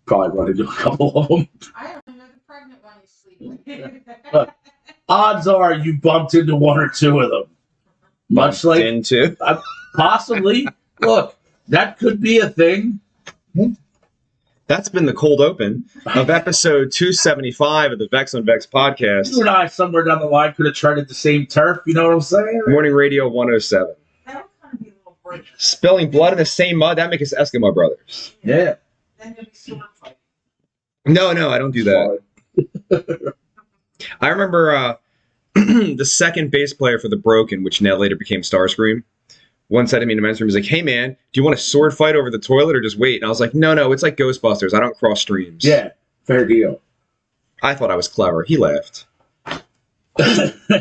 Probably run into a couple of them. I only know the pregnant one you sleep with. But odds are you bumped into one or two of them. Much like into possibly. Look, that could be a thing. That's been the cold open of episode 275 of the Vex on Vex podcast. You and I, somewhere down the line, could have treaded the same turf. You know what I'm saying? Morning Radio 107. That would kind of be a little break. Spilling blood in the same mud, that makes us Eskimo brothers. Yeah. Then you'll be sword fighting. No, I don't do that. I remember the second bass player for The Broken, which now later became Starscream, once said to me in the men's room, he's like, hey, man, do you want a sword fight over the toilet or just wait? And I was like, no, it's like Ghostbusters. I don't cross streams. Yeah, fair deal. I thought I was clever. He laughed.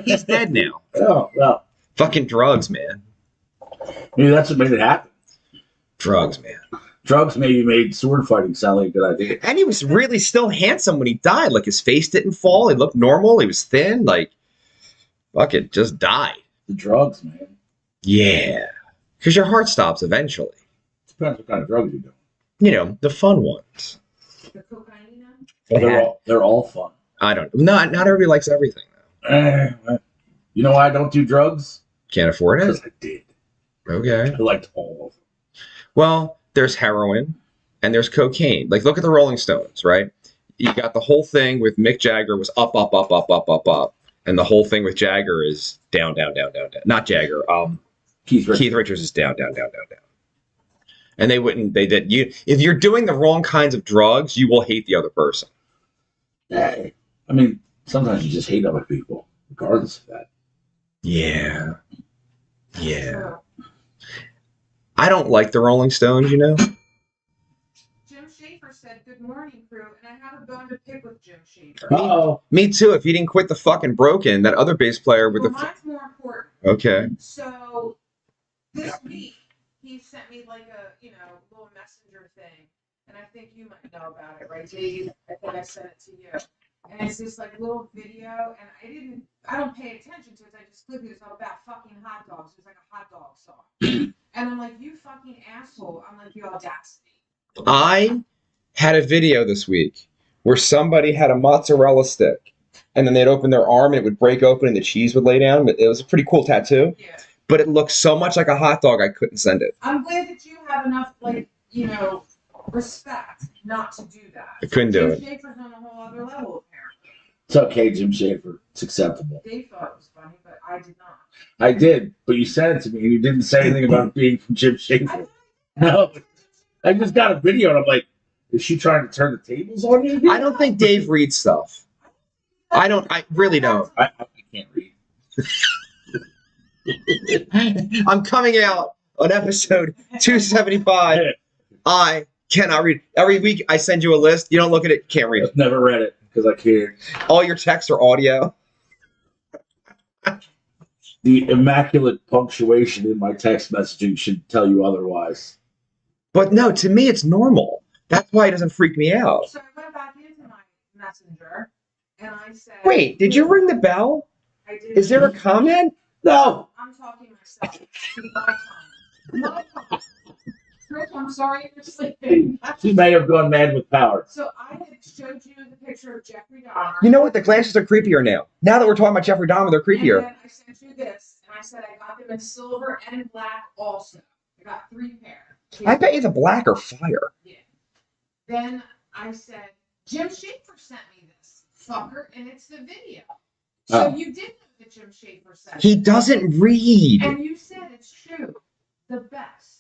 He's dead now. Oh, well. Fucking drugs, man. Maybe that's what made it happen. Drugs, man. Drugs maybe made sword fighting sound like a good idea. And he was really still handsome when he died. Like, his face didn't fall. He looked normal. He was thin. Like, fucking just died. The drugs, man. Yeah. Because your heart stops eventually. Depends what kind of drugs you're doing. You know, the fun ones. The cocaine now? Well, they're all fun. I don't know. Not everybody likes everything, though. You know why I don't do drugs? Can't afford it? Because I did. Okay. I liked all of them. Well, there's heroin and there's cocaine. Like, look at the Rolling Stones, right? You got the whole thing with Mick Jagger was up. And the whole thing with Jagger is down. Not Jagger. Keith Richards is down. And if you're doing the wrong kinds of drugs, you will hate the other person. Hey, I mean, sometimes you just hate other people, regardless of that. Yeah. I don't like the Rolling Stones, you know? Jim Schaefer said, good morning, crew, and I have a bone to pick with Jim Schaefer. Uh-oh. Me too. If he didn't quit the fucking Broken, that other bass player with Mine's more important. Okay. So, this week, he sent me like a, little messenger thing. And I think you might know about it, right, Dave? I think I sent it to you. And it's this like little video, and I don't pay attention to it. I just click it. It's all about fucking hot dogs. It's like a hot dog song. And I'm like, you fucking asshole. I'm like, the audacity. I had a video this week where somebody had a mozzarella stick, and then they'd open their arm and it would break open and the cheese would lay down. It was a pretty cool tattoo. Yeah. But it looked so much like a hot dog, I couldn't send it. I'm glad that you have enough, respect not to do that. I couldn't do it. Jim Schaefer's on a whole other level, apparently. It's okay, Jim Schaefer. It's acceptable. Dave thought it was funny, but I did not. I did, but you sent it to me and you didn't say anything about it being from Jim Schaefer. No. I just got a video and I'm like, is she trying to turn the tables on you? I don't think Dave reads stuff. I really don't. I can't read. I'm coming out on episode 275. I cannot read. Every week I send you a list. You don't look at it, can't read it. I've never read it because I can't. All your texts are audio. The immaculate punctuation in my text messaging should tell you otherwise. But no, to me it's normal. That's why it doesn't freak me out. So I went back into my messenger and I said, wait, did you ring the bell? I did. Is there a comment? No. I'm talking myself. My time. Rich, I'm sorry you're sleeping. She may have gone mad with power. So I had showed you the picture of Jeffrey Dahmer. You know what? The glasses are creepier now. Now that we're talking about Jeffrey Dahmer, they're creepier. And then I sent you this, and I said I got them in silver and black also. I got 3 pair. I bet you the black are fire. Yeah. Then I said, Jim Schaefer sent me this, fucker, and it's the video. So you did know that Jim Schaefer sent He it. doesn't read. And you said it's true. The best.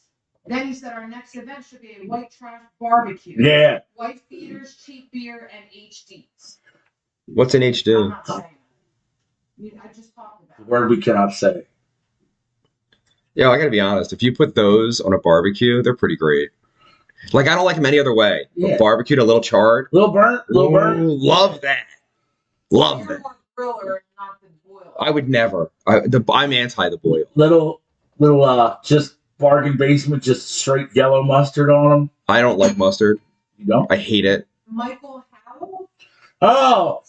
Then he said our next event should be a white trash barbecue. Yeah. White feeders, cheap beer, and HDs. What's an HD? I'm not saying that. I just talked about it. The word we cannot say. Yeah, I gotta be honest. If you put those on a barbecue, they're pretty great. Like, I don't like them any other way. Yeah. Barbecued, a little charred. Little burnt. Ooh, love that. Love You're that. more griller, not the boil. I would never. I'm anti the boil. Little, just bargain basement, just straight yellow mustard on them. I don't like mustard. You don't? I hate it. Michael Howell? Oh,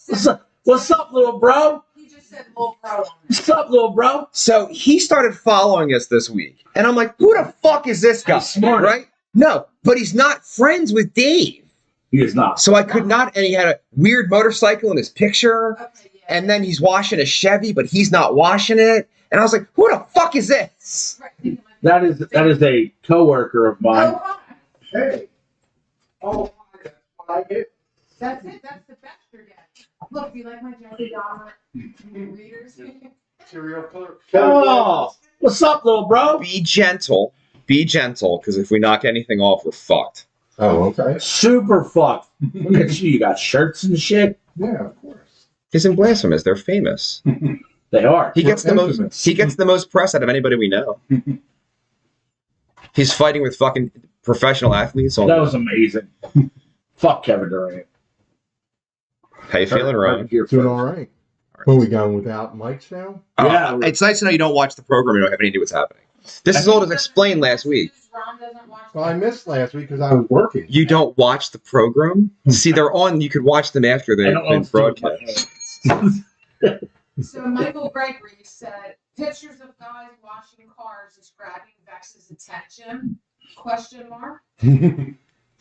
what's up, little bro? He just said little bro on it. What's up, little bro? So he started following us this week. And I'm like, who the fuck is this guy? He's smart. Right? No, but he's not friends with Dave. He is not. So I could not, and he had a weird motorcycle in his picture, Okay, yeah. and then he's washing a Chevy, but he's not washing it. And I was like, who the fuck is this? Right, I think it might be- That is a coworker of mine. Oh, hi. Hey. Oh, that's what I get. That's it. That's the best you're getting. Look, do you like my Jeffrey Dahmer readers? Serial killer. Oh, what's up, little bro? Be gentle, because if we knock anything off, we're fucked. Oh, okay. Super fucked. Look at you. You got shirts and shit. Yeah, of course. Isn't blasphemous? They're famous. They are. He gets We're the infamous. most. He gets the most press out of anybody we know. He's fighting with fucking professional athletes. On That was amazing. Fuck Kevin Durant. How you feeling, Ryan? Here Doing first. all right. Where are we going without mics now? Yeah. It's nice to know you don't watch the program. You don't have any idea what's happening. This is all as explained last week. Ron doesn't watch Well, I missed last week because I was working. You don't watch the program? See, they're on. You could watch them after I they've don't know been what's doing with my broadcast. hands. So Michael Gregory said, pictures of guys washing cars is grabbing Vex's attention? Question mark. Did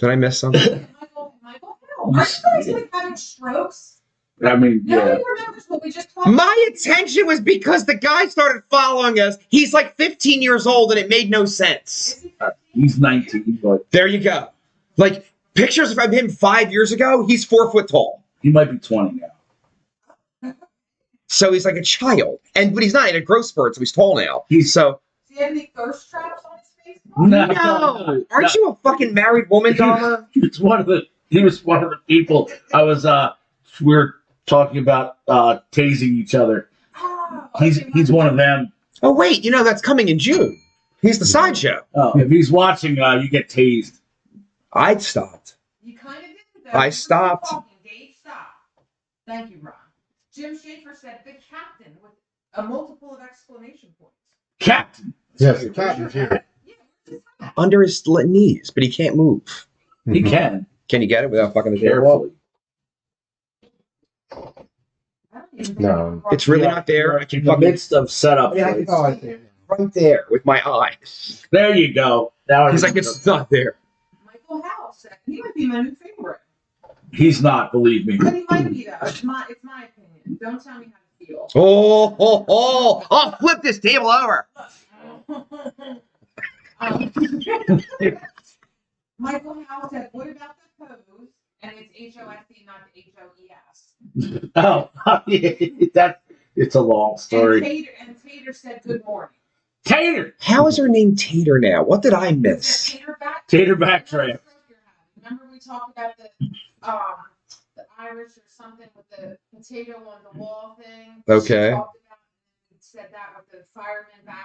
I miss something? Michael, no. Are you guys like having strokes? I mean, Nobody yeah. remembers what we just talked about. My attention was because the guy started following us. He's like 15 years old, and it made no sense. Is he He's 19, but There you go. Like pictures of him 5 years ago. He's 4 foot tall, he might be 20 now. so he's like a child. But he's not in a growth spurt, so he's tall now. So Does he have any thirst traps on his face? no, aren't you a fucking married woman, Dharma? He was one of the people I was we were talking about tasing each other. Oh, He's one of them. Oh wait, that's coming in June. He's the sideshow. Oh, if he's watching, you get tased. I'd stopped. You kind of did though. I You were stopped. talking. Dave, stop. Thank you, Ron. Jim Schaefer said the captain with a multiple of exclamation points. Captain. Yes, the captain's here. Yeah, where's his hat? Under his knees, but he can't move. He can. Can you get it without fucking the table? Carefully. I don't even think No. I can It's really Yeah, not there. you're I can in the fucking midst of setup. I can- Oh, I see it. right there with my eyes. There you go. Now He's like, it's not there. Michael Howell said he might be my new favorite. He's not. Believe me. But he might be though. It's my opinion. Don't tell me how to feel. I'll flip this table over. Um, Michael Howell said, what about the pose? And it's H-O-S-E, not H-O-E-S. Oh, it's a long story. And Tater said, good morning. Tater. How is her name Tater now? What did I Is miss? that Tater back? Tater backtrack. Remember we talked about the Irish or something with the potato on the wall thing? Okay. She talked about and said that with the fireman backdraft.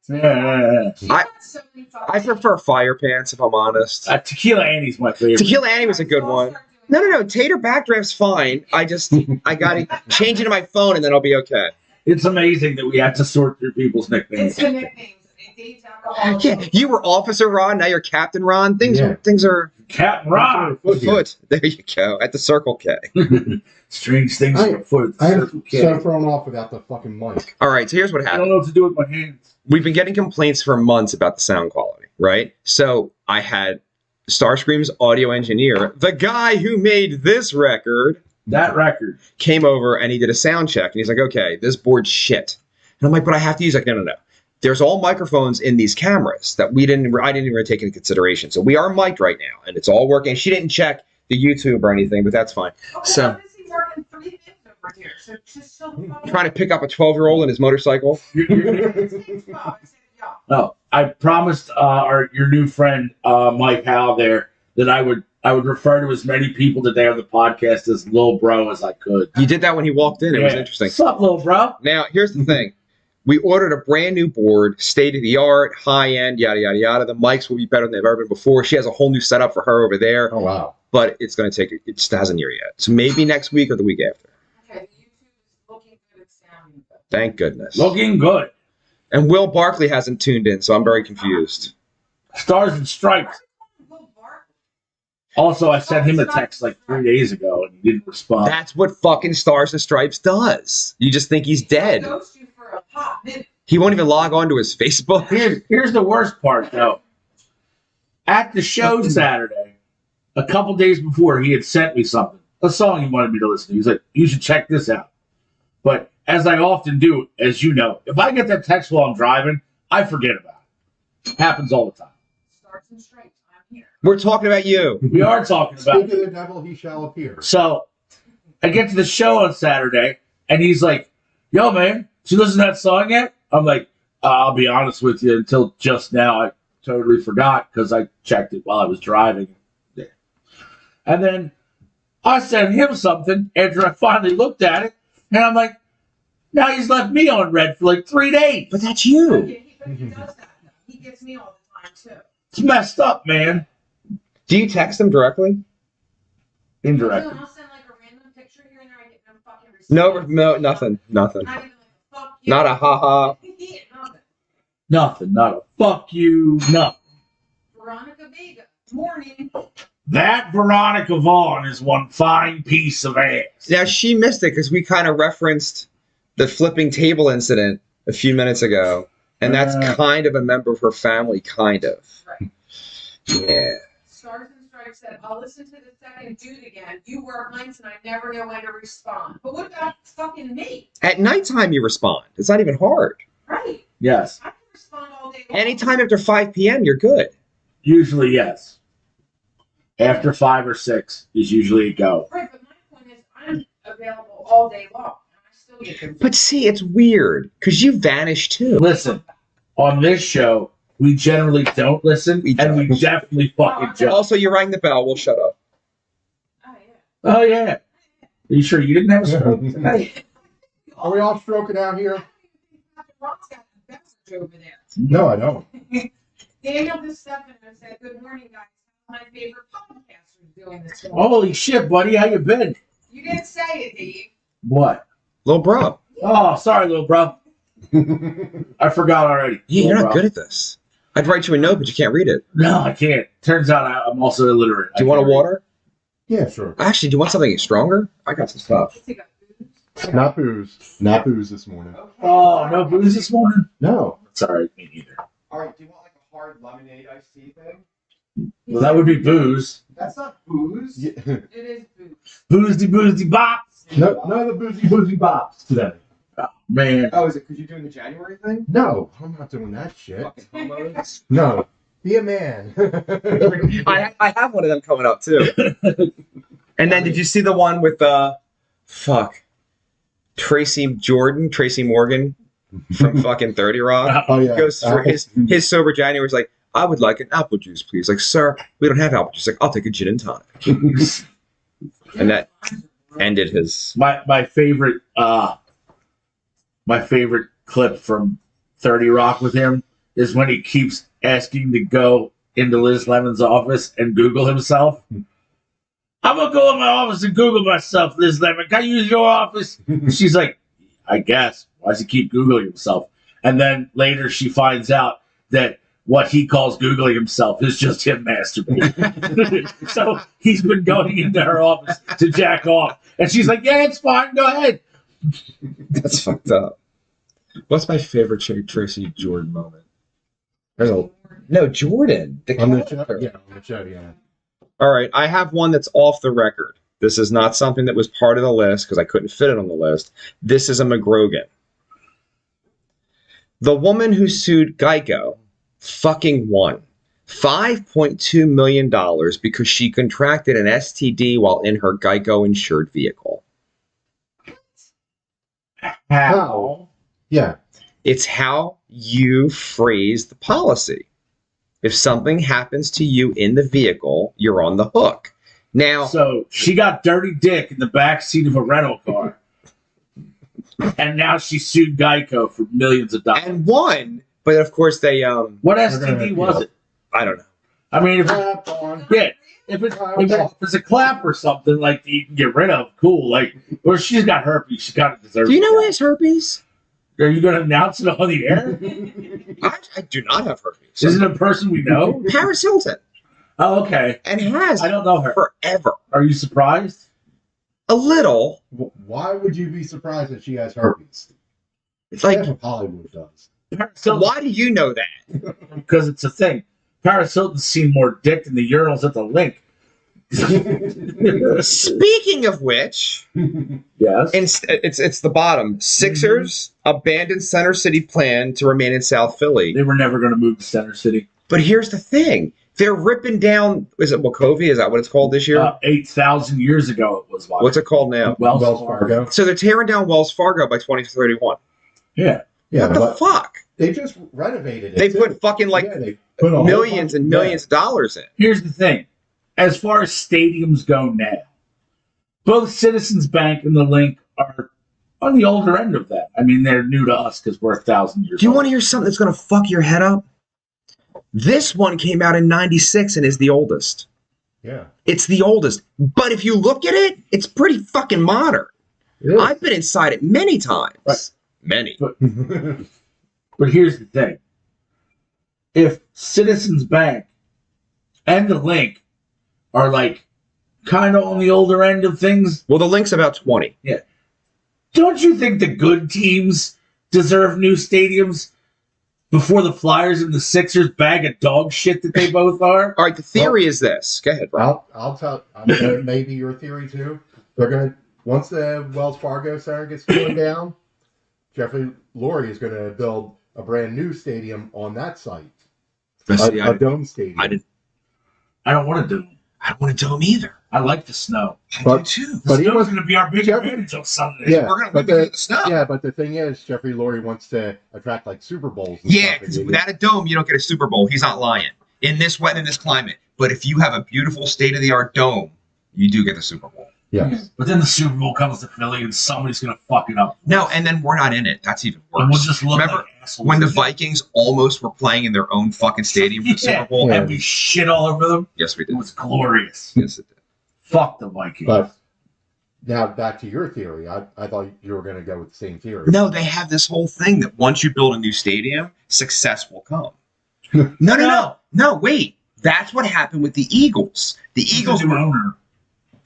Yeah. She got so many I prefer fire pants, if I'm honest. Tequila Annie's my favorite. Tequila Annie was a good one. No. Tater backdraft's fine. I gotta change it to my phone and then I'll be okay. It's amazing that we have to sort through people's nicknames. It's the nicknames. Dave's alcohol. Yeah, you were Officer Ron, now you're Captain Ron. Things are Captain Ron. foot. There you go. At the Circle K. Strange things I- are afoot. I'm so thrown off without the fucking mic. All right, so here's what I happened. don't know what to do with my hands. We've been getting complaints for months about the sound quality, right? So I had Starscream's audio engineer, the guy who made this record, That record. came over and he did a sound check. And he's like, okay, this board's shit. And I'm like, but I have to use like, no. There's all microphones in these cameras that I didn't even really take into consideration. So we are mic'd right now and it's all working. She didn't check the YouTube or anything, but that's fine. Okay, So- how does he work in 3 things over here? So just so Trying to pick up a 12-year-old in his motorcycle. No, I promised your new friend Mike Howell there that I would refer to as many people today on the podcast as Lil Bro as I could. You did that when he walked in. It was interesting. What's up, Lil Bro? Now, here's the thing. We ordered a brand new board, state-of-the-art, high-end, yada, yada, yada. The mics will be better than they've ever been before. She has a whole new setup for her over there, Oh, wow. but it's going to take, it just hasn't here yet. So maybe next week or the week after. Okay, YouTube is looking good at sounding good. Thank goodness. Looking good. And Will Barkley hasn't tuned in, so I'm very confused. Stars and Stripes. Will Barkley. Also, I sent him a text like 3 days ago and he didn't respond. That's what fucking Stars and Stripes does. You just think he's dead. Ghost you for a hot minute. He won't even log on to his Facebook. Here's the worst part, though. At the show Saturday, a couple days before, he had sent me something, a song he wanted me to listen to. He's like, you should check this out. But as I often do, as you know, if I get that text while I'm driving, I forget about it. Happens all the time. Stars and stripes. I'm here. We're talking about you. We are talking about Speak of the devil, he shall appear. So I get to the show on Saturday, and he's like, yo, man, did you listen to that song yet? I'm like, I'll be honest with you, until just now, I totally forgot because I checked it while I was driving. Yeah. And then I sent him something after I finally looked at it, and I'm like, now he's left me on red for like 3 days. But that's you. But he does that. He gets me all the time, too. It's messed up, man. Do you text him directly? Indirectly. I'll send like a random picture here and there. I get no fucking response. No, nothing. Nothing. Not even like a fuck you. Not a haha. Yeah, nothing. Nothing. Not a fuck you. Nothing. Veronica Vega. Morning. That Veronica Vaughn is one fine piece of ass. Now, she missed it because we kind of referenced the flipping table incident a few minutes ago. And that's kind of a member of her family, kind of. Right. Yeah. Stars and Stripes said, I'll listen to the second dude again. You work nights and I never know when to respond. But what about fucking me? At nighttime, you respond. It's not even hard. Right. Yes. I can respond all day long. Anytime after 5 p.m., you're good. Usually, yes. After 5 or 6 is usually a go. Right, but my point is, I'm available all day long. And I still get confused. But see, it's weird because you vanish too. Listen, on this show, we generally don't listen, We and we don't. definitely fucking jump. Also, you rang the bell. We'll shut up. Oh, yeah. Oh, yeah. Are you sure you didn't have a stroke tonight? Are we all stroking out here? Ron's got the beverage over there. No, I don't. Daniel DeStefano said, good morning, guys. My favorite podcaster is doing this morning. Holy shit, buddy. How you been? You didn't say it, Dave. What? Little bro. Oh, sorry, little bro. I forgot already. Yeah, you're Little not bro. good at this. I'd write you a note, but you can't read it. No, I can't. Turns out I'm also illiterate. Do you want a water? Yeah, sure. Actually, do you want something stronger? I got some stuff. Let's take a booze. Not booze. Not booze this morning. Okay. Oh, no booze this morning? No. Sorry, me neither. Alright, do you want like a hard lemonade iced tea thing? Well, that would be booze. That's not booze. Yeah. It is booze. Boozy bops. No, none of the boozy bops today. Oh, man. Oh, is it because you're doing the January thing? No, I'm not doing that shit. Fucking homos. No. Be a man. I have one of them coming up too. And then did you see the one with Tracy Morgan from fucking 30 Rock? Oh yeah. Goes through his sober January is like, I would like an apple juice, please. Like, sir, we don't have apple juice. Like, I'll take a gin and tonic. And that ended his. My favorite clip from 30 Rock with him is when he keeps asking to go into Liz Lemon's office and Google himself. I'm gonna go in my office and Google myself, Liz Lemon. Can I use your office? She's like, I guess. Why does he keep Googling himself? And then later she finds out that what he calls Googling himself is just him masturbating. So he's been going into her office to jack off. And she's like, yeah, it's fine. Go ahead. That's fucked up. What's my favorite Tracy Jordan moment? No, Jordan. The On the show? character. Yeah, on the show, yeah. All right, I have one that's off the record. This is not something that was part of the list because I couldn't fit it on the list. This is a McGrogan. The woman who sued Geico fucking won $5.2 million because she contracted an STD while in her Geico-insured vehicle. How? Yeah. It's how you phrase the policy. If something happens to you in the vehicle, you're on the hook. Now, So she got dirty dick in the back seat of a rental car. And now she sued Geico for millions of dollars. and won, but of course they What STD was it? I don't know. I mean, if Clap on. yeah, if it's a clap or something like that you can get rid of, cool. Like, or she's got herpes, she kind of deserves. Do you know who it. has herpes? Are you going to announce it on the air? I do not have herpes. Isn't it a person we know? Paris Hilton, Oh, okay. and has I don't know her. forever. Are you surprised? A little. Why would you be surprised that she has herpes? It's like, That's what Hollywood does. Paris Hilton, why do you know that? because it's a thing. Paris Hilton's seen more dick than the urinals at the link. Speaking of which, Yes. it's the bottom. Sixers abandoned Center City plan to remain in South Philly. They were never going to move to Center City. But here's the thing. They're ripping down, is it Wachovia? Is that what it's called this year? 8,000 years ago it was. What's it called now? Wells Fargo. So they're tearing down Wells Fargo by 2031. Yeah. Yeah, What the but fuck? they just renovated it. They too. put fucking like Yeah, they put a whole millions bunch- and millions of dollars in. Here's the thing. As far as stadiums go now, both Citizens Bank and the Link are on the older end of that. I mean, they're new to us because we're 1,000 years Do you old. want to hear something that's going to fuck your head up? This one came out in 96 and is the oldest. Yeah. It's the oldest. But if you look at it, it's pretty fucking modern. It is. I've been inside it many times. Right. Many. But here's the thing. If Citizens Bank and the Link are like kind of on the older end of things, Well, the Link's about 20. don't you think the good teams deserve new stadiums before the Flyers and the Sixers bag of dog shit that they both are? All right, the theory is this. Go ahead, Rob. I'll tell. Maybe your theory too. They're gonna once the Wells Fargo Center gets torn down, Jeffrey Lurie is gonna build a brand new stadium on that site, See, a dome stadium. I I don't want to do. I don't want to dome either. I like the snow. But- too. The But he snow's was- going to be our big Jeff- advantage on Sunday. Yeah, We're going to but win because of the snow. Yeah, but the thing is, Jeffrey Lurie wants to attract like Super Bowls. And Yeah, stuff, because and without a dome, you don't get a Super Bowl. He's not lying. In this weather, in this climate. But if you have a beautiful state-of-the-art dome, you do get the Super Bowl. yes, But then the Super Bowl comes to Philly and somebody's going to fuck it up. No, and then we're not in it. That's even worse. And we'll just look Remember like assholes. when the Vikings almost were playing in their own fucking stadium for the Yeah. Super Bowl? Yeah. And we shit all over them. Yes, we It did. was glorious. Yes, it did. Fuck the Vikings. but now back to your theory. I thought you were going to go with the same theory. No, they have this whole thing that once you build a new stadium, success will come. No, wait. That's what happened with the Eagles. The Eagles the were owner.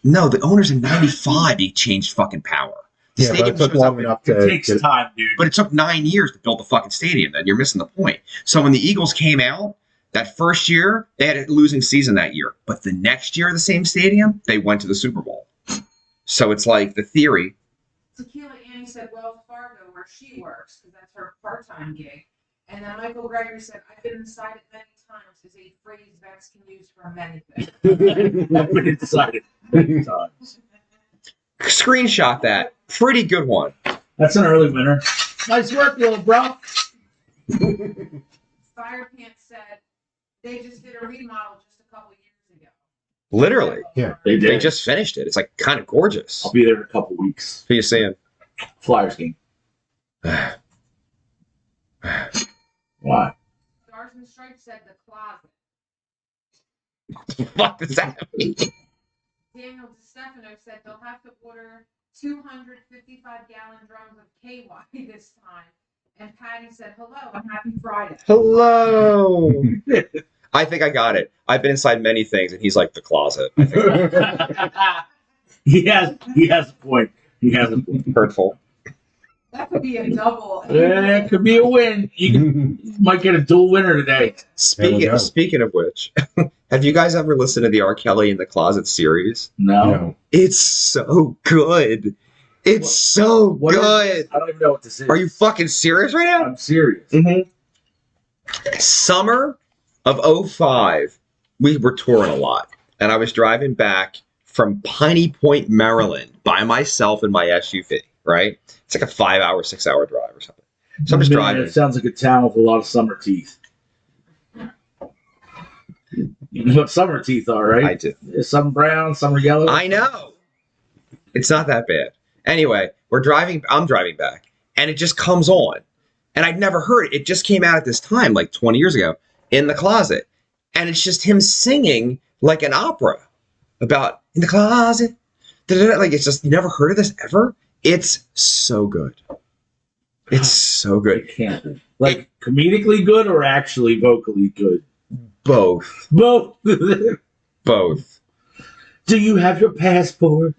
no, the owners in '95 he changed fucking power. The Yeah, but stadium it took shows long up- enough It to takes get. time, dude. But it took 9 years to build the fucking stadium. Then you're missing the point. So when the Eagles came out that first year, they had a losing season that year. But the next year, the same stadium, they went to the Super Bowl. So it's like the theory. Tequila Annie said Wells Fargo, where she works, because that's her part-time gig. And then Michael Gregory said, I've been inside it many times, is a phrase Vex can use for many things. I've been decided many times. Screenshot that. Pretty good one. That's an early winner. Nice work, little bro. Fire Pants said they just did a remodel just a couple years ago. Literally. They They just finished it. It's like kind of gorgeous. I'll be there in a couple weeks. Who you saying? Flyers game. Why? Stars and Stripes said the closet. What does that mean? Daniel DeStefano said they'll have to order 255-gallon drums of KY this time. And Patty said, hello and happy Friday. Hello. I think I got it. I've been inside many things, and he's like the closet. I think he has a point. He has a point. hurtful. That could be a double. Yeah, it could be a win. You might get a dual winner today. There we go. Speaking of which, have you guys ever listened to the R. Kelly in the Closet series? No. No. It's so good. It's so What is good. this? I don't even know what this is. Are you fucking serious right now? I'm serious. Summer of '05, we were touring a lot, and I was driving back from Piney Point, Maryland, by myself in my SUV. Right? It's like a 5-hour, 6-hour drive or something. So I'm just Man, driving. It sounds like a town with a lot of summer teeth. You know what summer teeth are, I right? do. Some brown, some are yellow. I know. It's not that bad. Anyway, I'm driving back, and it just comes on. And I'd never heard it. It just came out at this time, like 20 years ago, in the closet. And it's just him singing like an opera about in the closet. Da-da-da. Like, it's just, you never heard of this ever? It's so good. It's so good. It can't be. Like comedically good or actually vocally good? Both. Both. Both. Do you have your passport?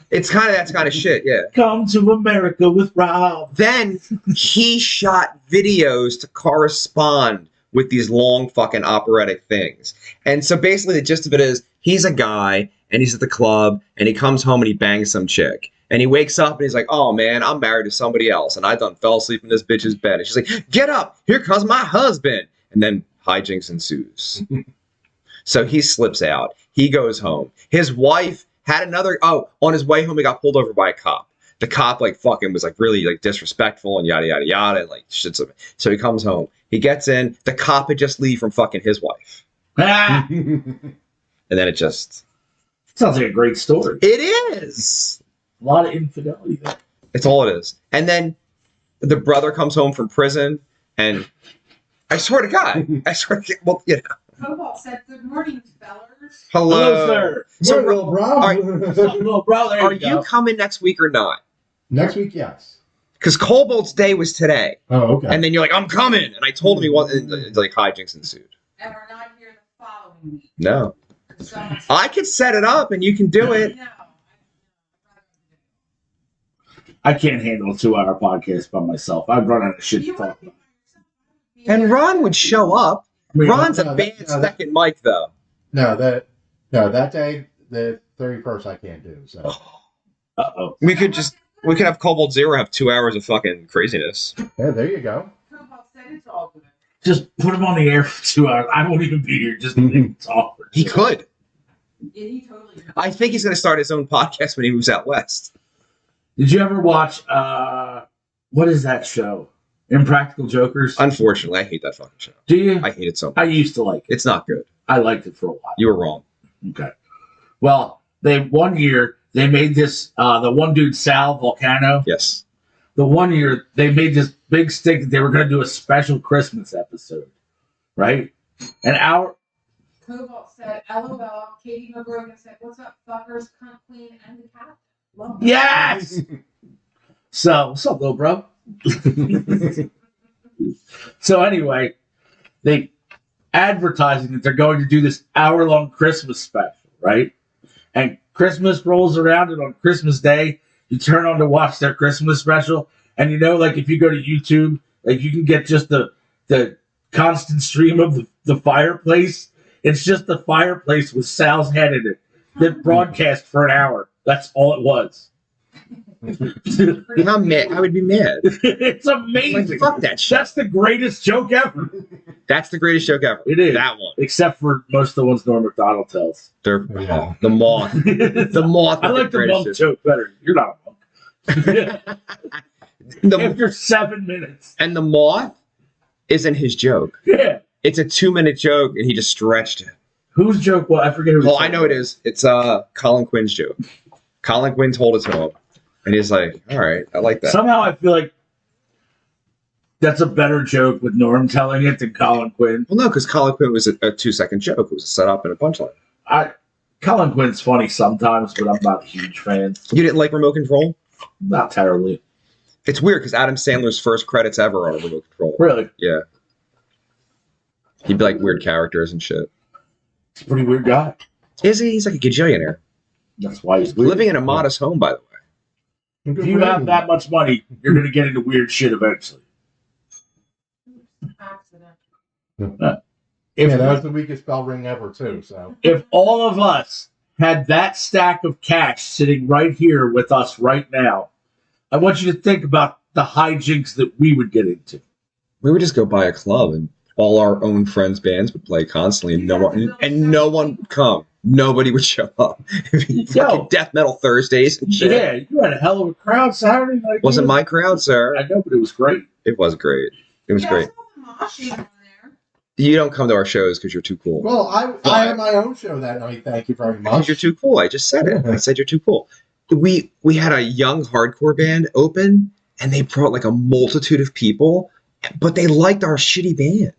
It's kind of that kind of shit, yeah. Come to America with Rob. Then he shot videos to correspond with these long fucking operatic things. And so basically the gist of it is he's a guy and he's at the club, and he comes home and he bangs some chick. And he wakes up and he's like, oh man, I'm married to somebody else, and I done fell asleep in this bitch's bed. And she's like, get up, here comes my husband. And then hijinks ensues. So he slips out. He goes home. His wife had another, on his way home, he got pulled over by a cop. The cop like fucking was like really like disrespectful and yada, yada, yada. And like shit. So he comes home. He gets in. The cop had just leave from fucking his wife. Ah! And then it just... Sounds like a great story. It is. A lot of infidelity there. It's all it is. And then the brother comes home from prison, and I swear to God, well, you know. Cobalt said, good morning, fellers. Hello. Hello, sir. So, We're real bro. all right, Little brother, are you coming next week or not? Next week, yes. Because Cobalt's day was today. Oh, okay. And then you're like, I'm coming. And I told him he wasn't. It's like hijinks ensued. And we're not here the following week. No. So I could set it up and you can do it. No. I can't handle a 2-hour podcast by myself. I'd run out of shit to You talk want to about. be by yourself? And Ron would show up. I mean, Ron's a no, bad that- second mic, though. No, that day, the 31st, I can't do. So uh-oh. We could have Cobalt Zero have 2 hours of fucking craziness. yeah, there you go. Cobalt said it's all good. Just put him on the air for 2 hours. I won't even be here. Just let him talk. for He 2 could. Yeah, he totally. I think he's going to start his own podcast when he moves out west. Did you ever watch, what is that show? Impractical Jokers? Unfortunately, I hate that fucking show. Do you? I hate it so much. I used to like it. It's not good. I liked it for a while. You were wrong. Okay. Well, one year they made this, the one dude, Sal Volcano, Yes. the one year they made this big stick that they were going to do a special Christmas episode, right? And Cobalt said, LOL. Katie McGrogan said, what's up, fuckers, cunt queen, and the cat. Love that. yes! So, what's up, little bro? So anyway, they advertising that they're going to do this hour-long Christmas special, right? And Christmas rolls around, and on Christmas Day, you turn on to watch their Christmas special, and you know, like if you go to YouTube, like you can get just the constant stream of the fireplace. It's just the fireplace with Sal's head in it that broadcast for an hour. That's all it was. I'm mad. I would be mad. It's amazing. Like, fuck that shit. That's the greatest joke ever. That's the greatest joke ever. It is. That one. Except for most of the ones Norm Macdonald tells. They're, Yeah. the moth. The moth. I is like the greatest monk joke better. You're not a monk. The, After 7 minutes. and the moth isn't his joke. Yeah. It's a 2-minute joke, and he just stretched it. Whose joke? Well, I forget who. Oh, I know it is. It's Colin Quinn's joke. Colin Quinn told it to him, and he's like, "All right, I like that." Somehow I feel like that's a better joke with Norm telling it than Colin Quinn. Well, no, because Colin Quinn was a 2-second joke. It was a setup and a punchline. Colin Quinn's funny sometimes, but I'm not a huge fan. You didn't like Remote Control? Not terribly. It's weird because Adam Sandler's first credits ever are Remote Control. Really. Yeah. He'd be like weird characters and shit. He's a pretty weird guy. Is he? He's like a gajillionaire. That's why he's weird. Living in a modest home, by the way. If you have that much money, you're going to get into weird shit eventually. Accident. If, Yeah, that was the weakest bell ring ever, too. So if all of us had that stack of cash sitting right here with us right now, I want you to think about the hijinks that we would get into. We would just go buy a club and all our own friends' bands would play constantly, and no one would come. Nobody would show up. Fucking Death Metal Thursdays and shit. Yeah, you had a hell of a crowd Saturday night. Wasn't my crowd, sir. I know, but it was great. It was great. It was Yeah, great. I saw the moshing on there. You don't come to our shows because you're too cool. well, I had my own show that night. Thank you very Because much. you're too cool. I just said it. I said you're too cool. We had a young hardcore band open, and they brought like a multitude of people, but they liked our shitty band.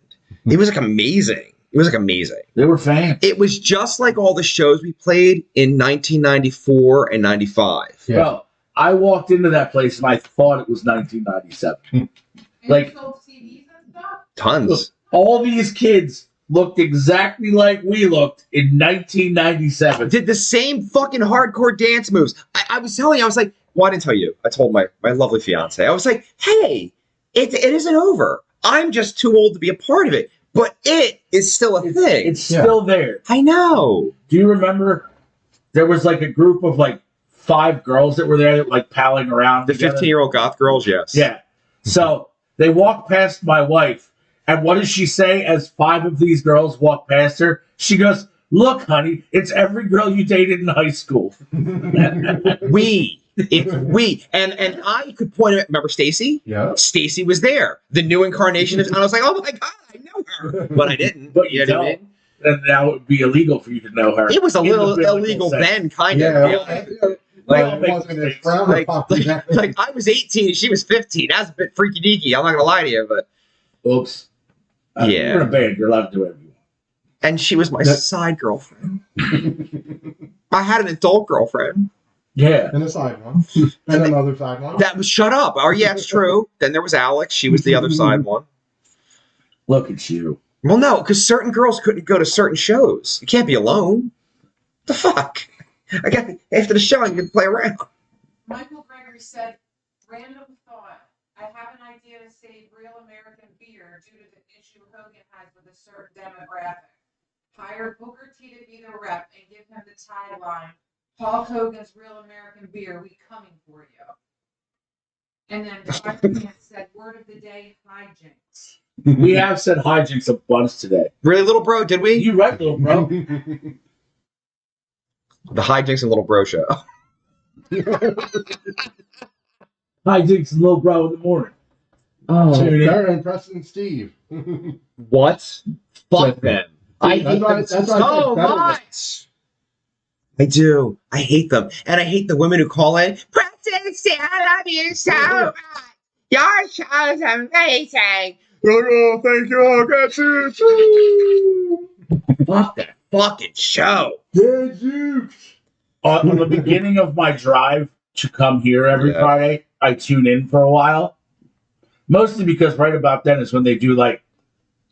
It was like amazing. It was like amazing. They were fans. It was just like all the shows we played in 1994 and 95. Yeah. Bro, I walked into that place and I thought it was 1997. And Like- you sold CDs and stuff? Tons. All these kids looked exactly like we looked in 1997. Did the same fucking hardcore dance moves. I was telling you, I was like, well, I didn't tell you. I told my lovely fiance. I was like, hey, it isn't over. I'm just too old to be a part of it. But it is still a thing. It's still there. I know. Do you remember there was like a group of like 5 girls that were there, like palling around. The together. 15-year-old goth girls, yes. Yeah. So they walked past my wife, and what does she say as 5 of these girls walk past her? She goes, "Look, honey, it's every girl you dated in high school." We. And I could point out, remember Stacy? Yeah. Stacy was there. The new incarnation of, and I was like, oh my God, I know her. But I didn't. But you know what I don't. mean? And now it would be illegal for you to know her. It was a In little the biblical illegal sense. then, kind of. Yeah. Like, It wasn't as frowned Like, upon like, back like I was 18 and she was 15. That's a bit freaky deaky. I'm not gonna lie to you, but Oops. Yeah. You're in a band. You're allowed to do whatever you want. and she was my side girlfriend. I had an adult girlfriend. Yeah. And a side one. And another side one. That was shut up. Oh yeah, it's true. Then there was Alex. She was the other side one. Look at you. Well, no, because certain girls couldn't go to certain shows. You can't be alone. The fuck? I got after the show, you can play around. Michael Gregory said, "Random thought. I have an idea to save real American beer due to the issue Hogan has with a certain demographic. Hire Booker T to be the rep and give him the tagline, Hulk Hogan's Real American Beer, we coming for you." And then Spider-Man said, "Word of the day, hijinks." We have said hijinks a bunch today. Really, little bro? Did we? You right, little bro. The hijinks and little bro show. Hijinks and little bro in the morning. Oh, Tune in. Darren, Preston, Steve. what? Fuck them. I hate them that's why I so said better. much. I do. I hate them, and I hate the women who call in. Preston, Steve, I love you so much. Your show is amazing. Oh, thank you. I'll get you too. Fuck that fucking show. Yeah, Jukes. On the beginning of my drive to come here every Yeah. Friday, I tune in for a while. Mostly because right about then is when they do like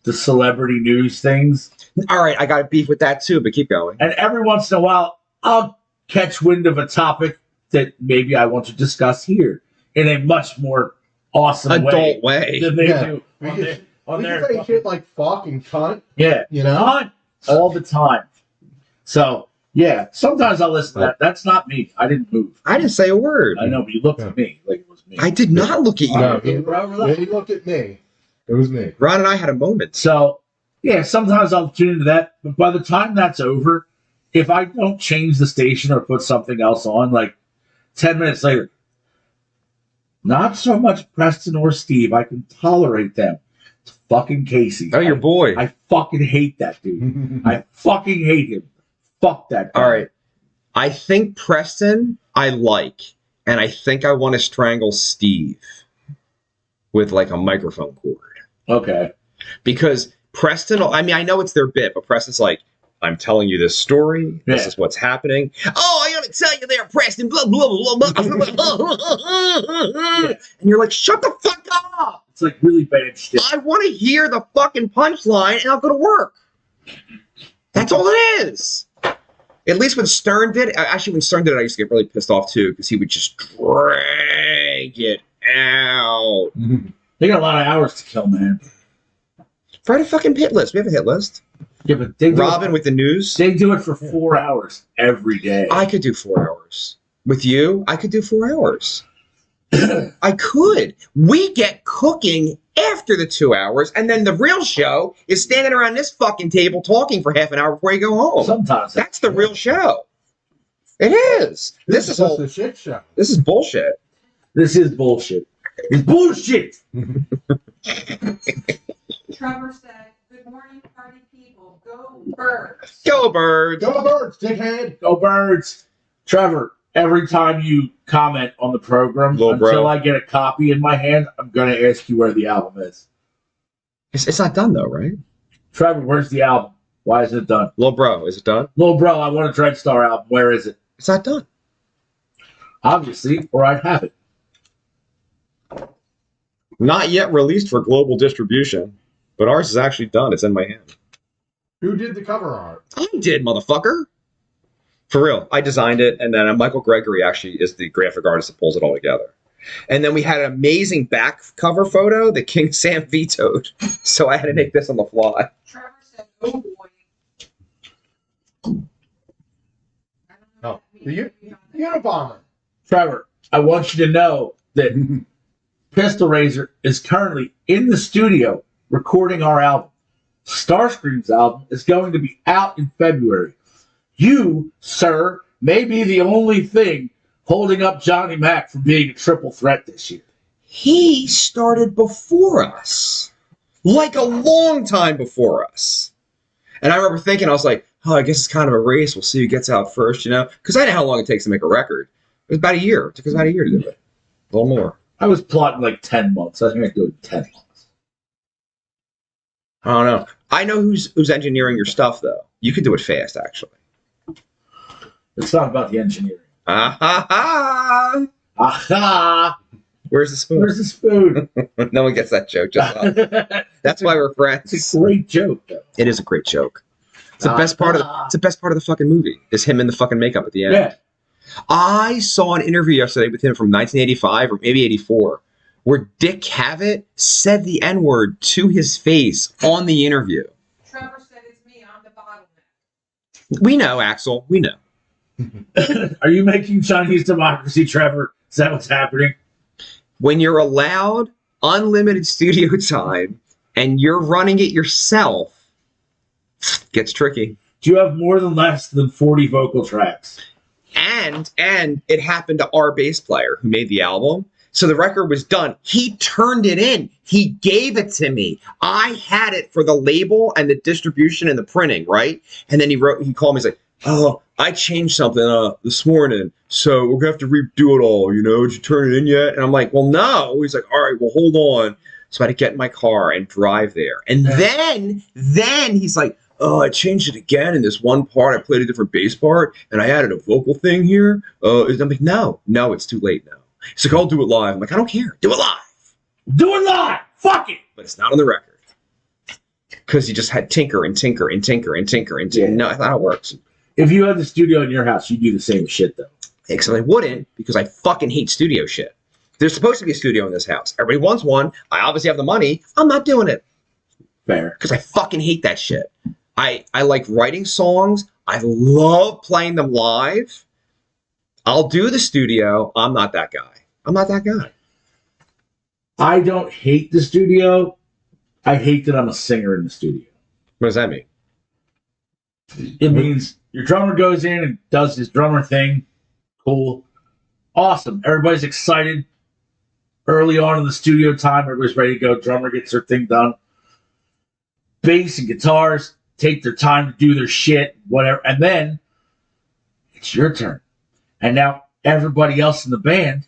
the celebrity news things. All right, I got a beef with that too, but keep going. And every once in a while, I'll catch wind of a topic that maybe I want to discuss here in a much more awesome Adult way. than they Yeah. do We on can- their, on We their can say shit like fuck and cunt, yeah, you know? not all the time. So yeah, sometimes I'll listen to that. That's not me. I didn't move. I didn't say a word. I know, but you looked at me like it was me. I did not look at you. No, Yeah, bro, relax. he looked at me. It was me. Ron and I had a moment. So, yeah, sometimes I'll tune into that, but by the time that's over, if I don't change the station or put something else on, like 10 minutes later, not so much Preston or Steve, I can tolerate them. It's fucking Casey. Oh, your boy. I fucking hate that dude. I fucking hate him. Fuck that guy. All right. I think Preston I like, and I think I want to strangle Steve with like a microphone cord. Okay. Because Preston, I mean, I know it's their bit, but Preston's like, I'm telling you this story. This Yeah. is what's happening. Oh, I gotta tell you there, Preston. Blah, blah, blah, blah. And you're like, shut the fuck up. It's like really bad shit. I want to hear the fucking punchline and I'll go to work. That's all it is. At least when Stern did, actually when Stern did it, I used to get really pissed off too because he would just drag it out. They got a lot of hours to kill, man. Write a fucking hit list. We have a hit list. Yeah, but they do Robin with the news. They do it for 4 hours every day. I could do 4 hours. With you, I could do 4 hours. I could. We get cooking after the 2 hours, and then the real show is standing around this fucking table talking for half an hour before you go home. Sometimes That's the real show. It is. This is just all. a shit show. This is bullshit. This is bullshit. It's bullshit. Trevor said, "Good morning, party people. Go Birds." Go birds. Go birds, dickhead. Go Birds. Trevor, every time you comment on the program, Little bro. until I get a copy in my hand, I'm going to ask you where the album is. It's not done though, right? Trevor, where's the album? Why is it done? Little bro, is it done? Little bro, I want a Dreadstar album. Where is it? It's not done. Obviously, or I'd have it. Not yet released for global distribution, but ours is actually done. It's in my hand. Who did the cover art? I did, motherfucker. For real. I designed it, and then Michael Gregory actually is the graphic artist that pulls it all together. And then we had an amazing back cover photo that King Sam vetoed. So I had to make this on the fly. Trevor said, "Oh boy." I don't know. Oh. The Unabomber. Trevor, I want you to know that Pistol Razor is currently in the studio recording our album. Starscream's album is going to be out in February. You, sir, may be the only thing holding up Johnny Mac from being a triple threat this year. He started before us. Like a long time before us. And I remember thinking, I was like, oh, I guess it's kind of a race. We'll see who gets out first, you know? Because I know how long it takes to make a record. It was about a year. It took us about a year to do it. A little more. I was plotting like 10 months. I think I could do it in 10 months. I don't know. I know who's engineering your stuff, though. You could do it fast, actually. It's not about the engineering. Ah ha ha! Aha! Where's the spoon? Where's the spoon? No one gets that joke. Just us. That's why we're friends. It's a great joke, though. It is a great joke. It's the best part of it's the best part of the fucking movie. Is him in the fucking makeup at the end. Yeah. I saw an interview yesterday with him from 1985 or maybe 84, where Dick Cavett said the N-word to his face on the interview. Trevor said it's me. I'm the bottleneck. We know, Axel. We know. Are you making Chinese democracy, Trevor? Is that what's happening? When you're allowed unlimited studio time and you're running it yourself, it gets tricky. Do you have more than less than 40 vocal tracks? And it happened to our bass player who made the album. So the record was done. He turned it in. He gave it to me. I had it for the label and the distribution and the printing, right? And then he called me. He's like, oh, I changed something this morning, so we're gonna have to redo it all. You know, did you turn it in yet? And I'm like, well, no. He's like, all right, well, hold on. So I had to get in my car and drive there. And then he's like, oh, I changed it again in this one part. I played a different bass part, and I added a vocal thing here. I'm like, no, it's too late now. He's like, I'll do it live. I'm like, I don't care. Do it live. Do it live. Fuck it. But it's not on the record. Because he just had tinker and tinker and tinker and tinker and tinker. Yeah. No, that's how it works. If you had the studio in your house, you'd do the same shit, though. Except I wouldn't, because I fucking hate studio shit. There's supposed to be a studio in this house. Everybody wants one. I obviously have the money. I'm not doing it. Fair. Because I fucking hate that shit. I like writing songs. I love playing them live. I'll do the studio. I'm not that guy. I don't hate the studio. I hate that I'm a singer in the studio. What does that mean? It means your drummer goes in and does his drummer thing. Cool. Awesome. Everybody's excited. Early on in the studio time, everybody's ready to go. Drummer gets their thing done. Bass and guitars take their time to do their shit, whatever. And then it's your turn. And now everybody else in the band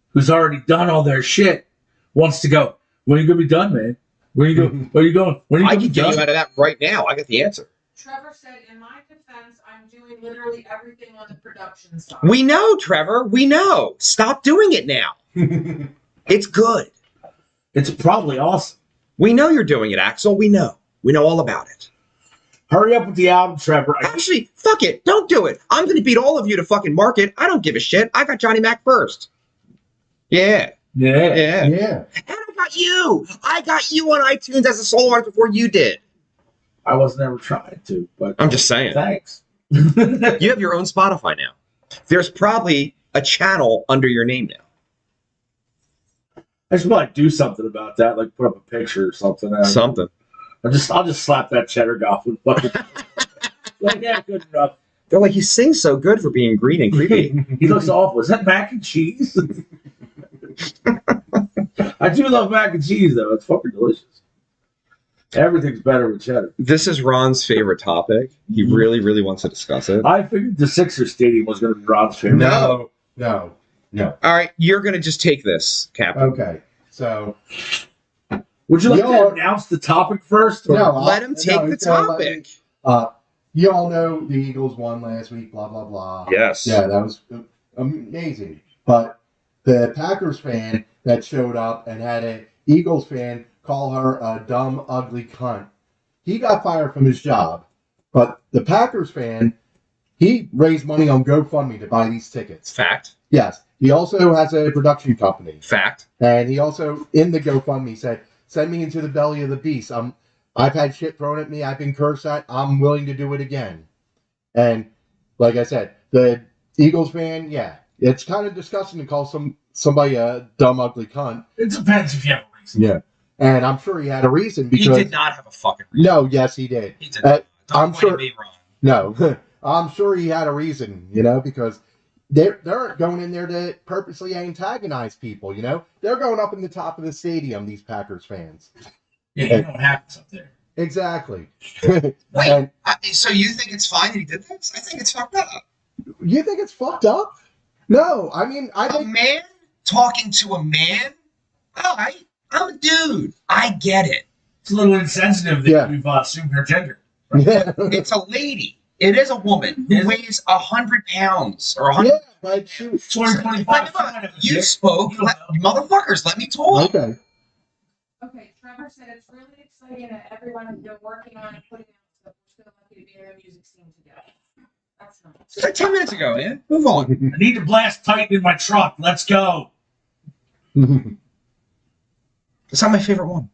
who's already done all their shit wants to go, when are you going to be done, man? Where are you going? Where are you going? When are you I gonna can be get done? you out of that right now. I got the answer. Trevor said, in my defense, I'm doing literally everything on the production side. We know, Trevor. We know. Stop doing it now. It's good. It's probably awesome. We know you're doing it, Axel. We know. We know all about it. Hurry up with the album, Trevor. Actually, fuck it. Don't do it. I'm going to beat all of you to fucking market. I don't give a shit. I got Johnny Mac first. Yeah. Yeah. Yeah. Yeah. And I got you. I got you on iTunes as a solo artist before you did. I wasn't ever trying to, but I'm just saying. thanks. You have your own Spotify now. There's probably a channel under your name now. I should like do something about that, like put up a picture or something. Something. I'll just slap that cheddar golf and fucking like, yeah, good enough. They're like, he sings so good for being green and creepy. He looks awful. Is that mac and cheese? I do love mac and cheese though. It's fucking delicious. Everything's better with cheddar. This is Ron's favorite topic. He really, really wants to discuss it. I figured the Sixers stadium was going to be Ron's favorite. No. All right, you're going to just take this, Captain. Okay. So Would you like Yo. to announce the topic first? No. Let him take the he's gonna let topic. me- you all know the Eagles won last week. Blah blah blah. Yes. Yeah, that was amazing. But the Packers fan that showed up and had an Eagles fan call her a dumb, ugly cunt, he got fired from his job. But the Packers fan, he raised money on GoFundMe to buy these tickets. Fact. Yes. He also has a production company. Fact. And he also, in the GoFundMe, said, send me into the belly of the beast. I've had shit thrown at me. I've been cursed at. I'm willing to do it again. And like I said, the Eagles fan, yeah. It's kind of disgusting to call somebody a dumb, ugly cunt. It depends if you have a reason. Yeah. And I'm sure he had a reason He because... did not have a fucking reason. No, yes, he did. He did not. Don't I'm blame sure- me wrong. No, I'm sure he had a reason, because they're going in there to purposely antagonize people, They're going up in the top of the stadium, these Packers fans. Yeah, you know what happens up there. Exactly. Wait, And so you think it's fine that he did this? I think it's fucked up. you think it's fucked up? No, I mean, I A think... man talking to a man? All right, I'm a dude. I get it. It's a little insensitive that Yeah. you've assumed her gender. It's a lady. It is a woman who weighs 100 pounds or 100. Yeah, but shoot. 2025. You spoke, motherfuckers. Let me talk. Okay. Okay, Trevor said it's really exciting that everyone has been working on and putting out stuff. We're so lucky to be in the music scene together. That's nice. It's like 10 minutes ago, man. Move on. I need to blast Titan in my truck. Let's go. It's not my favorite one.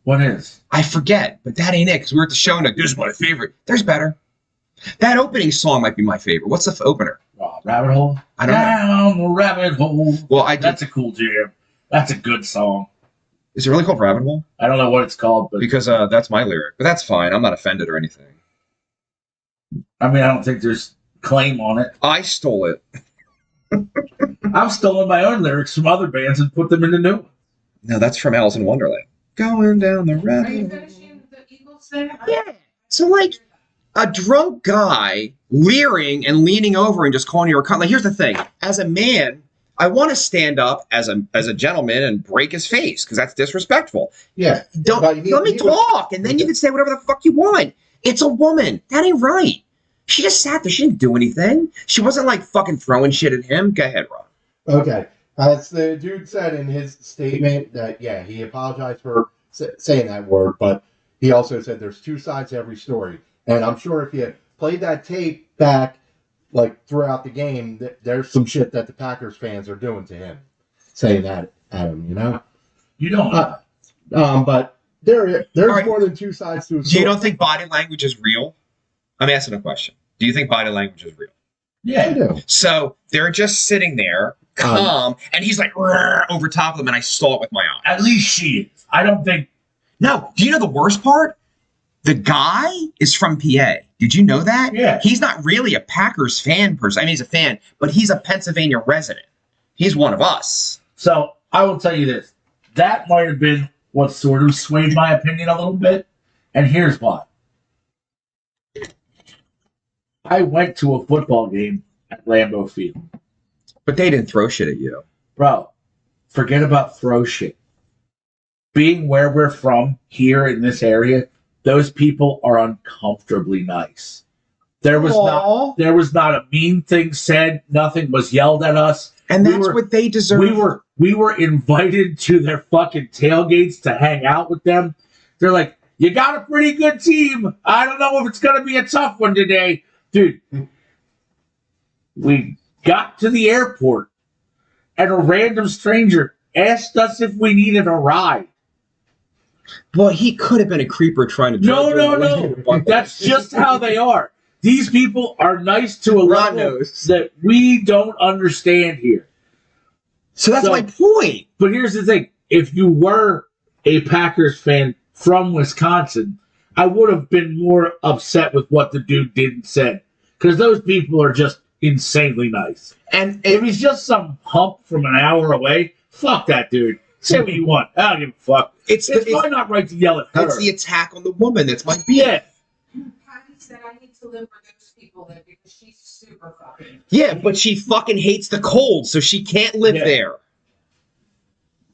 What is? I forget, but that ain't it, because we were at the show and like, this is my favorite. There's better. That opening song might be my favorite. What's the opener? Rabbit Hole? I don't know. Down the rabbit hole. Well, I did. That's a cool jam. That's a good song. Is it really called Rabbit Hole? I don't know what it's called, but Because that's my lyric. But that's fine. I'm not offended or anything. I mean, I don't think there's claim on it. I stole it. I've stolen my own lyrics from other bands and put them into new ones. No, that's from Alice in Wonderland. Going down the Are you rabbit hole. finishing the Eagles thing? Yeah. So, like, a drunk guy leering and leaning over and just calling you a cunt. Like, here's the thing. As a man, I want to stand up as a gentleman and break his face because that's disrespectful. Yeah. Don't But you let me need- talk, and then you can say whatever the fuck you want. It's a woman. That ain't right. She just sat there. She didn't do anything. She wasn't like fucking throwing shit at him. Go ahead, Rob. Okay. As the dude said in his statement that, yeah, he apologized for saying that word, but he also said there's two sides to every story. And I'm sure if you played that tape back, like, throughout the game, there's some shit that the Packers fans are doing to him, saying that at him, You don't. But there's right. more than two sides to a Do story. you don't think body language is real? I'm asking a question. Do you think body language is real? I Yeah. do. So they're just sitting there, calm, and he's like "Rrr," over top of them, and I saw it with my eye. At least she is. I don't think. No, do you know the worst part? The guy is from PA. Did you know that? Yeah. He's not really a Packers fan person. I mean, he's a fan, but he's a Pennsylvania resident. He's one of us. So I will tell you this. That might have been what sort of swayed my opinion a little bit. And here's why. I went to a football game at Lambeau Field. But they didn't throw shit at you. Bro, forget about throw shit. Being where we're from here in this area, those people are uncomfortably nice. There was not a mean thing said. Nothing was yelled at us. And that's what they deserve. We were invited to their fucking tailgates to hang out with them. They're like, you got a pretty good team. I don't know if it's gonna be a tough one today. Dude, we got to the airport and a random stranger asked us if we needed a ride. Well, he could have been a creeper trying to No. That's just how they are. These people are nice to a Ron level knows. that we don't understand here. So that's my point. But here's the thing. If you were a Packers fan from Wisconsin, I would have been more upset with what the dude did and said. Because those people are just insanely nice. And If he's just some hump from an hour away, fuck that dude. Say what you want. I don't give a fuck. it's It's not right to yell at her. the attack on the woman that's my beef. Yeah. Patty said I need to live where those people live because she's super fucking. Yeah, but she fucking hates the cold, so she can't live Yeah. there.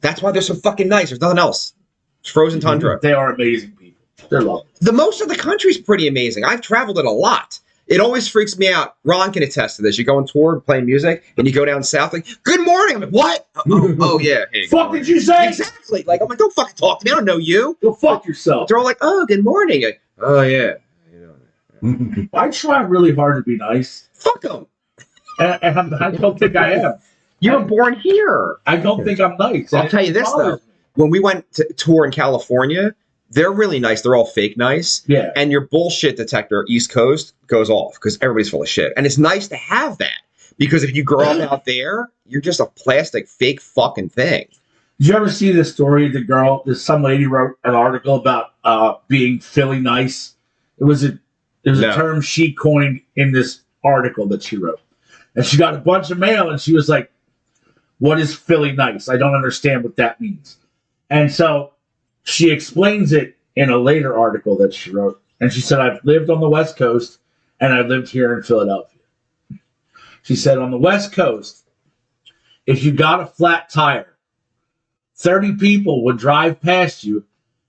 That's why they're so fucking nice. There's nothing else. It's frozen tundra. They are amazing people. They're lovely. The most of the country's pretty amazing. I've traveled it a lot. It always freaks me out. Ron can attest to this. You go on tour playing music, and you go down south, like, good morning. I'm like, what? Oh yeah. Hey, good Fuck morning. did you say? Exactly. Like, I'm like, don't fucking talk to me. I don't know you. Go fuck yourself. They're all like, oh, good morning. Like, oh yeah. I try really hard to be nice, Fuck them. and I don't think I am. You were born here. I don't think I'm nice. I'll tell you this, though. When we went to tour in California, they're really nice. They're all fake nice. Yeah. And your bullshit detector, East Coast, goes off because everybody's full of shit. And it's nice to have that. Because if you grow up out there, you're just a plastic fake fucking thing. Did you ever see this story? Some lady wrote an article about being Philly nice. It was a No. term she coined in this article that she wrote. And she got a bunch of mail and she was like, what is Philly nice? I don't understand what that means. And so she explains it in a later article that she wrote. And she said, I've lived on the West Coast and I lived here in Philadelphia. She said, on the West Coast, if you got a flat tire, 30 people would drive past you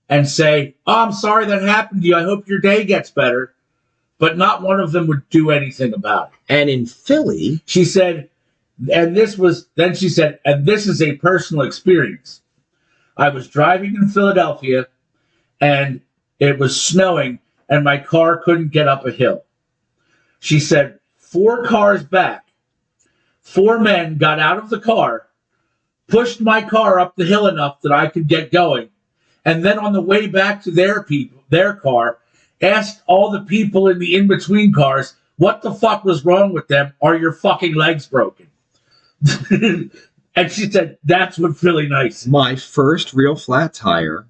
and say, oh, I'm sorry that happened to you. I hope your day gets better. But not one of them would do anything about it. And in Philly, She said, and this is a personal experience. I was driving in Philadelphia and it was snowing and my car couldn't get up a hill. She said, 4 cars back, 4 men got out of the car, pushed my car up the hill enough that I could get going, and then on the way back to their car, asked all the people in the in-between cars what the fuck was wrong with them. Are your fucking legs broken? And she said, that's what Philly nice is. my first real flat tire,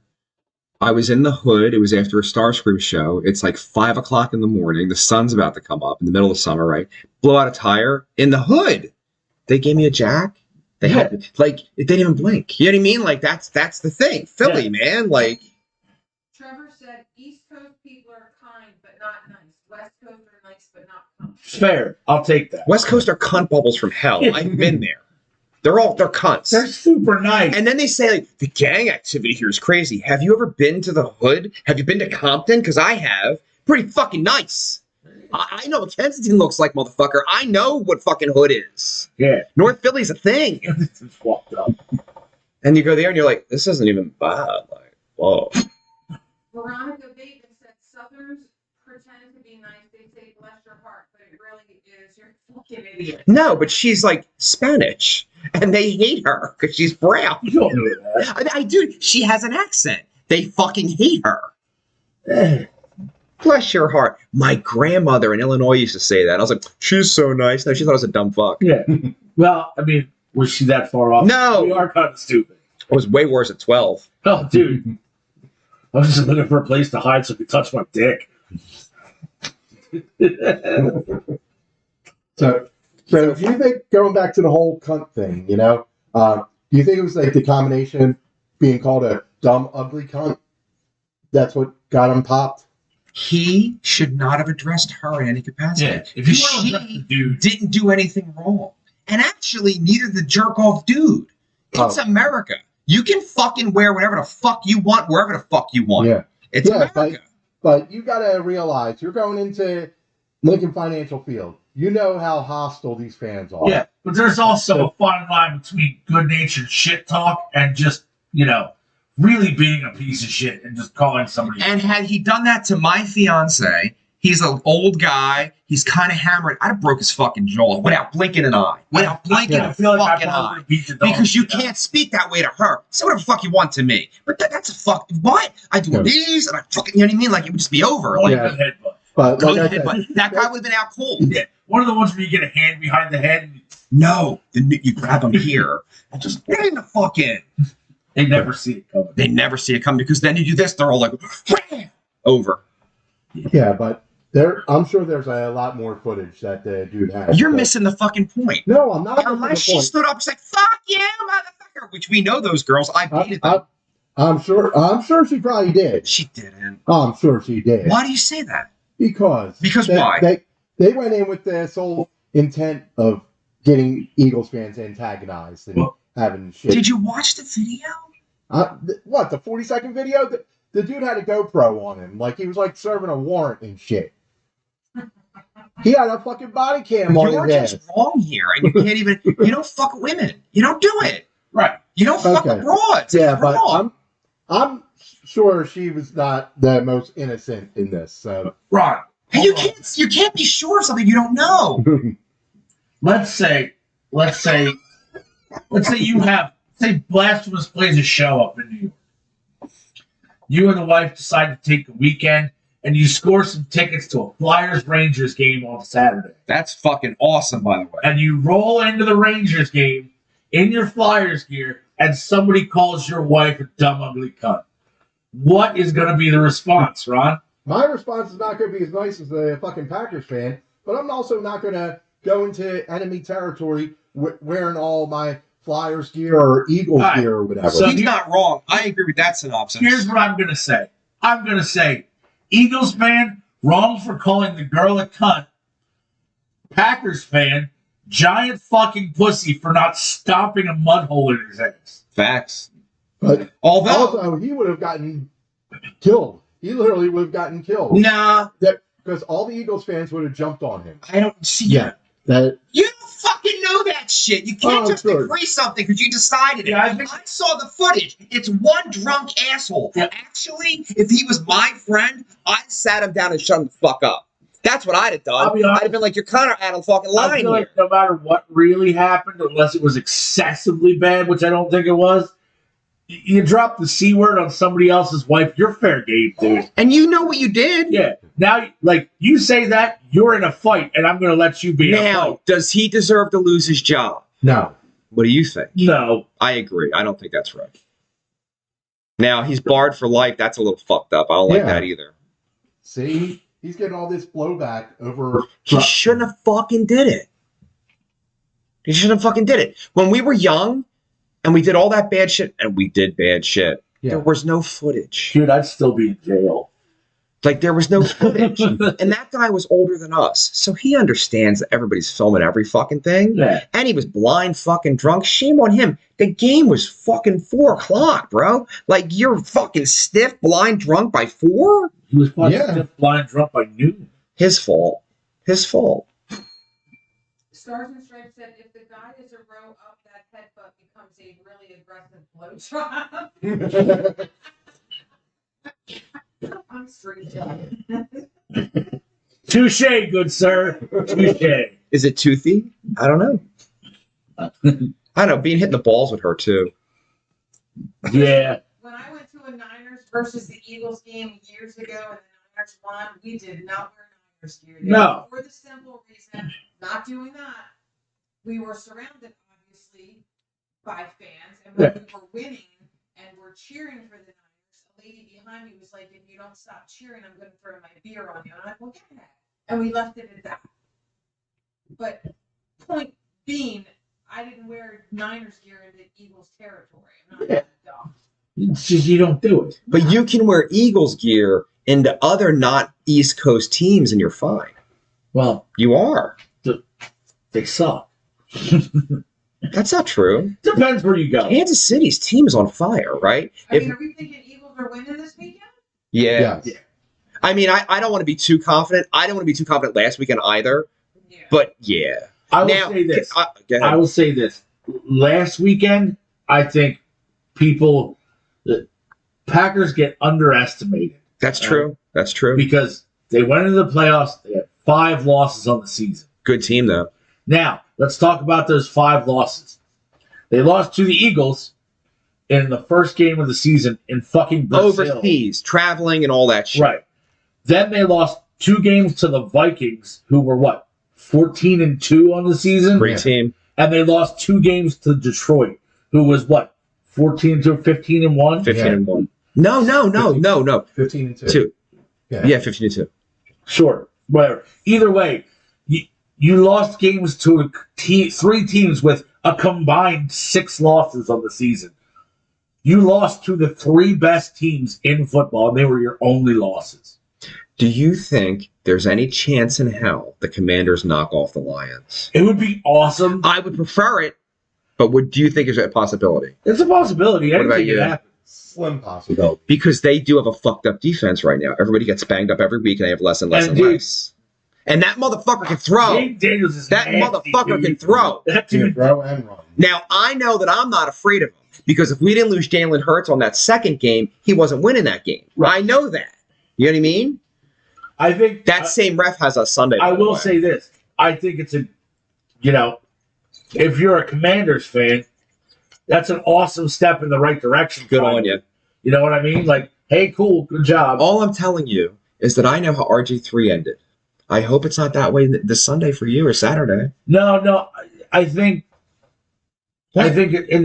I was in the hood. It was after a Starscream show. It's like 5 o'clock in the morning. The sun's about to come up in the middle of summer, right? Blow out a tire in the hood. They gave me a jack. They had like it didn't even blink. You know what I mean? Like that's the thing. Philly, man. Like Trevor said East Coast people are kind but not nice. West Coast are nice but not kind. Fair. I'll take that. West Coast are cunt bubbles from hell. I've been there. They're cunts. They're super nice. And then they say, like, the gang activity here is crazy. Have you ever been to the hood? Have you been to Compton? Because I have. Pretty fucking nice. I know what Kensington looks like, motherfucker. I know what fucking hood is. Yeah. North Philly's a thing. It's fucked up. And you go there and you're like, this isn't even bad. Like, whoa. Veronica Bateman said Southerners pretend to be nice. They say bless your heart, but it really is you're a fucking idiot. No, but she's like Spanish. And they hate her because she's brown. You don't know that. I do. She has an accent. They fucking hate her. Eh. Bless your heart. My grandmother in Illinois used to say that. I was like, she's so nice. No, she thought I was a dumb fuck. Yeah. Well, I mean, was she that far off? No. We are kind of stupid. I was way worse at 12. Oh, dude. I was just looking for a place to hide so I could touch my dick. So do you think, going back to the whole cunt thing, do you think it was like the combination of being called a dumb, ugly cunt? That's what got him popped? He should not have addressed her in any capacity. Yeah. If you Because want to address the dude, didn't do anything wrong. And actually, neither the jerk-off dude. It's America. You can fucking wear whatever the fuck you want, wherever the fuck you want. Yeah. It's Yeah, America. But you got to realize you're going into Lincoln Financial Field. You know how hostile these fans are. yeah. But there's also a fine line between good-natured shit talk and just, really being a piece of shit and just calling somebody. And had he done that to my fiance, he's an old guy. He's kind of hammered. I'd have broke his fucking jaw without blinking an eye. Without blinking I a feel like fucking I eye. probably beat the dog. Because you can't speak that way to her. Say whatever the fuck you want to me. But that's a fuck. What? I do Yeah. these and I fucking, you know what I mean? Like, it would just be over. Only Like, a headbutt. But good like I hit, said, but that guy would have been out cold. Yeah. One of the ones where you get a hand behind the head and No. Then you grab him here and just get in the fucking. they never see it coming. They never see it coming because then you do this, they're all like, over. yeah, but I'm sure there's a lot more footage that the dude has. You're but- missing the fucking point. No, I'm not. missing Unless the she point. stood up and said, fuck you, motherfucker, which we know those girls. I hated them. I'm sure she probably did. She didn't. I'm sure she did. Why do you say that? Because Why? They went in with the sole intent of getting Eagles fans antagonized and having shit. Did you watch the video? What, the 40-second video? The dude had a GoPro on him. Like, he was, like, serving a warrant and shit. He had a fucking body cam on You're his head. just wrong here, and you can't even. You don't fuck with women. You don't do it. Right. You don't fuck Okay. with broads. Yeah, It's but wrong. I'm sure she was not the most innocent in this. So Ron, Hey, you can't be sure of something you don't know. let's say you have, say Blasphemous plays a show up in New York. You and the wife decide to take a weekend and you score some tickets to a Flyers Rangers game on Saturday. That's fucking awesome, by the way. And you roll into the Rangers game in your Flyers gear, and somebody calls your wife a dumb, ugly cunt. What is going to be the response, Ron? My response is not going to be as nice as a fucking Packers fan, but I'm also not going to go into enemy territory wearing all my Flyers gear or Eagles Right. gear or whatever. So- He's not wrong. I agree with that synopsis. Here's what I'm going to say. I'm going to say, Eagles fan, wrong for calling the girl a cunt. Packers fan, giant fucking pussy for not stomping a mud hole in his ass. Facts. But Although, also, he would have gotten killed. He literally would have gotten killed. nah, Because all the Eagles fans would have jumped on him. I don't see Yeah. That You don't fucking know that shit. You can't Oh, just sure. agree something because you decided it. Yeah, I think- I saw the footage. It's one drunk asshole. Yeah. Actually, if he was my friend, I'd sat him down and shut him the fuck up. That's what I'd have done. I'll be honest. I'd have been like, you're kind of out of fucking I line feel here. like no matter what really happened, unless it was excessively bad, which I don't think it was, you drop the C word on somebody else's wife, you're fair game, dude. And you know what you did. Yeah. Now, like, you say that, you're in a fight, and I'm going to let you be in a Now, fight. does he deserve to lose his job? no. What do you think? No. I agree. I don't think that's right. Now, he's barred for life. That's a little fucked up. I don't like Yeah. that either. See, he's getting all this blowback over. He shouldn't have fucking did it. He shouldn't have fucking did it. When we were young and we did all that bad shit, and we did bad shit, Yeah. there was no footage. Dude, I'd still be in jail. Like, there was no footage. And that guy was older than us. So he understands that everybody's filming every fucking thing. Yeah. And he was blind fucking drunk. Shame on him. The game was fucking 4 o'clock, bro. Like, you're fucking stiff, blind drunk by 4? He was probably Yeah. blind drunk by noon. His fault. His fault. Stars and Stripes said if the guy is a row up, that headbutt becomes a really aggressive blowjob. I'm straight job. Touche, good sir. Touche. Is it toothy? I don't know. I don't know. Being hit in the balls would hurt too. Yeah. When I went to a Niners versus the Eagles game years ago and the Niners won, we did not wear Niners gear. No. For the simple reason, not doing that, we were surrounded, obviously, by fans. And when we were winning and we're cheering for the Niners, a lady behind me was like, if you don't stop cheering, I'm going to throw my beer on you. And I'm like, well, get that. And we left it at that. But point being, I didn't wear Niners gear into Eagles territory. I'm not that dumb. It's just you don't do it. But you can wear Eagles gear into other not East Coast teams and you're fine. Well, You are. they suck. That's not true. Depends where you go. Kansas City's team is on fire, right? I mean, are we thinking Eagles are winning this weekend? Yeah. Yes. I mean, I don't want to be too confident. I don't want to be too confident last weekend either. Yeah. But yeah. I will Now, say this. go ahead. I will say this. Last weekend, I think the Packers get underestimated That's true. That's true. because they went into the playoffs. They had 5 losses on the season. Good team, though. Now, let's talk about those 5 losses. They lost to the Eagles in the first game of the season in fucking Brazil. Overseas, traveling, and all that shit. Right. Then they lost 2 games to the Vikings, who were what? 14-2 on the season? Great team. And they lost 2 games to Detroit, who was what? 14 to 15-1? 15-1. No. 15 and 2. 2. Yeah. Yeah, 15-2. Sure. Whatever. Either way, you lost games to 3 teams with a combined 6 losses on the season. You lost to the 3 best teams in football, and they were your only losses. Do you think there's any chance in hell the Commanders knock off the Lions? It would be awesome. I would prefer it, but do you think it's a possibility? It's a possibility. What about Anything you? can happen. Slim possibility. Because they do have a fucked up defense right now. Everybody gets banged up every week, and they have less and less and Dude, less. And that motherfucker can throw. Dave Daniels is That nasty, motherfucker dude. can throw. That Dude, dude. throw and run. Now, I know that I'm not afraid of him because if we didn't lose Jalen Hurts on that second game, he wasn't winning that game. Right. I know that. You know what I mean? I think That same ref has us Sunday. I by the will way. say this. I think it's if you're a Commanders fan, that's an awesome step in the right direction. Good finally. on you. You know what I mean? Like, hey, cool, good job. All I'm telling you is that I know how RG3 ended. I hope it's not that way this Sunday for you or Saturday. No. I think in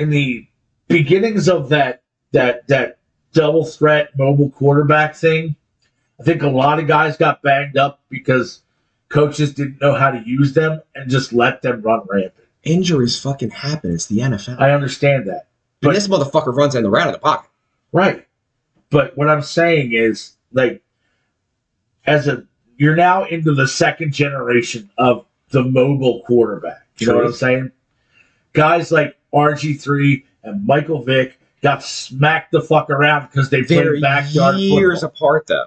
the beginnings of that double threat mobile quarterback thing, I think a lot of guys got banged up because coaches didn't know how to use them and just let them run rampant. Injuries fucking happen. It's the NFL. I understand that. But this motherfucker runs in the round of the pocket. Right. But what I'm saying is, like, you're now into the second generation of the mobile quarterback. You know what I'm saying? Guys like RG3 and Michael Vick got smacked the fuck around because they played backyard years football. apart, though.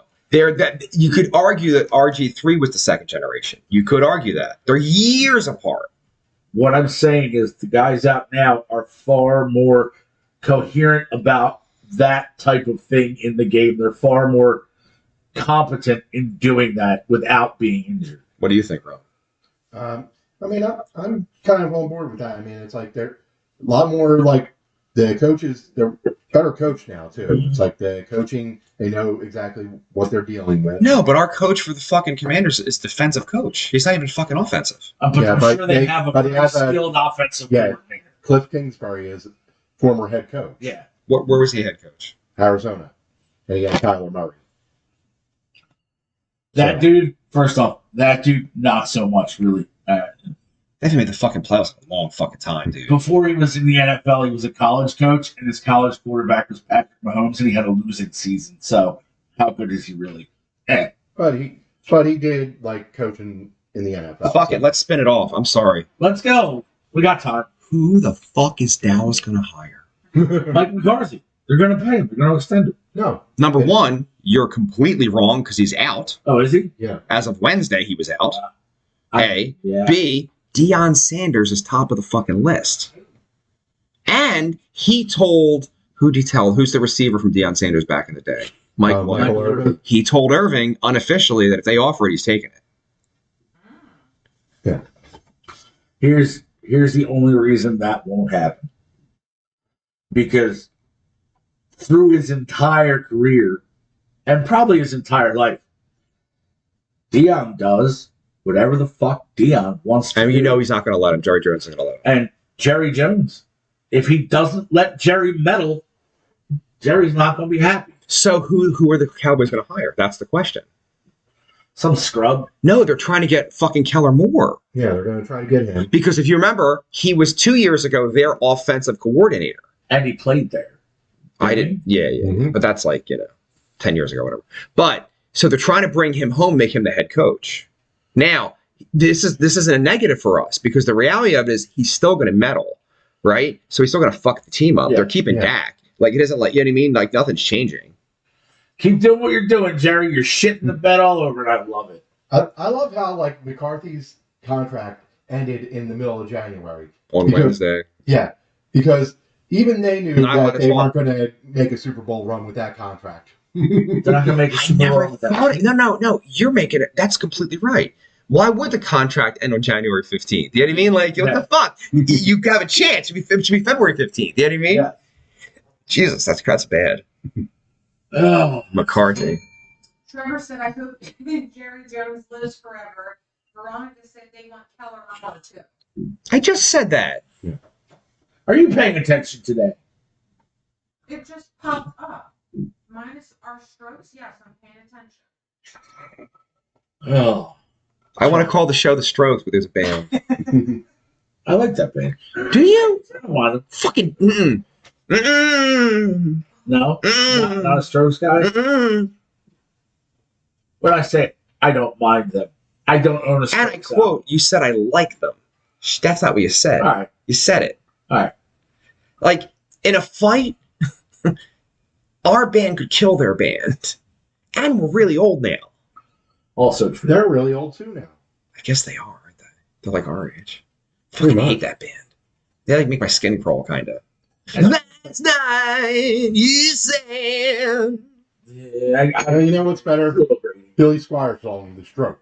You could argue that RG3 was the second generation. You could argue that. They're years apart. What I'm saying is the guys out now are far more coherent about that type of thing in the game. They're far more competent in doing that without being injured. What do you think, Rob? I mean, I'm kind of on board with that. I mean, it's like they're a lot more like the coaches. They're better coached now too. It's like the coaching. They know exactly what they're dealing with. No, but our coach for the fucking Commanders is defensive coach. He's not even fucking offensive. But I'm sure they have a very skilled offensive coordinator. Cliff Kingsbury is former head coach. Yeah. Where was he head coach? Arizona. And he had Kyler Murray. That dude, first off, not so much, really. They haven't made the fucking playoffs in a long fucking time, dude. Before he was in the NFL, he was a college coach, and his college quarterback was Patrick Mahomes, and he had a losing season. So, how good is he really? But he did like coaching in the NFL. Fuck it, let's spin it off. I'm sorry. Let's go. We got time. Who the fuck is Dallas going to hire? Mike McCarthy. They're going to pay him. They're going to extend him. No. Number one, you're completely wrong because he's out. Oh, is he? Yeah. As of Wednesday, he was out. A. Yeah. B. Deion Sanders is top of the fucking list. And he told, who'd he tell? Who's the receiver from Deion Sanders back in the day? Michael Irvin. He told Irving unofficially that if they offer it, he's taking it. Yeah. Here's the only reason that won't happen. Because through his entire career, and probably his entire life, Deion does whatever the fuck Deion wants to do. You know he's not going to let him. Jerry Jones is going to let him. And Jerry Jones, if he doesn't let Jerry meddle, Jerry's not going to be happy. So who are the Cowboys going to hire? That's the question. Some scrub. No, they're trying to get fucking Kellen Moore. Yeah, they're going to try to get him. Because if you remember, he was 2 years ago their offensive coordinator. And he played there. I didn't. Yeah. Mm-hmm. But that's like, 10 years ago, whatever. But so they're trying to bring him home, make him the head coach. Now, this isn't a negative for us because the reality of it is he's still going to meddle, right? So he's still going to fuck the team up. Yeah, they're keeping Dak. Like, it isn't like, you know what I mean? Like, nothing's changing. Keep doing what you're doing, Jerry. You're shitting the bed all over, and I love it. I love how, like, McCarthy's contract ended in the middle of January. On Wednesday. Yeah, because even they knew that they 9/12. weren't going to make a Super Bowl run with that contract. They're not going to make a Super Bowl with that. No. You're making it. That's completely right. Why would the contract end on January 15th? You know what I mean? Like, what the fuck? You have a chance. It should be February 15th. You know what I mean? Yeah. Jesus, that's bad. Oh, McCarthy. Trevor said, I hope Jerry Jones lives forever. Veronica said they want Keller Moore too. I just said that. Yeah. are you paying attention today? It just popped up. Minus our strokes, yes, I'm paying attention. Oh, I want to call the show The Strokes, but there's a band. I like that band. Do you? I don't want it. Fucking. No, not a Strokes guy. When I say I don't mind them, I don't own a Strokes And I quote, you said I like them. That's not what you said. All right. You said it. All right. Like, in a fight, our band could kill their band. And we're really old now. Also true. They're really old too now. I guess they are, aren't they? They're like our age. I Pretty fucking hate much. that band. They like make my skin crawl, kind of. Last night you said. Yeah, You know what's better? Billy Squire song, The Stroke.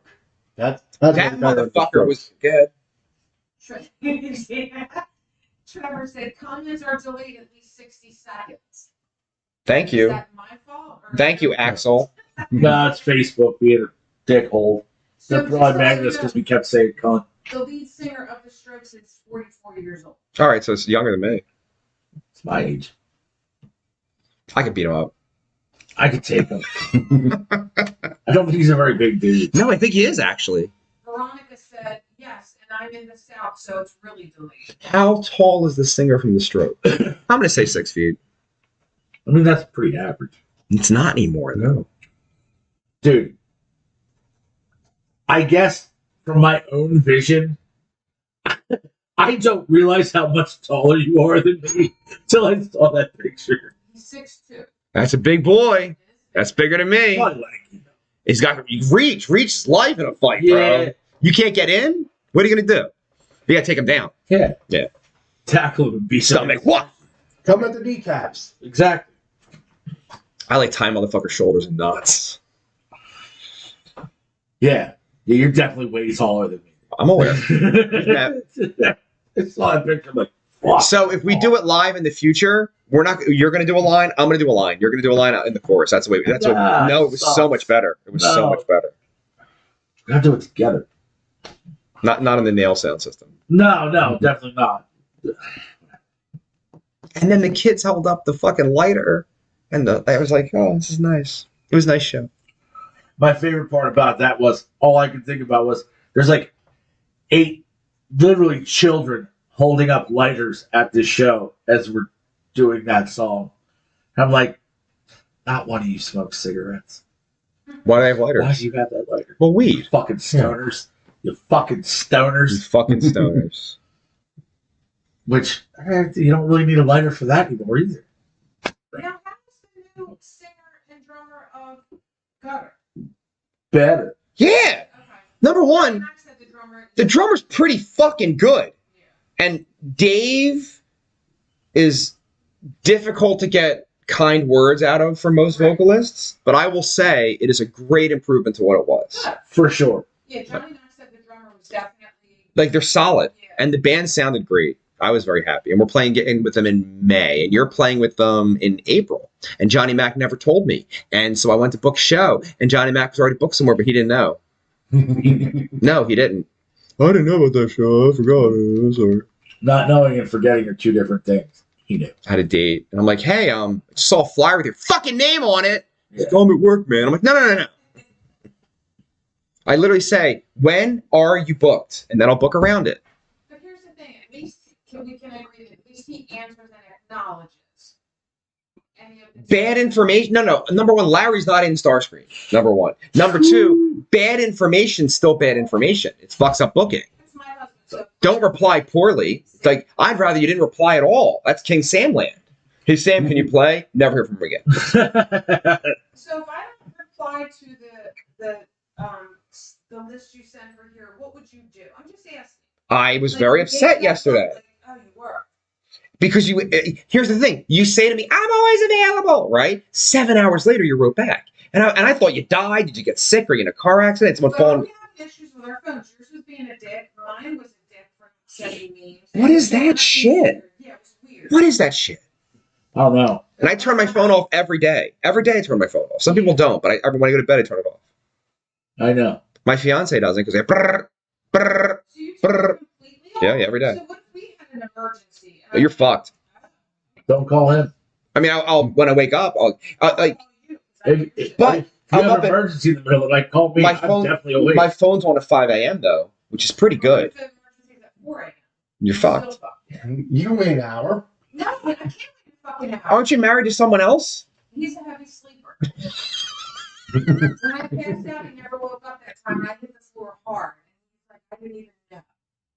That's That way better than The motherfucker Strokes. was good. Trevor said comments are delayed at least 60 seconds. Thank Is you. that my fault? Or Thank you, Axel. No, it's Facebook being a dickhole. So They're just probably so mad at you us know, because we kept saying cunt. the lead singer of the Strokes is 44 years old. All right, so it's younger than me. It's my age. I could beat him up. I could take him. I don't think he's a very big dude. No, I think he is actually. Veronica said, yes, and I'm in the South, so it's really delayed. How tall is the singer from The Stroke? I'm gonna say 6 feet. I mean, that's pretty average. It's not anymore though. Dude, I guess from my own vision, I don't realize how much taller you are than me till I saw that picture. He's 6'2". That's a big boy. That's bigger than me. Probably like, He's got reach. Reach is life in a fight, Yeah. bro. You can't get in. What are you gonna do? You gotta take him down. yeah. Yeah. Tackle him and beat him. Stomach. What? Come at the kneecaps. Exactly. I like tying motherfuckers' shoulders and knots. Yeah. Yeah, you're definitely way taller than me. I'm aware. I saw that picture, I'm like, fuck. So if we do it live in the future, we're not. You're gonna do a line. I'm gonna do a line. You're gonna do a line in the chorus. That's the way. That's what. Nah, No, it was so sucks. much better. It was so No. much better. We gotta do it together. Not in the nail sound system. No, definitely not. And then the kids held up the fucking lighter, and I was like, oh, this is nice. It was a nice show. My favorite part about that was all I could think about was there's like 8 literally children holding up lighters at this show as we're doing that song. I'm like, not one of you smoke cigarettes. Why do I have lighter? Why do you have that lighter? Well, You weed. fucking stoners. You fucking You stoners. fucking stoners. Which you don't really need a lighter for that anymore either. Now, how's the new singer and drummer of Gutter? Better. Yeah. Okay. Number one, And I said the drummer's pretty fucking good. Yeah. And Dave is difficult to get kind words out of for most vocalists, but I will say it is a great improvement to what it was. For sure. Yeah, Johnny Knox said the drummer was definitely. Like, they're solid, Yeah. and the band sounded great. I was very happy. And we're playing getting with them in May, and you're playing with them in April. And Johnny Mac never told me. And so I went to book a show, and Johnny Mac was already booked somewhere, but he didn't know. No, he didn't. I didn't know about that show. I forgot. I'm sorry. Not knowing and forgetting are two different things. He knew. I had a date, and I'm like, hey, I just saw a flyer with your fucking name on it. Yeah. I'm at work, man. I'm like, no. I literally say, when are you booked? And then I'll book around it. But here's the thing, at least we can agree that at least he answers and acknowledges any of the Bad information. No. Number one, Larry's not in Starscream. Number one. Number two, bad information's still bad information. It fucks up booking. That's my husband. So Don't reply poorly. It's like, I'd rather you didn't reply at all. That's King Sam land. Hey, Sam, can you play? Never hear from him again. So if I don't reply to the list you sent for here, what would you do? I'm just asking. I was Like, very you gave upset that yesterday. up, like, oh, you were. Because here's the thing. You say to me, I'm always available, right? 7 hours later, you wrote back. And I thought you died. Did you get sick? Are you in a car accident? Someone Well, phone. we have issues with our phones. Yours was being a dick. Mine was a dick for sending me. What is that shit? Yeah, it was weird. What is that shit? I don't know. And I turn my phone off every day. Every day I turn my phone off. Some people don't, but when I go to bed, I turn it off. I know. My fiance doesn't because I brrr, brrr. So you turn it completely off? Yeah, every day. So what if we had an emergency? You're fucked. Don't call him. I mean, I'll when I wake up, I'll like But if you I'm have up an at- emergency in the middle of the night, call me. My I'm phone- definitely awake. my phone's on at 5 a.m. though, which is pretty good. If the emergency's at 4 a.m. You're Still fucked. You wait an hour. No, I can't wait a fucking hour. Aren't you married to someone else? He's a heavy sleeper. When I passed out, he never woke up that time, and I hit the floor hard. And he's like, I didn't even know.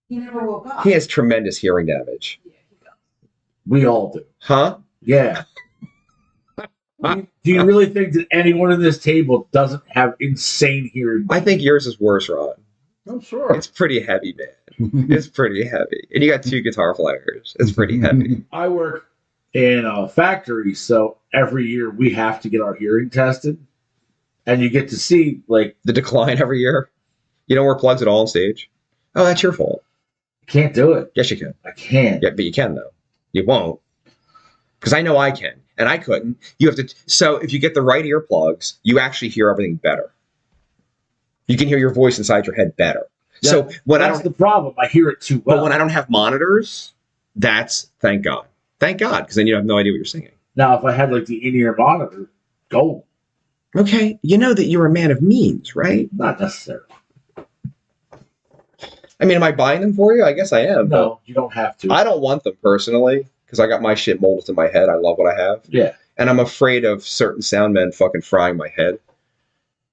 He never woke up. He has tremendous hearing damage. Yeah, he does. We all do. Huh? Yeah. Do you really think that anyone at this table doesn't have insane hearing? I think yours is worse, Ron. I'm sure. It's pretty heavy, man. It's pretty heavy. And you got 2 guitar players. It's pretty heavy. I work in a factory, so every year we have to get our hearing tested, and you get to see like The decline every year. You don't wear plugs at all on stage. Oh, that's your fault. I can't do it. Yes, you can. I can't. Yeah, but you can though. You won't. Because I know I can, and I couldn't. You have to. So if you get the right earplugs, you actually hear everything better. You can hear your voice inside your head better. Yeah, so when that's the problem. I hear it too well. But when I don't have monitors, that's thank God, because then you have no idea what you're singing. Now, if I had like the in-ear monitor, gold. Okay, you know that you're a man of means, right? Not necessarily. I mean, am I buying them for you? I guess I am. No, you don't have to. I don't want them personally because I got my shit molded to my head. I love what I have. Yeah. And I'm afraid of certain sound men fucking frying my head.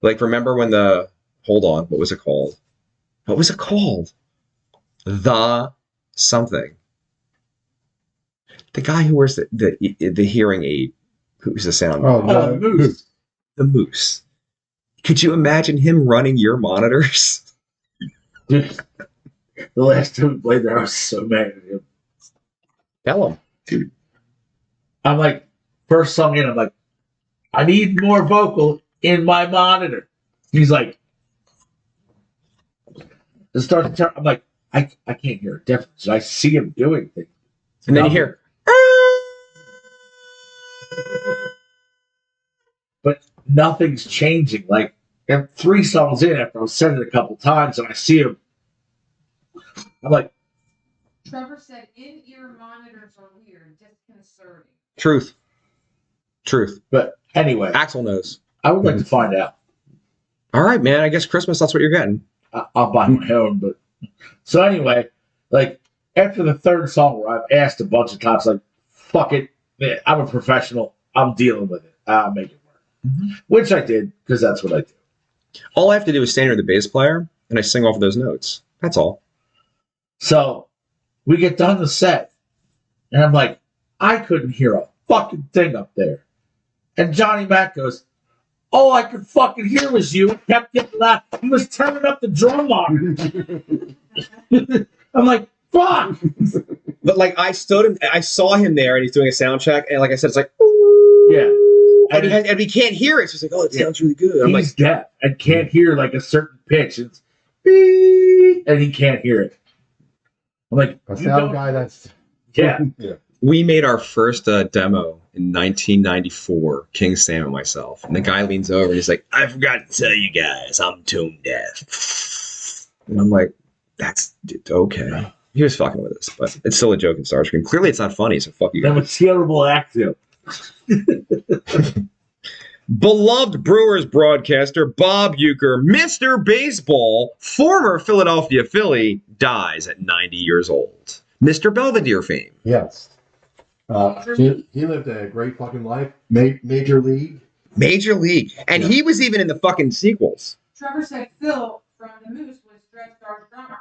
Like, remember when hold on, what was it called? What was it called? The something. The guy who wears the hearing aid, who's the sound man. Oh, the Moose. The Moose. Could you imagine him running your monitors? Dude, the last time we played there, I was so mad at him. Tell him. Dude. I'm like, first song in, I'm like, I need more vocal in my monitor. He's like, it starts to turn. I'm like, I can't hear a difference. I see him doing things. And then you hear, but nothing's changing. Like, I'm 3 songs in after I've said it a couple times, and I see him. I'm like, Trevor said in-ear monitors are weird, disconcerting. Truth. But anyway, Axel knows. I would like to find out. All right, man. I guess Christmas, that's what you're getting. I'll buy my own. But so anyway, like after the 3rd song where I've asked a bunch of times, like, fuck it, man, I'm a professional. I'm dealing with it. I'll make it work. Mm-hmm. Which I did, because that's what I do. All I have to do is stand near the bass player, and I sing off of those notes. That's all. So we get done the set, and I'm like, I couldn't hear a fucking thing up there. And Johnny Mac goes, all I could fucking hear was you. It kept getting loud. He was turning up the drum line. I'm like, fuck. But like, I saw him there, and he's doing a sound check, and like I said, it's like, yeah. And he can't hear it. So it's like, oh, it sounds really good. I'm He's deaf and can't hear like a certain pitch. It's beep, and he can't hear it. I'm like, A sound guy that's... Yeah. Yeah. We made our first demo in 1994, King Sam and myself. And the guy leans over and he's like, I forgot to tell you guys, I'm tone deaf. And I'm like, that's okay. He was fucking with us, but it's still a joke in Starscream. Clearly it's not funny, so fuck you That guys. was terrible acting. Beloved Brewers broadcaster Bob Uecker, Mr. Baseball, former Philadelphia Philly, dies at 90 years old. Mr. Belvedere fame. Yes. He lived a great fucking life. Major League. Major League. And he was even in the fucking sequels. Trevor said Phil from the Moose was Dread Star's drummer.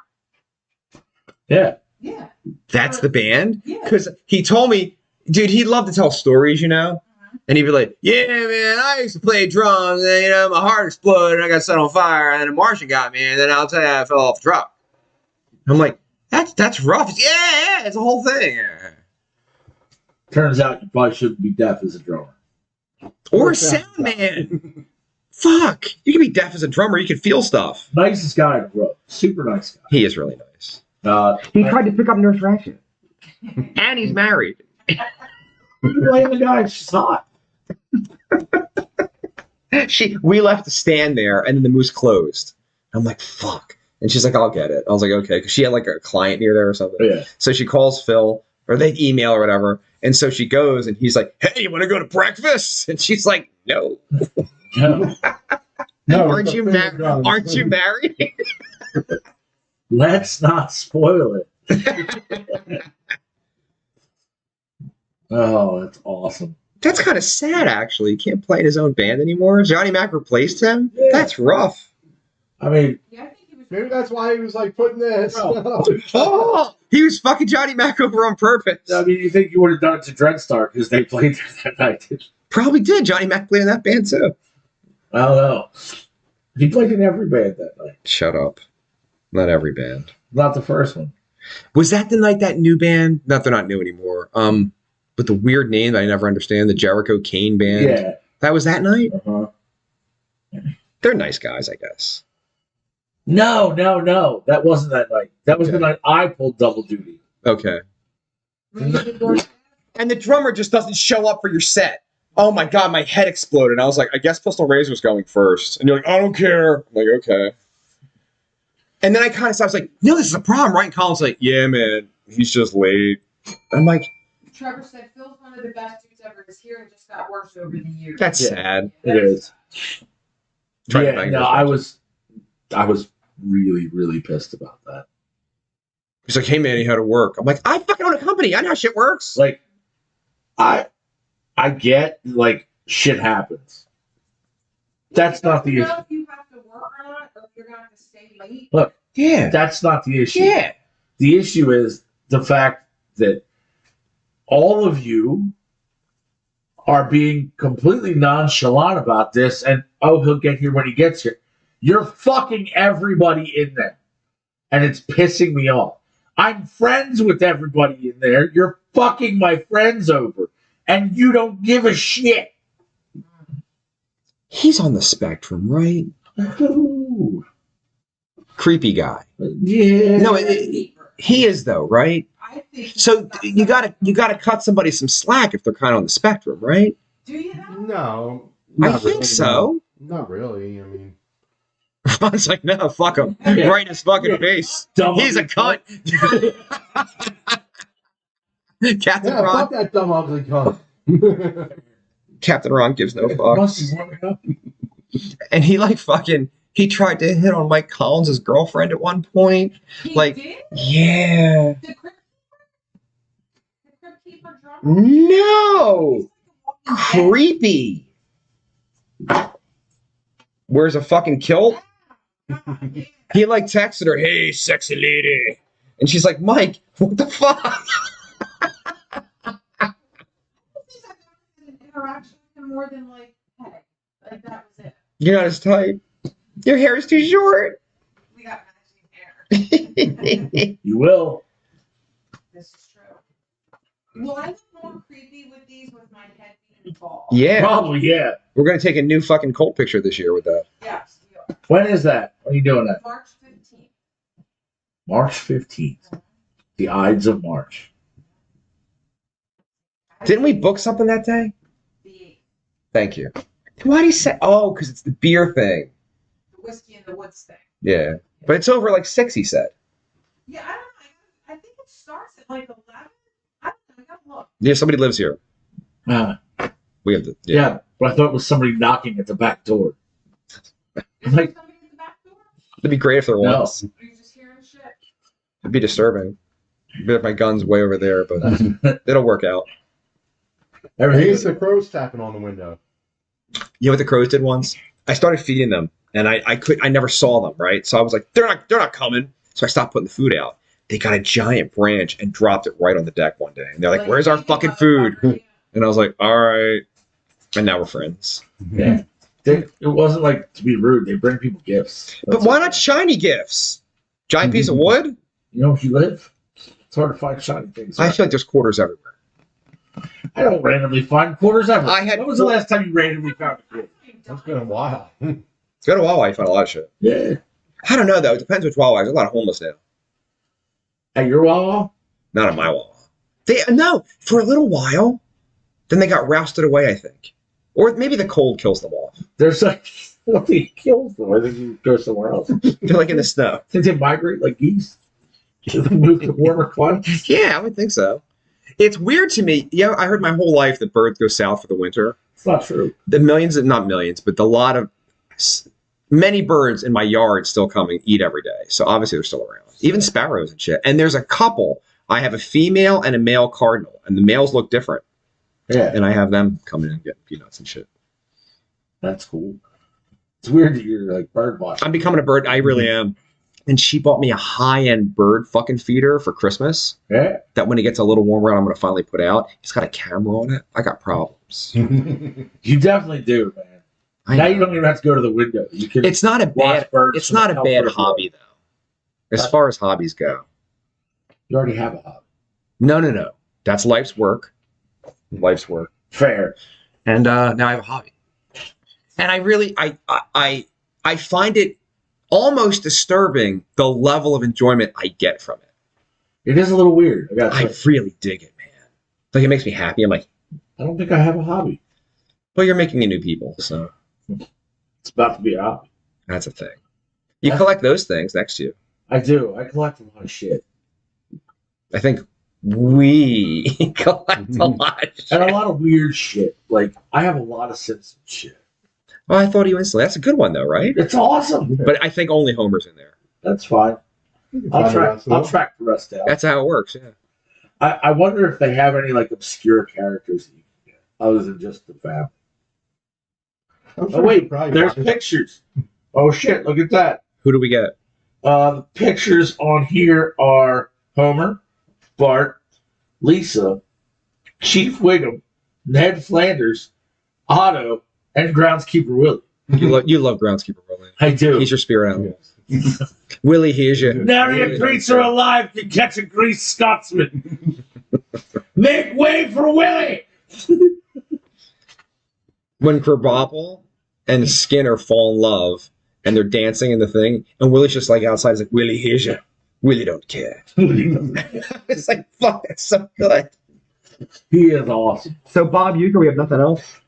Yeah. Yeah. That's the band? Yeah. Because he told me, dude, he'd love to tell stories, you know? And he'd be like, yeah, man, I used to play drums, and, you know, my heart exploded, and I got set on fire, and then a Martian got me, and then I'll tell you I fell off the truck. I'm like, that's rough. Yeah, it's a whole thing. Yeah. Turns out you probably shouldn't be deaf as a drummer. Or a sound man. Fuck. You can be deaf as a drummer. You can feel stuff. Nicest guy in the world. Super nice guy. He is really nice. He tried to pick up Nurse Ratched. And he's married. You blame the guy. She's not. We left the stand there, and then the Moose closed. I'm like, fuck. And she's like, I'll get it. I was like, okay. Because she had like a client near there or something. Yeah. So she calls Phil, or they email or whatever. And so she goes, and he's like, hey, you want to go to breakfast? And she's like, no. No. No, Aren't you married? Let's not spoil it. Oh, that's awesome. That's kind of sad, actually. He can't play in his own band anymore. Johnny Mac replaced him? Yeah. That's rough. I mean, Yeah, I think he was. Maybe that's why he was like putting this. Oh, he was fucking Johnny Mac over on purpose. I mean, you think you would have done it to Dreadstar because they played there that night? Probably did. Johnny Mac played in that band, too. I don't know. He played in every band that night. Shut up. Not every band. Not the first one. Was that the night that new band? Not they're not new anymore. With the weird name that I never understand, the Jericho Kane band. Yeah. That was that night? Uh-huh. They're nice guys, I guess. No. That wasn't that night. That was the night I pulled double duty. Okay. Were you the door? and the drummer just doesn't show up for your set. Oh my God, my head exploded. I was like, I guess Pistol Razor's going first. And you're like, I don't care. I'm like, okay. And then I kind of stopped. I was like, no, this is a problem, right? And Colin's like, yeah, man, he's just late. I'm like, Trevor said Phil's one of the best dudes ever. His hearing just got worse over the years. that's sad. It is. Trying to Yeah, bang no, those I was really, really pissed about that. He's like, hey, man, he had to work. I'm like, I fucking own a company. I know how shit works. Like, I get, like, shit happens. That's not the You issue. know if you have to work or not, or if you're gonna have to stay late. Look, Yeah. that's not the issue. Yeah. The issue is the fact that all of you are being completely nonchalant about this and, oh, he'll get here when he gets here. You're fucking everybody in there. And it's pissing me off. I'm friends with everybody in there. You're fucking my friends over. And you don't give a shit. He's on the spectrum, right? Ooh. Creepy guy. Yeah. No, he is though, right? I think. So you gotta cut somebody some slack if they're kind of on the spectrum, right? Do you know? No. I not think really, so. Not really. I mean, Ron's like, no, fuck him. Yeah. Right in his fucking face. Dumb He's a ugly cunt. Captain yeah, Ron. fuck that dumb ugly cunt. Captain Ron gives no Must fucks. be warming up. And he like fucking he tried to hit on Mike Collins' girlfriend at one point. He Like- did? Yeah. The Crypt Keeper drummer? No. Creepy. Wears a fucking kilt. He like texted her, hey, sexy lady. And she's like, Mike, what the fuck? An interaction with him more than like, hey, like that was it. You're not his type. Your hair is too short. We got matching hair. You will. This is true. Will I look more creepy with these with my head being bald? Yeah. Probably, yeah. We're going to take a new fucking cult picture this year with that. Yes, you are. When is that? When are you doing that? March 15th. March 15th. The Ides of March. Didn't we book something that day? The Thank you. Why do you say? Oh, because it's the beer thing. whiskey in the woods thing. Yeah. But it's over like 6, he said. Yeah, I don't know. I think it starts at like 11. I don't know. I gotta look. Yeah, somebody lives here. We have the. Yeah, but I thought it was somebody knocking at the back door. Is Like- there somebody at the back door? It'd be great if there No. was. Or are you just hearing shit? It'd be disturbing. But my gun's way over there, but it'll work out. Everything Hey, is it's the crows tapping on the window. You know what the crows did once? I started feeding them, and I never saw them, right? So I was like, they're not coming. So I stopped putting the food out. They got a giant branch and dropped it right on the deck one day. And they're like, where's our fucking food? And I was like, all right. And now we're friends. Yeah. It wasn't like to be rude. They bring people gifts. But why not shiny gifts? Giant piece of wood? You know, if you live, it's hard to find shiny things. I feel like there's quarters everywhere. I don't randomly find quarters ever. I had- When was the last time you randomly found a quarter? It's been a while. Go to Wawa, you find a lot of shit. Yeah. I don't know, though. It depends which Wawa. There's a lot of homeless now. At your Wawa? Not at my Wawa. No, for a little while. Then they got rousted away, I think. Or maybe the cold kills them off. There's like nothing kills them. I think you go somewhere else. They're like in the snow. Think they migrate like geese? Do they move to warmer climates? Yeah, I would think so. It's weird to me. Yeah, I heard my whole life that birds go south for the winter. It's not true. The millions, not millions, but many birds in my yard still come and eat every day. So obviously they're still around. Even sparrows and shit. And there's a couple. I have a female and a male cardinal, and the males look different. Yeah, And I have them come in and get peanuts and shit. that's cool. It's weird that you're like bird watching. I'm becoming a bird. I really am. And she bought me a high-end bird fucking feeder for Christmas Yeah. that when it gets a little warmer, I'm going to finally put out. It's got a camera on it. I got problems. You definitely do, man. I Now know. you don't even have to go to the window. You can It's not a watch bad. birds. It's from not the a bad outdoor hobby though. As far as hobbies go. You already have a hobby. No. That's life's work. Life's work. Fair. And now I have a hobby. And I really, I find it almost disturbing the level of enjoyment I get from it. It is a little weird. I gotta I say. really dig it, man. Like, it makes me happy. I'm like, I don't think I have a hobby. well, you're making new people, so It's about to be a hobby. that's a thing. You collect those things next to you. I do. I collect a lot of shit. I think we collect a lot of shit. And a lot of weird shit. Like, I have a lot of Simpsons shit. Oh, I thought you instantly. That's a good one, though, right? It's awesome. But I think only Homer's in there. That's fine. You can I'll find the track. rest of I'll them. track the rest out. That's how it works, yeah. I wonder if they have any like obscure characters that you can get other than just the family. I'm Oh sure wait, you probably there's find it. pictures. Oh shit! Look at that. Who do we get? The pictures on here are Homer, Bart, Lisa, Chief Wiggum, Ned Flanders, Otto, and Groundskeeper Willie. You love Groundskeeper Willie. I do. He's your spirit animal. Willie, here's you. Nary a creature alive can catch a greased Scotsman. Make way for Willie! When Krabappel and Skinner fall in love and they're dancing in the thing, and Willie's just like outside, he's like, Willie, here's you. Willie don't care. It's like, fuck, that's so good. He is awesome. So, Bob Uecker, we have nothing else?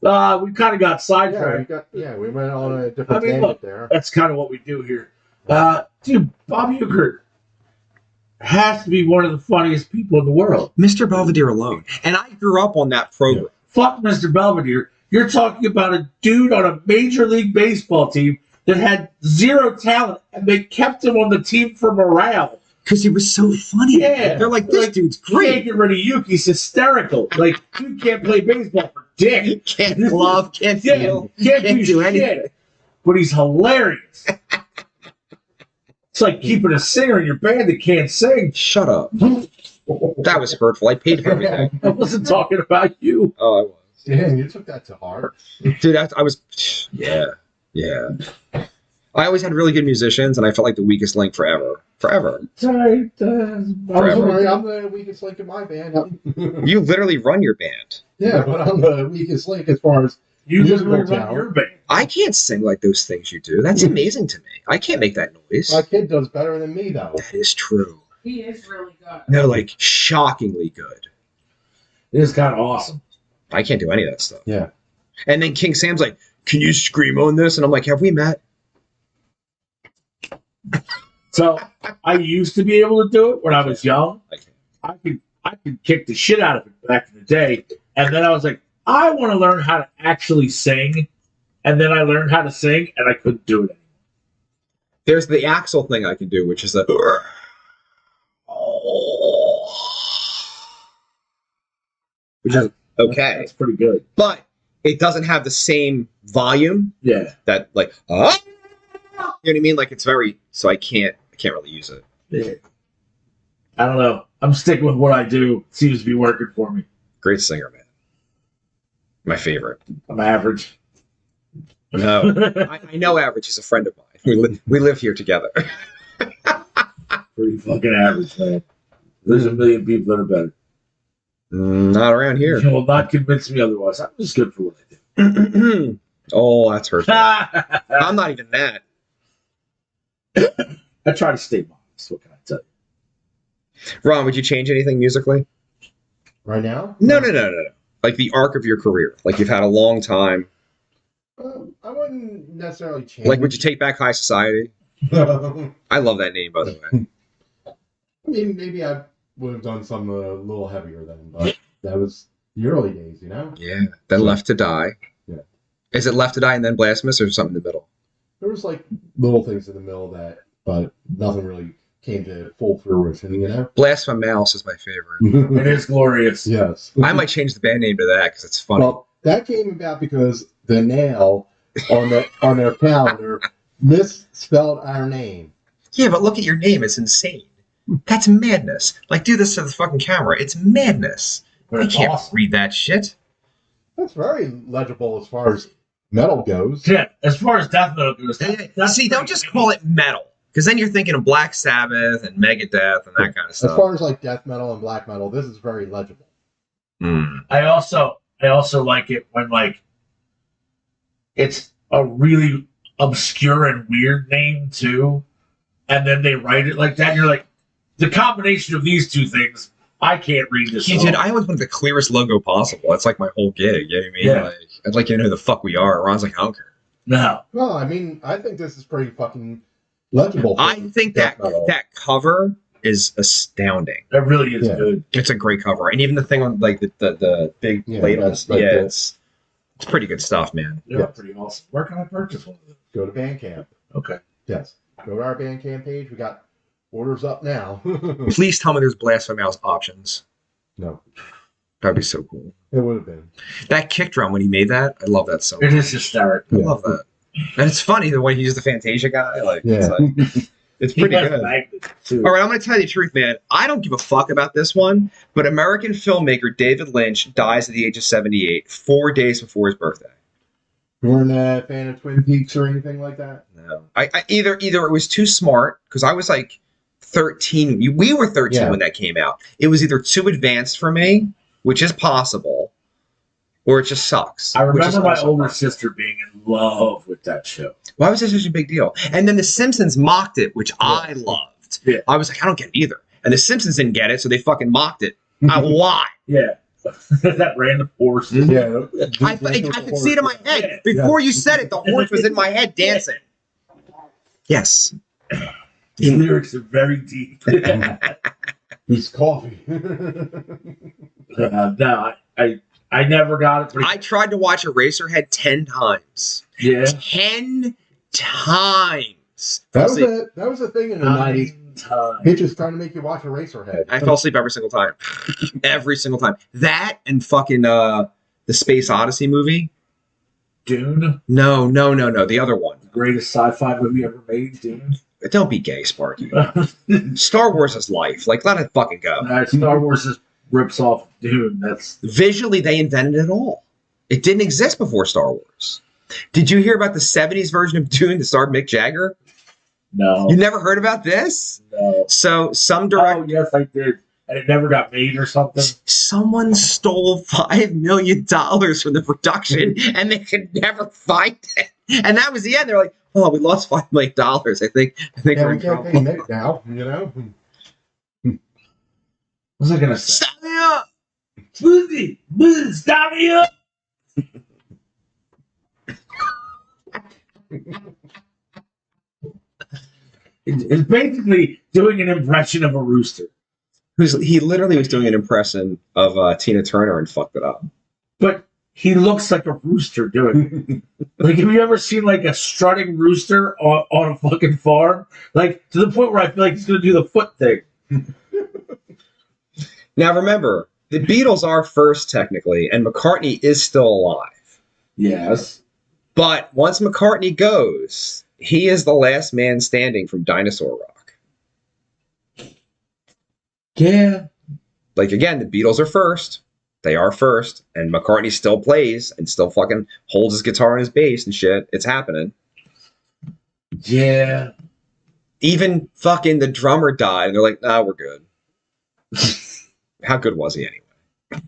We kind of got Yeah, sidetracked. we went on a different I mean, tangent look, there. That's kind of what we do here. Dude, Bob Uecker has to be one of the funniest people in the world. Mr. Belvedere alone. And I grew up on that program. Fuck Mr. Belvedere. You're talking about a dude on a Major League Baseball team that had zero talent, and they kept him on the team for morale. Because he was so funny. Yeah. They're like, this dude's You can't great. get rid of Yuki. He's hysterical. Like, dude can't play baseball for dick. Can't glove, can't Yeah, feel, can't can't do do shit. anything. But he's hilarious. It's like keeping a singer in your band that can't sing. Shut up. That was hurtful. I paid for everything. I wasn't talking about you. Oh, I was. Damn, you took that to heart. Dude, I was. Yeah. I always had really good musicians, and I felt like the weakest link forever. Sorry, Don't worry, I'm the weakest link in my band. You literally run your band. Yeah, but I'm the weakest link as far as you musical literally run talent. your band. I can't sing like those things you do. That's amazing to me. I can't make that noise. My kid does better than me, though. That is true. He is really good. No, like shockingly good. It is kind of awesome. I can't do any of that stuff. Yeah. And then King Sam's like, "Can you scream on this?" And I'm like, "Have we met?" So I used to be able to do it when I was young. I can't. I could kick the shit out of it back in the day. And then I was like, I want to learn how to actually sing. And then I learned how to sing, and I couldn't do it anymore. There's the Axel thing I can do, which is the. Which is okay, That's pretty good. but it doesn't have the same volume Yeah. that like. You know what I mean? Like it's very. So I can't really use it. Yeah. I don't know. I'm sticking with what I do. It seems to be working for me. Great singer, man. My favorite. I'm average. No, I know Average is a friend of mine. We live here together. Pretty fucking average, man. There's a million people that are better. Not around here. You will not convince me otherwise. I'm just good for what I do. Oh, that's hurtful. I I'm not even that. try to stay modest. What can I tell you? Ron, would you change anything musically? Right now? No. Like the arc of your career. Like you've had a long time. I wouldn't necessarily change. Like, would you take back High Society? I I love that name, by the way. mean, maybe I would have done something a little heavier then, but that was the early days, you know? Yeah. Then Left to Die. Yeah. Is it Left to Die and then Blasphemous, or something in the middle? There was like little things in the middle but nothing really came to full fruition, you know? Blasphemous is my favorite. It is glorious. Yes. I might change the band name to that because it's funny. Well, that came about because the nail on their calendar misspelled our name. Yeah, but look at your name. It's insane. That's madness. Like, do this to the fucking camera. It's madness. But I it's can't awesome. read that shit. That's very legible as far as metal goes. Yeah, as far as death metal goes, that's See, don't just call it metal. Because then you're thinking of Black Sabbath and Megadeth and that kind of As stuff. far as like death metal and black metal, this is very legible. Mm. I also like it when like it's a really obscure and weird name too, and then they write it like that. And you're like, the combination of these two things I can't read this. Yeah, dude, I always wanted the clearest logo possible. That's like my whole gig. You know what I mean? Yeah. Like, I'd like you to know who the fuck we are. Ron's like, I don't care. No. Well, I mean, I think this is pretty fucking legible. I think that Death metal. that cover is astounding. That really is Yeah. good. It's a great cover, and even the thing on like the big Yeah, plate on that's this, like yeah, the- it's pretty good stuff, man. They're Yeah. pretty awesome. Where can I purchase one of them? Go to Bandcamp. Okay. Yes. Go to our Bandcamp page. We got orders up now. Please tell me there's Blasphemous options. No, That'd be so cool. it would have been. That kick drum when he made that, I love that so It much. is hysterical. I love that. And it's funny the way he used the Fantasia guy. Like, Yeah. it's He pretty has good. magnets, too. All right, I'm going to tell you the truth, man. I don't give a fuck about this one, but American filmmaker David Lynch dies at the age of 78, 4 days before his birthday. You weren't a fan of Twin Peaks or anything like that? No, I either it was too smart because I was like 13. We were 13 Yeah. when that came out. It was either too advanced for me, which is possible, or it just sucks. I which is remember my also older possible. sister being in love with that show. Why was this such a big deal? And then The Simpsons mocked it, which I loved. Yeah. I was like, I don't get it either. And The Simpsons didn't get it, so they fucking mocked it a lot. Yeah. That random horse. Mhm. Yeah. I could see it in my head. Before you said it, the horse was in my head dancing. Yes. His lyrics are very deep. He's coffee. No, I never got it. But I tried to watch Eraserhead 10 times. yeah. 10 times. That Fell was a thing in the How 90s. many times? Hitches trying to make you watch Eraserhead. I fell asleep every single time. Every single time. That and fucking the Space Odyssey movie. Dune, No. The other one. the greatest sci-fi movie ever made. Dune. Don't be gay, Sparky. Star Wars is life. Like, let it fucking go. Star Wars just rips off Dune. That's Visually, they invented it all. It didn't exist before Star Wars. Did you hear about the 70s version of Dune that starred Mick Jagger? no, You never heard about this? no. So some Oh direct yes, I did, and it never got made or something. someone stole $5 million from the production and they could never find it. And that was the end. They're like, oh, we lost $5 million. I think Yeah, we're we in can't pay trouble. Nick now, you know? What was I gonna say? Stop me up! Boozy, stop me up! It's basically doing an impression of a rooster. He literally was doing an impression of Tina Turner and fucked it up. But he looks like a rooster doing it. Like, have you ever seen like a strutting rooster on a fucking farm? Like, to the point where I feel like he's gonna do the foot thing. Now remember, the Beatles are first technically, and McCartney is still alive. Yes. But once McCartney goes, he is the last man standing from Dinosaur Rock. Yeah. Like, again, the Beatles are first. They are first. And McCartney still plays and still fucking holds his guitar and his bass and shit. It's happening. Yeah. Even fucking the drummer died. And they're like, nah, we're good. How good was he anyway?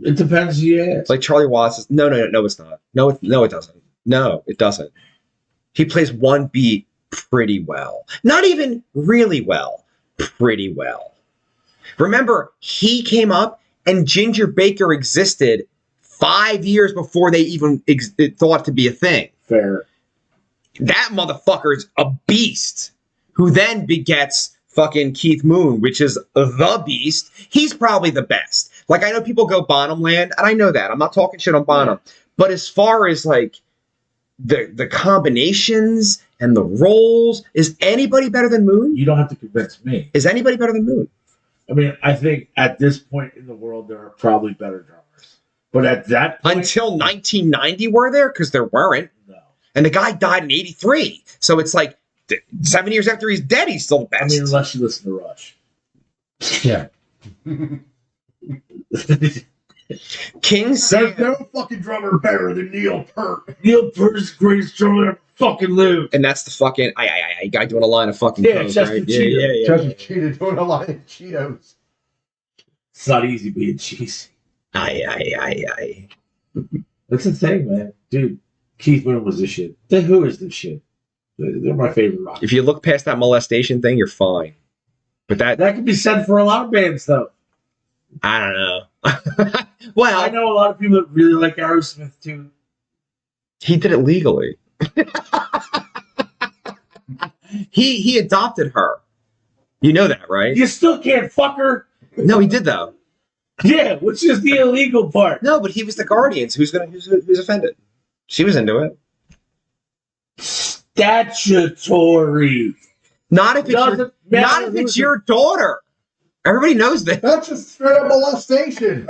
It depends. Yeah. It's like Charlie Watts is, no, it's not. No, it doesn't. No, it doesn't. He plays one beat pretty well. Not even really well. Pretty well. Remember, he came up and Ginger Baker existed 5 years before they even thought to be a thing. Fair. That motherfucker's a beast who then begets fucking Keith Moon, which is the beast. He's probably the best. Like, I know people go Bonham land, and I know that. I'm not talking shit on Bonham. But as far as, like, the combinations and the roles, is anybody better than Moon? You don't have to convince me. Is anybody better than Moon? I mean, I think at this point in the world, there are probably better drummers. But at that point, Until 1990 were there? Because there weren't. no. And the guy died in 83. So it's like 7 years after he's dead, he's still the I best. mean, unless you listen to Rush. Yeah. King Sam. There's no fucking drummer better than Neil Peart. Neil Peart is the greatest drummer ever fucking lived. And that's the fucking I guy doing a line of fucking Yeah, coke, Chester right? Cheetah. Chester Cheetah doing a line of Cheetos. It's not easy being cheesy. Aye. That's the thing, man. Dude, Keith Moon was the shit. The Who is the shit. They're my favorite rock. If you look past that molestation thing, you're fine. But that That could be said for a lot of bands, though. I don't know. Well, I know a lot of people that really like Aerosmith too. he did it legally. He adopted her. You know that, right? You still can't fuck her. No, he did though. Yeah, which is the illegal part. No, but he was the guardian. So who's offended? She was into it. Statutory. Not if it's Doesn't matter who's your daughter. Everybody knows that. That's just straight up molestation.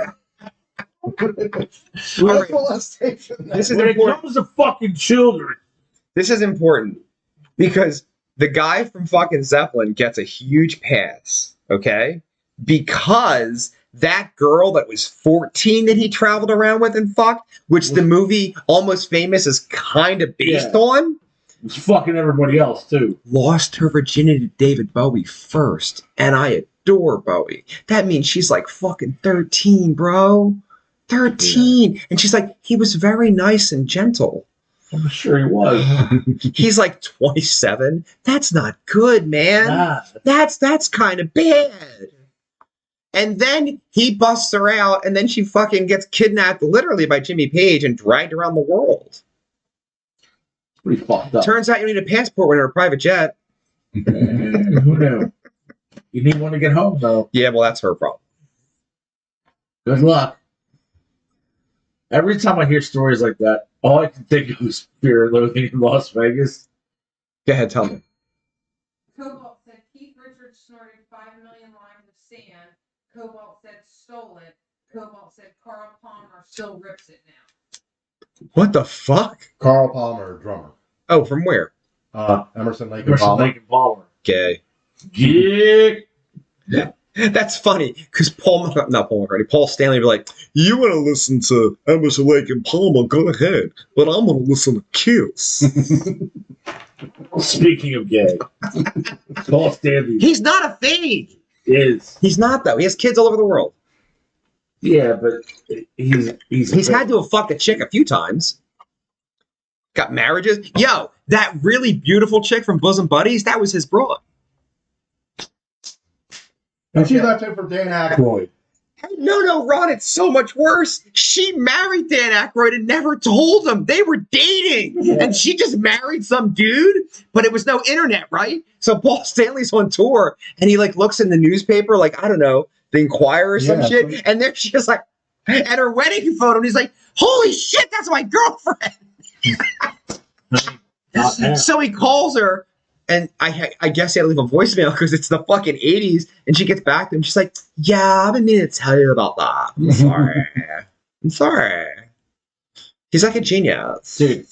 That's molestation. This is When it important. comes to fucking children. This is important because the guy from fucking Zeppelin gets a huge pass, okay? Because that girl that was 14 that he traveled around with and fucked, which the movie Almost Famous is kind of based on, It's fucking everybody else too. lost her virginity to David Bowie first. And I adore Bowie. That means she's like fucking 13, bro. 13. And she's like, he was very nice and gentle. I'm sure he was. He's like 27. That's not good, man. Nah. That's kind of bad. And then he busts her out, and then she fucking gets kidnapped literally by Jimmy Page and dragged around the world. Pretty fucked up. Turns out you need a passport when you're in a private jet. Who knew? You need one to get home though. Yeah, well, that's her problem. Good luck. Every time I hear stories like that, all I can think of is Fear and Loathing in Las Vegas. Go ahead, tell me. Cobalt said Keith Richards snorted 5 million lines of sand. Cobalt said stole it. Cobalt said Carl Palmer still rips it now. What the fuck? Carl Palmer, drummer. Oh, from where? Emerson Lake and Emerson Palmer. Lake and Palmer. Gay. Yeah. That's funny because Paul Stanley would be like, you want to listen to Emerson Lake and Palmer, go ahead, but I'm going to listen to Kiss. Speaking of gay, Paul Stanley He's not a fake. is. He's not, though. He has kids all over the world. Yeah, but He's had to have fucked a chick a few times. Got marriages. Yo, that really beautiful chick from Bosom Buddies, that was his broad. And she left him for Dan Aykroyd. No, Ron, it's so much worse. She married Dan Aykroyd and never told him. They were dating. Yeah. And she just married some dude, but it was no internet, right? So Paul Stanley's on tour and he like looks in the newspaper, like, I don't know, the Inquirer or some Yeah, shit. And there she is like, and her wedding photo, and he's like, holy shit, that's my girlfriend. So he calls her, and I guess he had to leave a voicemail because it's the fucking 80s, and she gets back to him. She's like, yeah, I've been meaning to tell you about that. I'm sorry. I'm sorry. He's like a genius. Dude,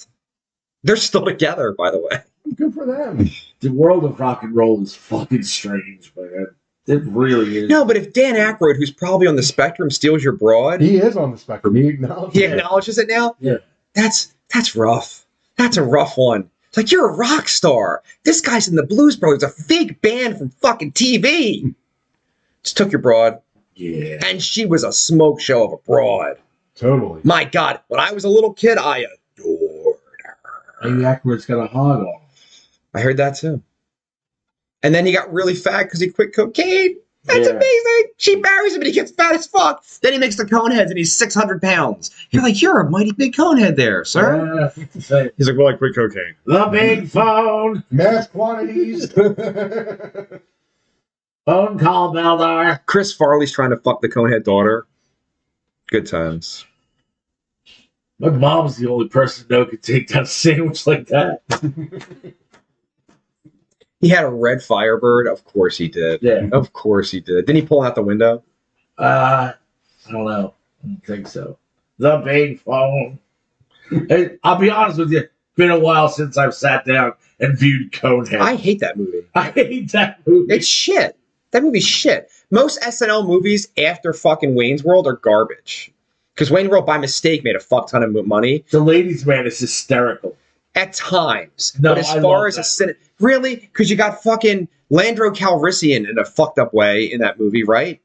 They're still together, by the way. Good for them. the world of rock and roll is fucking strange, man. It really is. No, but if Dan Aykroyd, who's probably on the spectrum, steals your broad, He is on the spectrum. He acknowledges he it. acknowledges it now? Yeah. That's rough. That's a rough one. It's like, you're a rock star. This guy's in the Blues Brothers, a fake band from fucking TV. Just took your broad, Yeah. and she was a smoke show of a broad. Totally. My God, when I was a little kid, I adored her. Maybe Aykroyd's got a hog on. I heard that too. And then he got really fat because he quit cocaine. That's Yeah. amazing. She marries him and he gets fat as fuck. Then he makes the Coneheads and he's 600 pounds. You're like, you're a mighty big Conehead there, sir. Say, He's like, well, I quit cocaine. the big phone. Mass quantities. Phone call, Beldar. Chris Farley's trying to fuck the Conehead daughter. Good times. My mom's the only person who could take down a sandwich like that. He had a red Firebird. Of course he did. Yeah. Of course he did. Didn't he pull out the window? I don't know. I don't think so. The big phone. Hey, I'll be honest with you. It's been a while since I've sat down and viewed Conehead. I hate that movie. I hate that movie. It's shit. That movie's shit. Most SNL movies after fucking Wayne's World are garbage. Because Wayne's World, by mistake, made a fuck ton of money. The Ladies' Man is hysterical. At times. No, but as I far love as a that. sin, really? Because you got fucking Landro Calrissian in a fucked up way in that movie, right?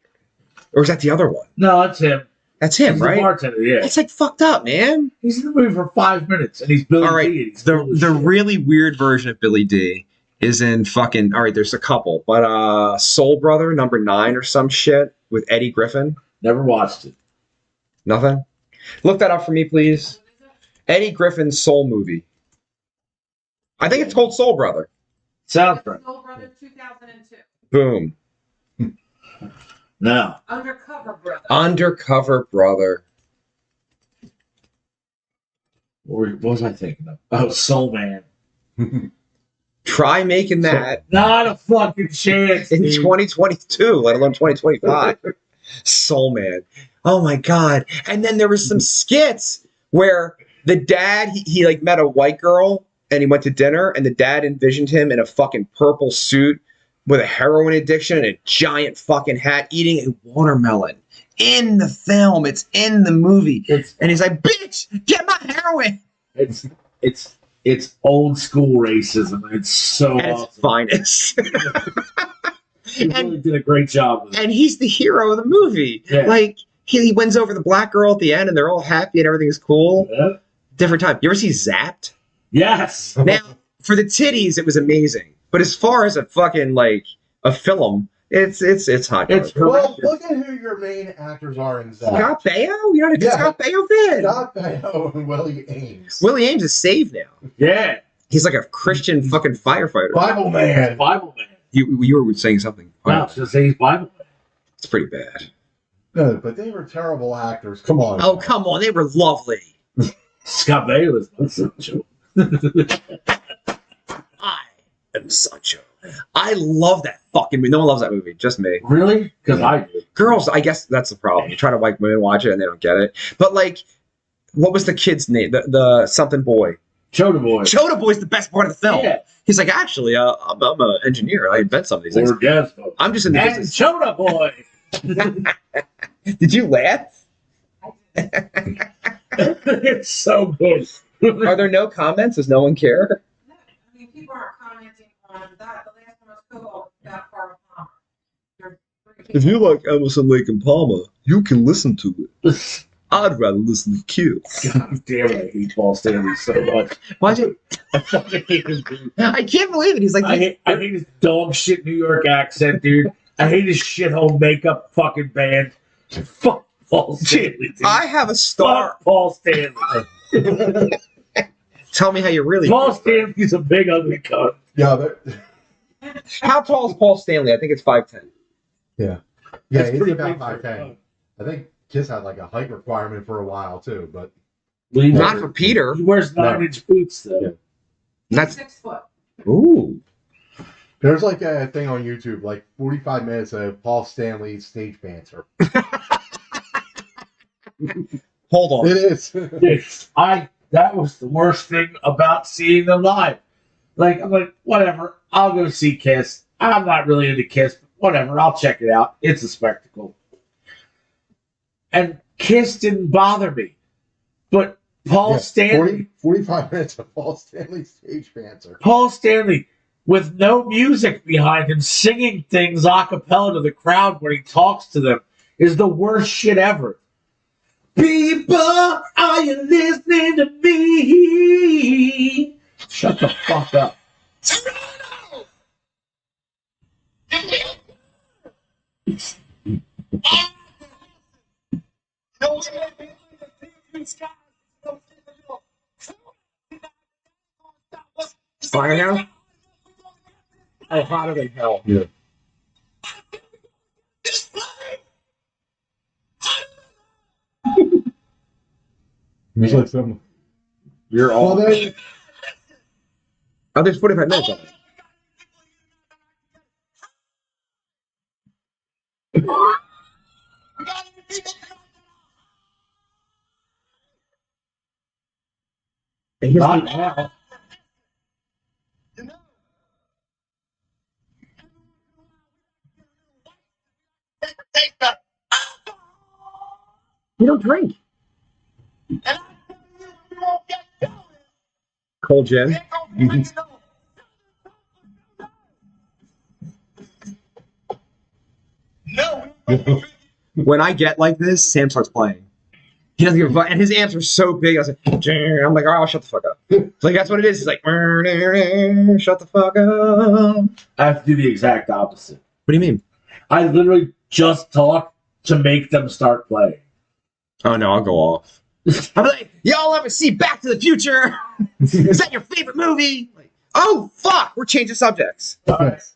Or is that the other one? No, that's him. That's him, He's the right? bartender, yeah. It's like fucked up, man. He's in the movie for 5 minutes, and he's Billy All right, D. and he's the cool as the shit. really weird version of Billy D is in fucking. All right, there's a couple, but Soul Brother #9 or some shit with Eddie Griffin. Never watched it. Nothing? Look that up for me, please. What is it? Eddie Griffin's Soul movie. I think it's called Soul Brother. Sounds right. Soul Brother 2002. Boom. No. Undercover Brother. Undercover Brother. What was I thinking of? Oh, Soul Man. Try making that Not a fucking chance. in dude. 2022, let alone 2025. Soul Man. Oh my God. And then there was some skits where the dad, he like met a white girl and he went to dinner and the dad envisioned him in a fucking purple suit with a heroin addiction and a giant fucking hat eating a watermelon in the film. It's in the movie. It's And he's like, bitch, get my heroin. it's old school racism. It's so At its awesome. finest. He really did a great job with it. And he's the hero of the movie. Yeah. Like, he wins over the black girl at the end and they're all happy and everything's cool. Yeah. Different time. You ever see Zapped? Yes. Now, for the titties, it was amazing. But as far as a fucking, like, a film, it's hot. It's Well, horrendous. look at who your main actors are in Zack. Scott Baio? You're not a Yeah. Scott Baio fan? Scott Baio and Willie Ames. Willie Ames is saved now. Yeah. He's like a Christian fucking firefighter. Bible Man. Bible Man. You were saying something. No, I was gonna say he's Bible Man. It's pretty bad. No, but they were terrible actors. Come on. Oh, come on. They were lovely. Scott Baio is not Sancho. I am Sancho. I love that fucking movie. No one loves that movie. Just me. Really? Because I do. Girls, I guess that's the problem. You try to like women watch it and they don't get it. But like, what was the kid's name? The something boy. Chota Boy. Chota Boy's the best part of the film. Yeah. He's like, actually, I'm an engineer. I invent some of these things. Orgasmo. I'm just in the And business. Chota Boy. Did you laugh? It's so good. Are there no comments? Does no one care? No, I mean, people aren't commenting on that. The last one was cool about Carl Palmer. There are three If you people. like Emerson, Lake and Palmer, you can listen to it. I'd rather listen to Kiss. God damn it, I hate Paul Stanley so much. Why'd you? I fucking hate him, dude. I can't believe it. He's like, I hate his dog shit New York accent, dude. I hate his shithole makeup fucking band. Fuck Paul Stanley, dude. I have a star. Fuck Paul Stanley. Tell me how you really Paul feel. Stanley's a big ugly cunt. Yeah, How tall is Paul Stanley? I think it's 5'10". yeah, That's he's pretty about big for a 5'10". cunt. I think Kiss had like a height requirement for a while too, but But he Not wears- for Peter. He wears 9-inch boots, though. Yeah. He's That's 6 foot. ooh. there's like a thing on YouTube, like 45 minutes of Paul Stanley stage banter. Hold on. It is. Dude, that was the worst thing about seeing them live. Like, I'm like, whatever, I'll go see Kiss. I'm not really into Kiss, but whatever, I'll check it out. It's a spectacle. And Kiss didn't bother me. But Paul Yeah, Stanley, 45 minutes of Paul Stanley stage banter. Paul Stanley, with no music behind him, singing things a cappella to the crowd when he talks to them, is the worst shit ever. People, are you listening to me? Shut the fuck up. Firehouse? Oh, hotter than hell. Yeah. There's like some. You're Well, all. then, Oh, there's 45 minutes of it. And here's Not the- now. You don't drink. Cold gin. When I get like this, Sam starts playing. He doesn't give a fuck, and his amps are so big. I was like, I'm like, oh, shut the fuck up. Like that's what it is. He's like, shut the fuck up. I have to do the exact opposite. What do you mean? I literally just talk to make them start playing. Oh no, I'll go off. I'm like, y'all ever see Back to the Future? Is that your favorite movie? Like, oh fuck, we're changing subjects. Yes.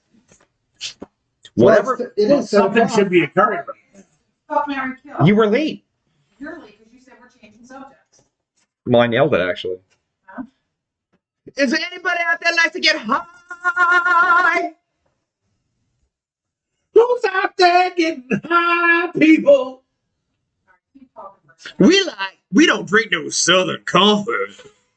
Whatever. Well, it is Something should be occurring. Fuck, Mary, kill. You were late. You're late because you said we're changing subjects. Well, I nailed it actually. Huh? Is there anybody out there like to get high? Who's out there getting high, people? All right, keep talking for a second. We don't drink no Southern Comfort.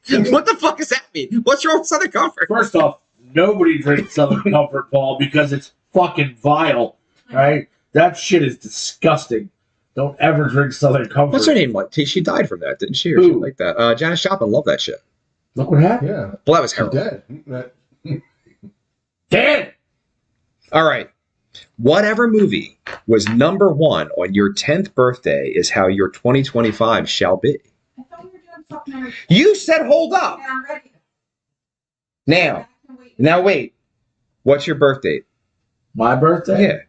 What the fuck does that mean? What's wrong with Southern Comfort? First off, nobody drinks Southern Comfort, Paul, because it's fucking vile, right? That shit is disgusting. Don't ever drink Southern Comfort. What's her name? Like she died from that, didn't she? Or Who? something like that. Janis Joplin loved that shit. Look what happened. Yeah. Well, that was She's heroin. dead. Dead! All right. Whatever movie was number one on your 10th birthday is how your 2025 shall be. I thought we were doing fuck, Mary, kill. You said hold up. Yeah, I'm ready. Now, wait. What's your birth date? My birthday?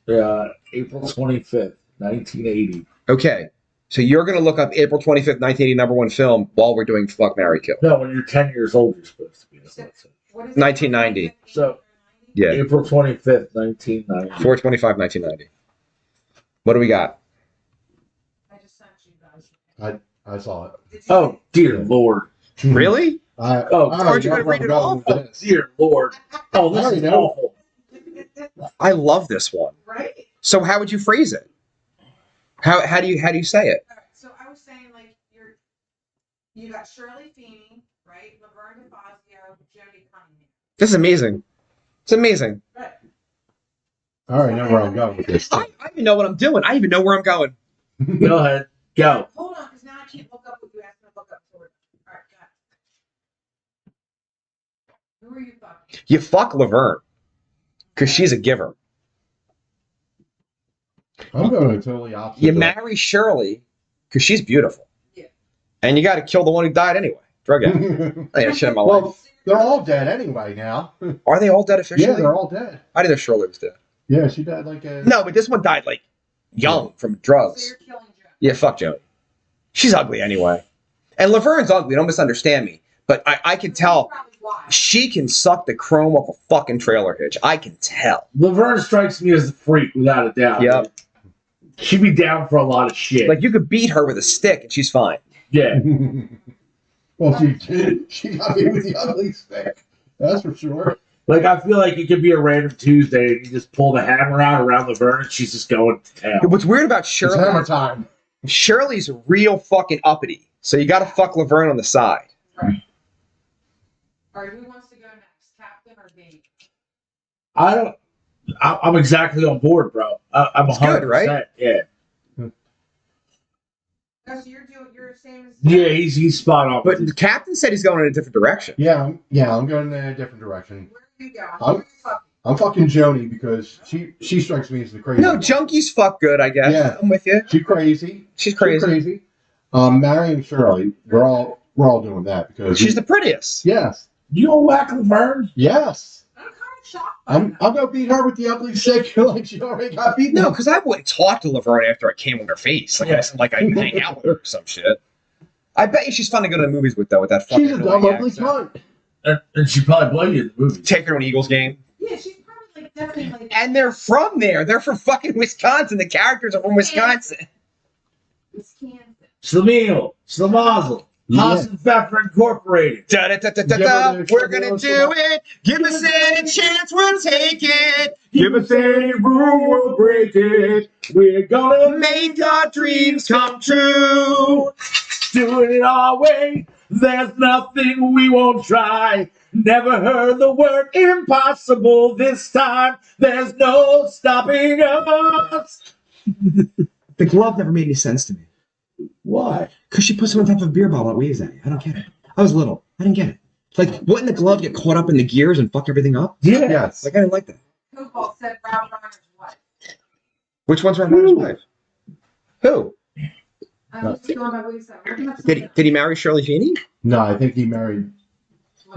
Yeah. April 25th, 1980. Okay. So you're going to look up April 25th, 1980 number one film while we're doing Fuck, Marry, Kill. No, when you're 10 years old, you're supposed to be. That's what it says. What is 1990. So- Yeah. April 25th, 1990. 4/25, 1990. What do we got? I just sent you guys. I saw it. Did you Oh, dear Lord. Really? Oh, aren't you gonna read it all? Oh, dear Lord. Oh, this I is know. awful. I love this one. Right? So how would you phrase it? How do you say it? All right, so I was saying, like, you got Shirley Feeney, right? Laverne DeFazio, Jodie Cunningham. This is amazing. It's amazing. Right. I already know where I'm going with this. I even know what I'm doing. I even know where I'm going. Go ahead. Go. Hold on, because now I can't look up what you asked me to look up for. All right, got it. Who are you fucking? You fuck Laverne because she's a giver. I'm going totally opposite. You marry Shirley because she's beautiful. Yeah. And you got to kill the one who died anyway. Drug addict. I ain't shit in my Well, life. they're all dead anyway now. Are they all dead officially? Yeah, they're all dead. I didn't know Shirley was dead. Yeah, she died like a. No, but this one died like young from So drugs. you're killing Joe. Yeah, fuck Joni. She's ugly anyway. And Laverne's ugly. Don't misunderstand me. But I can tell Probably why. she can suck the chrome off a fucking trailer hitch. I can tell. Laverne strikes me as a freak, without a doubt. Yep. She'd be down for a lot of shit. Like you could beat her with a stick and she's fine. yeah. Well, she did. She got me with the ugly stick. That's for sure. Like, I feel like it could be a random Tuesday and you just pull the hammer out around Laverne and she's just going to town. What's weird about It's hammer Shirley, time. Shirley's real fucking uppity. So you got to fuck Laverne on the side. Right. All right, who wants to go next? Captain or Dave? I'm exactly on board, bro. I'm It's 100%. good, right? Yeah. Oh, so you're the same as. Yeah, he's spot on. But the captain said he's going in a different direction. Yeah, I'm going in a different direction. Where are you going? I'm- Who are you fucking? I'm fucking Joni because she strikes me as the crazy. No, one. junkies fuck good, I guess. Yeah. I'm with you. She's crazy. She's crazy. Marrying Shirley, we're all doing that because She's the prettiest. yes, You don't whack Laverne? yes. I'm kind of shocked. by I'm that. gonna beat her with the ugly stick like she already got beaten. No, because I wouldn't talk to Laverne after I came on her face. Like, I hang out with her or some shit. I bet you she's fun to go to the movies with, though, with that fucking she's a dumb annoying ugly accent. cunt. And she probably blame you in the movie. Take her to an Eagles game. Yeah, she's probably like definitely like. And they're from there. They're from fucking Wisconsin. The characters are from Wisconsin. Wisconsin. Schlemiel, Schlemazel, Yeah. Haas and Pfeffer Incorporated. Da-da-da-da-da-da. We're gonna do it. Give us any chance, we'll take it. Give us any room, we'll break it. We're gonna Make our dreams come true. do it our way. There's nothing we won't try. Never heard the word impossible this time. There's no stopping us. The glove never made any sense to me. Why? Because she puts it on top of a beer bottle and waves at you. I don't get it. I was little. I didn't get it. Like, wouldn't the glove get caught up in the gears and fuck everything up? Yeah. Yes. Like, I didn't like that. Football said Rob Reiner's wife. Which one's Ron Hunter's wife? Who? I'm just going by what he said. We're gonna have Did he marry Shirley Feeney? No, I think he married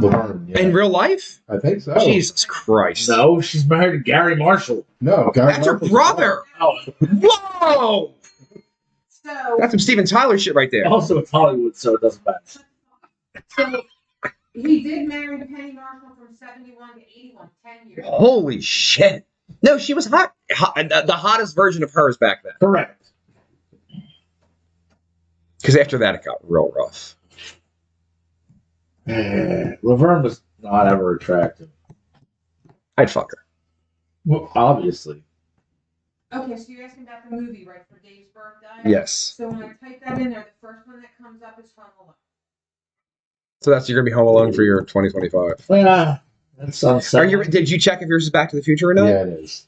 Laverne, yeah. In real life? I think so. Jesus Christ. No, she's married to Gary Marshall. No, Gary That's her Marshall's brother. Oh, Whoa! So, That's some Steven Tyler shit right there. also, it's Hollywood, so it doesn't matter. so he did marry Penny Marshall from 71 to 81, 10 years. Holy shit. No, she was hot. The hottest version of hers back then. Correct. Because after that, it got real rough. Laverne was not ever attractive. I'd fuck her. Well, obviously. Okay, so you're asking about the movie, right, for Dave's birthday? Yes. So when I type that in there, the first one that comes up is Home Alone. So you're gonna be home alone for your 2025. Yeah, that sounds Did you check if yours is Back to the Future or not? Yeah, it is.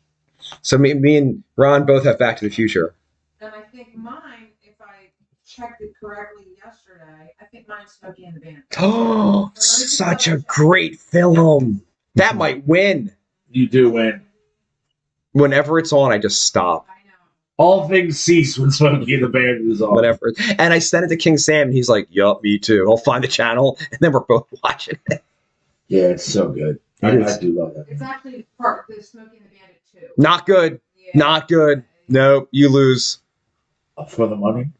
So me and Ron both have Back to the Future. And I think mine, if I checked it correctly yesterday, I think mine's Smokey and the Bandit. Oh, such a great film. That might win. You do win. Whenever it's on, I just stop. I know. All things cease when Smokey and the Bandit is on. Whatever. And I sent it to King Sam, and he's like, yup, me too. I'll find the channel, and then we're both watching it. Yeah, it's so good. I do love that. It's actually part of the Smokey and the Bandit 2. Not good. Yeah. Not good. Nope, you lose. For the money,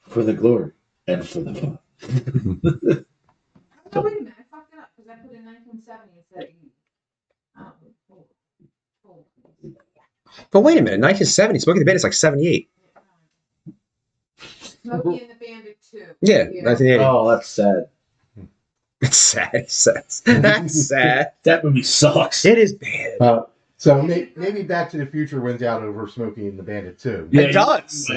for the glory, and for the fun. Oh, wait a minute, I fucked it up because I put in 1970 instead of 80. But wait a minute, 1970, Smokey and the Bandit's like 78. Smokey and the Bandit 2. Yeah, 1980. Oh, that's sad. It's sad, he says. That's sad. That movie sucks. It is bad. So maybe Back to the Future wins out over Smokey and the Bandit too. It does.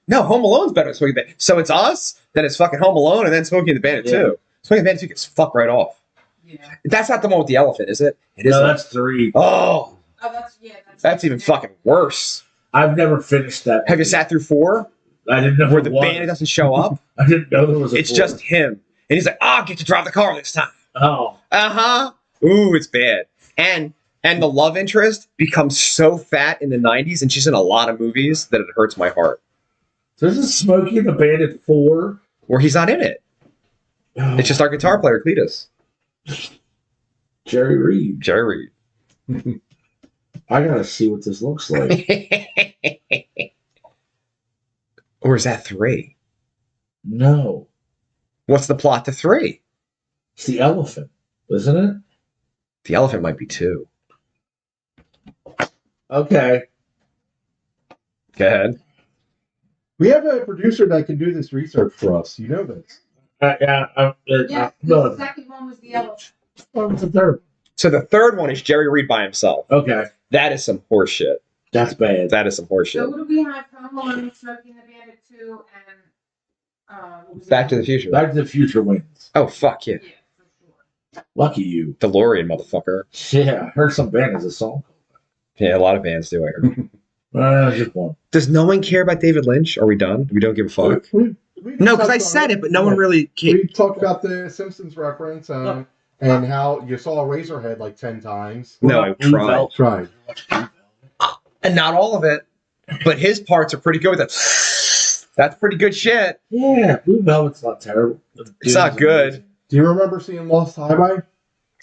No, Home Alone's better than Smokey and the Bandit. So it's us, then it's fucking Home Alone, and then Smokey and the Bandit too. Smokey and the Bandit 2 gets fucked right off. Yeah. That's not the one with the elephant, is it? It is. No, that's 3. Oh, Oh, that's even fucking worse. I've never finished that. Have you sat through 4? I didn't know Where it the was. bandit doesn't show up? I didn't know there was a It's 4. just him. And he's like, I'll get to drive the car this time. Oh. Uh-huh. Ooh, it's bad. And the love interest becomes so fat in the 90s, and she's in a lot of movies that it hurts my heart. There's a Smokey and the Bandit 4. Where he's not in it. It's just our guitar player, Cletus. Jerry Reed. Jerry Reed. I gotta see what this looks like. Or is that 3? No. What's the plot to 3? It's the elephant, isn't it? The elephant might be 2. Okay. Go ahead. We have a producer that can do this research for us. You know this. Yeah, No. the second one was the elephant. What was the third? So the third one is Jerry Reed by himself. Okay. That is some horse shit. That's bad. That is some horse shit. So who do we have? Home Alone, Smokey and the Bandit 2, and what was Back to the Future. Back to the Future wins. Oh, fuck yeah. Yeah, for sure. Lucky you. DeLorean, motherfucker. Yeah, I heard some band has a song. Yeah, a lot of bands do, I heard. Just one. Does no one care about David Lynch? Are we done? We don't give a fuck? We No, because I touched on said it, but no one really cared. We talked about the Simpsons reference and how you saw Razorhead like 10 times. No, I tried. Tried. And not all of it, but his parts are pretty good. That's pretty good shit. Yeah, Blue Velvet's not terrible. It's not good. Do you remember seeing Lost Highway?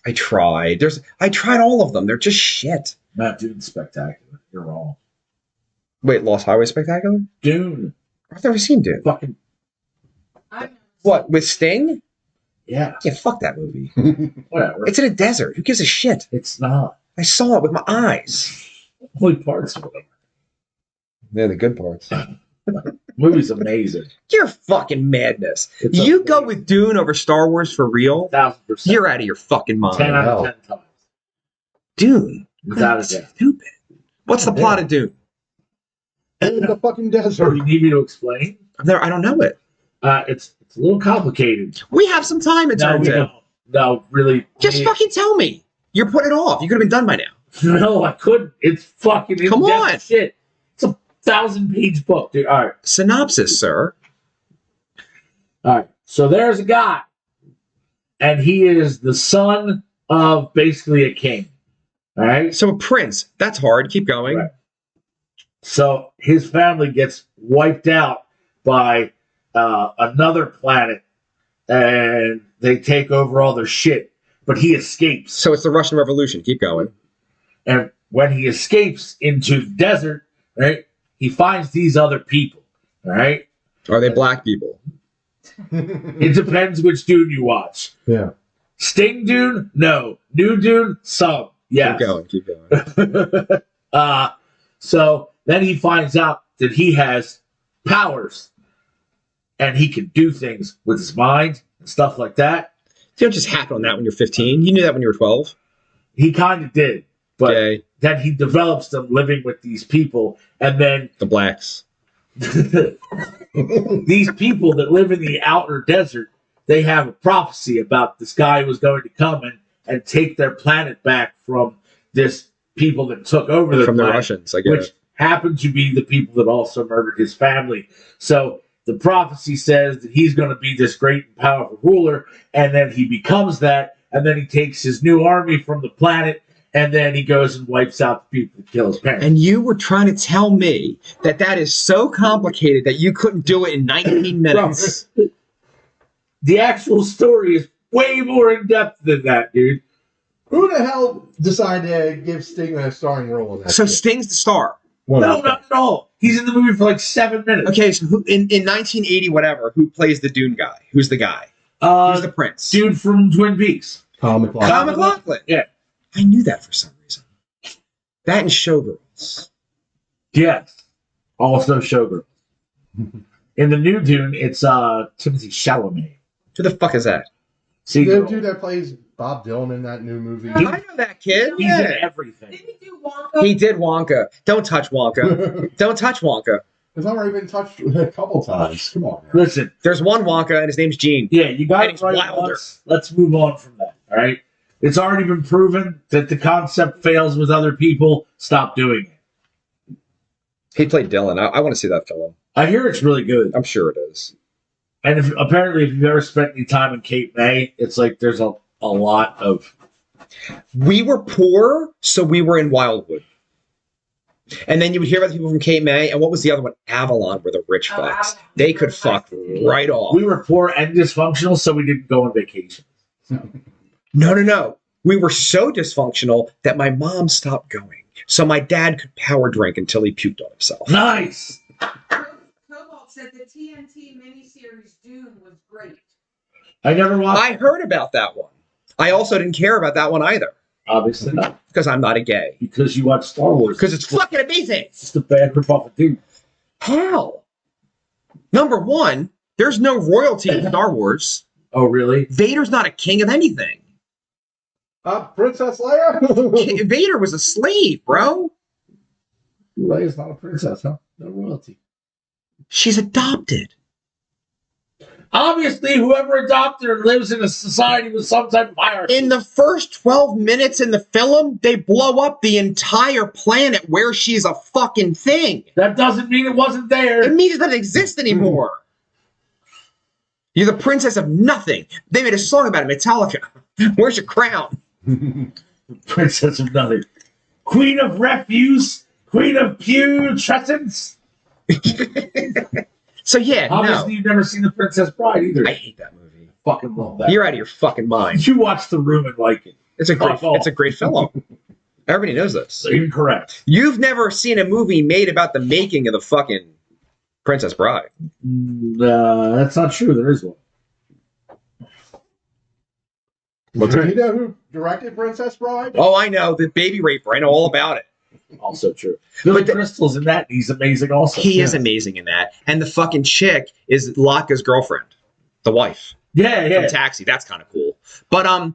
I tried. I tried all of them. They're just shit. Matt Dune's spectacular. You're wrong. Wait, Lost Highway Spectacular? Dune. I've never seen Dune. Fucking What, with Sting? yeah. Yeah, fuck that movie. Whatever. It's in a desert. Who gives a shit? It's not. I saw it with my eyes. Only parts of it. They're the good parts. Movie's amazing. You're fucking madness. It's You go amazing. with Dune over Star Wars for real? 1,000%. You're out of your fucking mind. 10 out of 10 times. Dune. Without a That's doubt. stupid. What's the plot of Dune? In the fucking So desert. you need me to explain? I don't know it. It's a little complicated. We have some time, it No, turns we out. don't. No, really. Just fucking tell me. You're putting it off. You could have been done by now. No, I couldn't. It's fucking Come in-depth on. shit. It's a 1,000-page book, dude. All right. Synopsis, sir. All right. So there's a guy, and he is the son of basically a king. All right. So a prince. That's hard. Keep going. Right. So his family gets wiped out by another planet, and they take over all their shit. but he escapes. So it's the Russian Revolution. Keep going. And when he escapes into the desert, right, he finds these other people, all right? Are they black people? It depends which Dune you watch. Yeah. Sting Dune? No. New Dune? Some. Yes. Keep going. So then he finds out that he has powers and he can do things with his mind and stuff like that. You don't just happen on that when you're 15. You knew that when you were 12. He kind of did. But Okay. then he develops them living with these people. And then The blacks. these people that live in the outer desert, they have a prophecy about this guy who was going to come and take their planet back from this people that took over the From the planet, Russians, I get which it. happen to be the people that also murdered his family. So the prophecy says that he's going to be this great and powerful ruler, and then he becomes that, and then he takes his new army from the planet, and then he goes and wipes out the people that kill his parents. And you were trying to tell me that is so complicated that you couldn't do it in 19 minutes. The actual story is way more in depth than that, dude. Who the hell decided to give Sting a starring role in that? So shit? Sting's the star. What No, else? not at all. He's in the movie for like 7 minutes. Okay, so who, in 1980, whatever, who plays the Dune guy? Who's the guy? Who's the prince? Dude from Twin Peaks. Tom McLaughlin. Tom McLaughlin. Yeah. I knew that for some reason. That and Showgirls. Yes. Also Showgirl. In the new Dune, it's Timothy Chalamet. Who the fuck is that? See, The dude that plays Bob Dylan in that new movie. I know that kid. he's in everything. Did he do Wonka? He did Wonka. Don't touch Wonka. Don't touch Wonka. It's already been touched a couple times. Come on. Man. Listen, There's one Wonka, and his name's Gene. yeah, you got And it he's right. wilder. Let's move on from that. All right. It's already been proven that the concept fails with other people. Stop doing it. He played Dylan. I want to see that film. I hear it's really good. I'm sure it is. And if you've ever spent any time in Cape May, it's like there's a lot of. We were poor, so we were in Wildwood. And then you would hear about the people from Cape May, and what was the other one? Avalon were the rich Oh, fucks. Avalon. They could fuck right off. We were poor and dysfunctional, so we didn't go on vacation. No. We were so dysfunctional that my mom stopped going. So my dad could power drink until he puked on himself. Nice. Cobalt said the TNT miniseries Dune was great. I never watched. I heard about that one. I also didn't care about that one either. Obviously not, Because I'm not a gay. because you watch Star Wars. Because it's fucking amazing. It's the bad ripoff of Dune. How? Number one, there's no royalty in Star Wars. Oh, really? Vader's not a king of anything. Princess Leia? Vader was a slave, bro. Leia's not a princess, huh? No royalty. She's adopted. Obviously, whoever adopted her lives in a society with some type of hierarchy. In the first 12 minutes in the film, they blow up the entire planet where she's a fucking thing. That doesn't mean it wasn't there. It means it doesn't exist anymore. You're the princess of nothing. They made a song about it, Metallica. Where's your crown? Princess of nothing. Queen of refuse. Queen of putrescence. So yeah, Obviously, you've never seen The Princess Bride either. no. I hate that movie. fucking love that. You're out of your fucking mind. You watch The Room and like it. It's a great, Fuck off. it's a great film. Everybody knows this. So incorrect. You've never seen a movie made about the making of the fucking Princess Bride. That's not true. There is one. What's You know who directed Princess Bride? Oh, I know. The baby raper. I know all about it. Also true. Billy But Crystal's in that. And he's amazing also. He is amazing in that. And the fucking chick is Laka's girlfriend. The wife. Yeah, From Taxi. That's kind of cool. But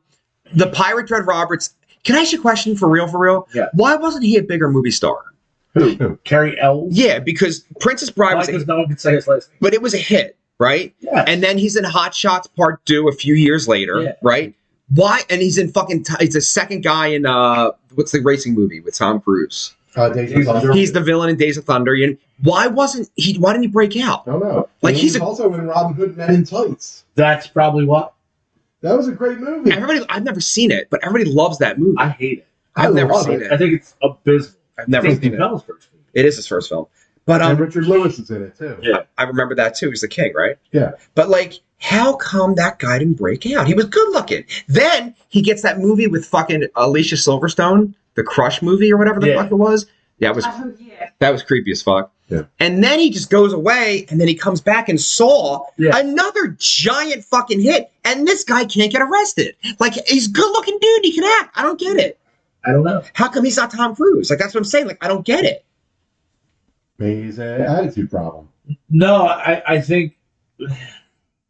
the Pirate Dread Roberts. Can I ask you a question for real? Yeah. Why wasn't he a bigger movie star? Who? Carrie Ells? Yeah, because Princess Bride was Because no one can say his last name. but it was a hit, right? Yeah. And then he's in Hot Shots Part 2 a few years later, Yeah. right? Why? And he's in fucking. He's the second guy in what's the racing movie with Tom Cruise? Days of Thunder. He's the villain in Days of Thunder. And why wasn't he? Why didn't he break out? I don't know. Like, And he's a- also in Robin Hood Men in Tights. That's probably what. That was a great movie. Everybody, I've never seen it, but everybody loves that movie. I hate it. I've never love seen it. I it. think it's abysmal. I've never It's seen Dave it. Chappelle's first movie. It is his first film. But And Richard Lewis is in it too. Yeah. I remember that too. He's the king, right? Yeah. But like, how come that guy didn't break out? He was good looking. Then he gets that movie with fucking Alicia Silverstone, the Crush movie or whatever the Yeah. fuck it was. Yeah, Oh, yeah. that was creepy as fuck. Yeah. And then he just goes away, and then he comes back and Saw, Yeah. another giant fucking hit, and this guy can't get arrested. Like, he's a good looking dude. He can act. I don't get it. I don't know. How come he's not Tom Cruise? Like, that's what I'm saying. Like, I don't get it. Maybe he's an attitude problem. No, I think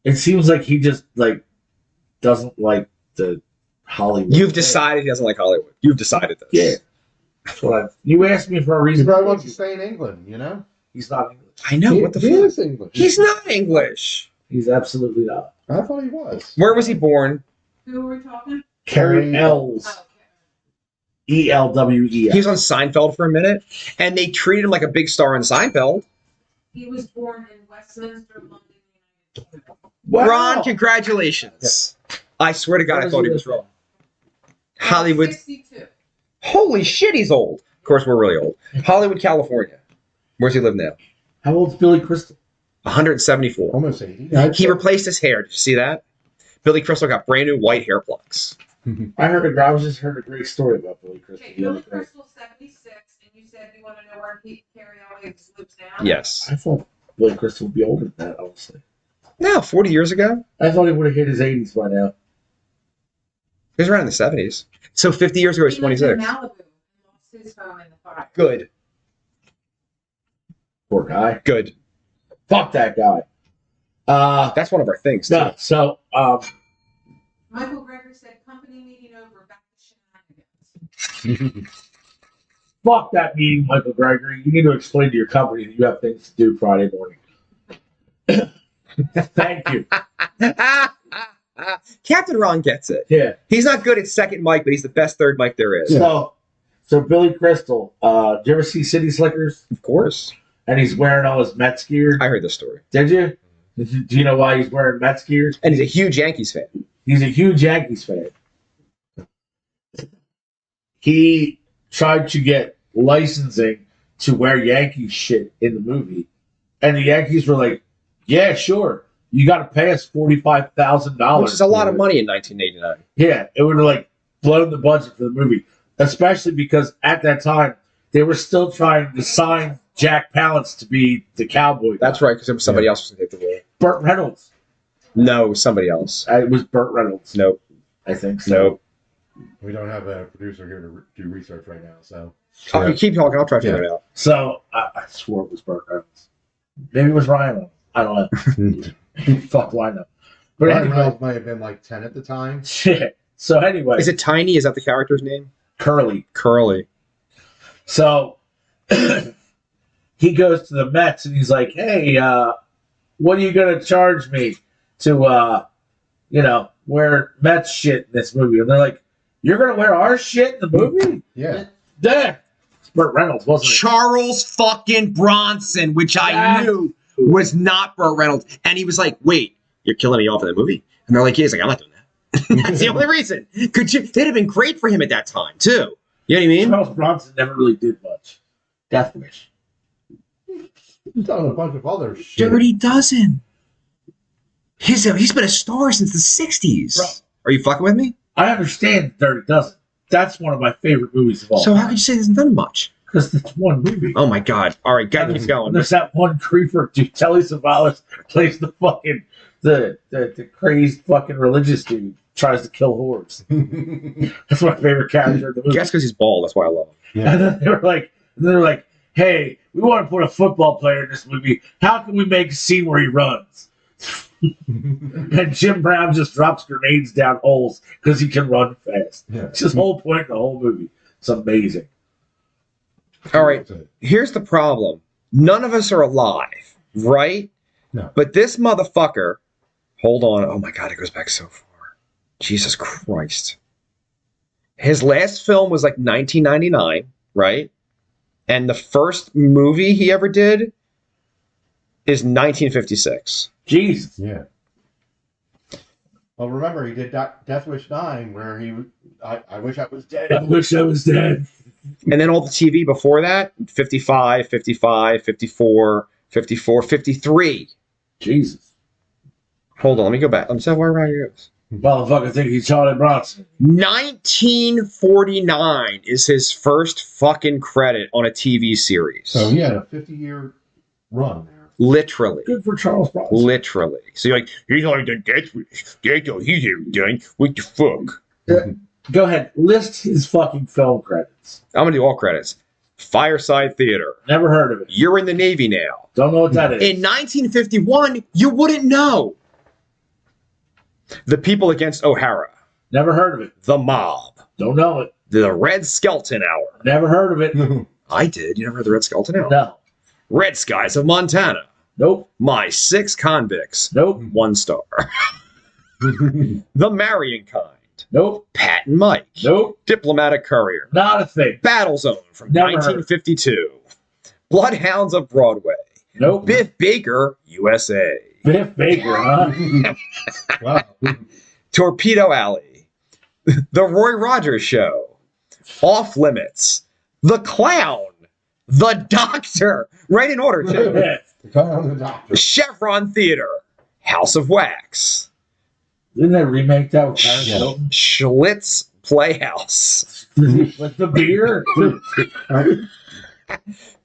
it seems like he just like doesn't like the Hollywood. You've thing. decided he doesn't like Hollywood. You've decided this. Yeah. That's what you asked me for a He reason. probably wants to stay in England, you know? He's not English. I know. What the He fuck? is English. He's not English. He's absolutely not. I thought he was. Where was he born? Who were we talking? Carrie Carrie- Ells. Oh, okay. ELWES. He was on Seinfeld for a minute, and they treated him like a big star in Seinfeld. He was born in Westminster, London, United Kingdom. Wow. Ron, congratulations. I swear to God, I thought he was wrong. Hollywood. 62. Holy shit, he's old. Of course, we're really old. Hollywood, California. Where's he live now? How old's Billy Crystal? 174. Almost 80. He replaced his hair. Did you see that? Billy Crystal got brand new white hair plugs. I was just heard a great story about Billy Crystal. Okay, the Billy other day. Crystal's 76, and you said you want to know where Carrie Elliott lives now? Yes. I thought Billy Crystal would be older than that, honestly. No, 40 years ago. I thought he would have hit his 80s by now. He was around in the 70s. So 50 years ago, he's He lived in 26. Malibu and lost his home in the fire. Good. Poor guy. Good. Fuck that guy. That's one of our things, too. No, so, Michael Greger said, company meeting over, back to shenanigans. fuck that meeting, Michael Gregory. You need to explain to your company that you have things to do Friday morning. Thank you. Captain Ron gets it. Yeah. He's not good at second mic, but he's the best third mic there is. So Billy Crystal, do you ever see City Slickers? Of course. And he's wearing all his Mets gear. I heard this story. Did you? Do you know why he's wearing Mets gear? And he's a huge Yankees fan. He's a huge Yankees fan. He tried to get licensing to wear Yankees shit in the movie. And the Yankees were like, yeah, sure. You got to pay us $45,000. Which is a lot of money in 1989. Yeah, it would have like blown the budget for the movie. Especially because at that time, they were still trying to sign Jack Palance to be the cowboy guy. That's right, because it was somebody else who was going to take the role. Burt Reynolds. No, it was somebody else. It was Burt Reynolds. Nope. I think so. Nope. We don't have a producer here to do research right now, so. Oh, you keep talking. I'll try to figure it out. So I swore it was Burt Reynolds. Maybe it was Ryan Reynolds. I don't know. Fuck, why not? But Ryan anyway, Reynolds might have been like 10 at the time. shit. So anyway, Is it Tiny? Is that the character's name? Curly? Curly. So he goes to the Mets and he's like, "Hey, what are you gonna charge me to, wear Mets shit in this movie?" And they're like, "You're gonna wear our shit in the movie?" Yeah. Yeah. It's Burt Reynolds, wasn't it? Charles fucking Bronson, which I Yes. knew was not Burt Reynolds. And he was like, wait, you're killing me off in that movie? And they're like, yeah. He's like, I'm not doing that. That's the only reason. They'd have been great for him at that time, too. You know what I mean? Charles Bronson never really did much. Death Wish. He's done a bunch of other shit. Dirty Dozen. He's been a star since the 60s. Bro. Are you fucking with me? I understand Dirty Dozen. That's one of my favorite movies of all So time. how could you say he hasn't done much? Because it's one movie. Oh my God. All right, guy keeps going. There's that one creeper, dude. Telly Savalas plays the fucking the crazed fucking religious dude tries to kill whores. That's my favorite character in the movie. Guess because he's bald. That's why I love him. And then they were like, "Hey, we want to put a football player in this movie. How can we make a scene where he runs?" And Jim Brown just drops grenades down holes because he can run fast. Yeah. It's his whole point in the whole movie. It's amazing. All right. Here's the problem. None of us are alive, right? No. But this motherfucker, hold on. Oh my God, it goes back so far. Jesus Christ. His last film was like 1999, right? And the first movie he ever did is 1956. Jesus. Yeah. Well, remember, he did Death Wish 9, where I wish I was dead. I wish I was dead. And then all the TV before that, 55, 55, 54, 54, 53. Jesus. Hold on, let me go back. Let me see where I goes. Motherfucker think he's Charlie Bronson. 1949 is his first fucking credit on a TV series. So he had a 50-year run there. Literally. Good for Charles Bronson. Literally. So you're like, he's only done that's all he's ever done. What the fuck? Go ahead. List his fucking film credits. I'm gonna do all credits. Fireside Theater. Never heard of it. You're in the Navy now. Don't know what that is. In 1951, you wouldn't know. The People Against O'Hara. Never heard of it. The Mob. Don't know it. The Red Skelton Hour. Never heard of it. I did. You never heard the Red Skelton Hour? No. Red Skies of Montana. Nope. My Six Convicts. Nope. 1 star. The Marrying Kind. Nope. Pat and Mike. Nope. Diplomatic Courier. Not a thing. Battle Zone from Never heard. 1952. Bloodhounds of Broadway. Nope. Biff Baker, USA. Biff Baker, huh? Wow. Torpedo Alley. The Roy Rogers Show. Off Limits. The Clown. The Doctor. Right in order, too. Yeah. The Clown and the Doctor. Chevron Theater. House of Wax. Didn't they remake that with Paris Yeah. Hilton? Schlitz Playhouse. With the beer?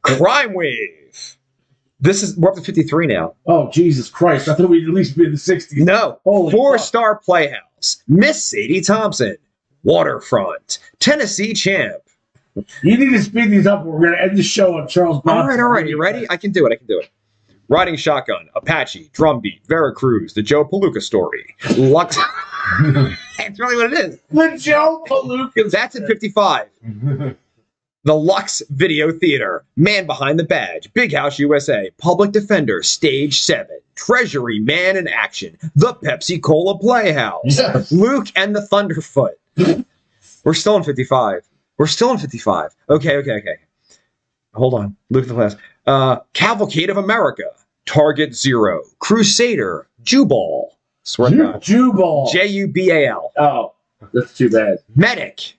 Crime Wave. We're up to 53 now. Oh, Jesus Christ. I thought we'd at least be in the 60s. No. Holy 4-star Playhouse. Miss Sadie Thompson. Waterfront. Tennessee Champ. You need to speed these up. We're going to end the show on Charles Bronson. All right. You ready? I can do it. Riding Shotgun. Apache. Drumbeat. Veracruz. The Joe Palooka Story. Lux. That's really what it is. The Joe Palooka. That's at 55. The Lux Video Theater, Man Behind the Badge, Big House USA, Public Defender, Stage 7, Treasury Man in Action, The Pepsi Cola Playhouse, Yes. Luke and the Thunderfoot. We're still in 55. Okay. Hold on. Luke and the Playhouse. Cavalcade of America, Target Zero, Crusader, Jubal. Swear to God. Jubal. Jubal. Oh, that's too bad. Medic.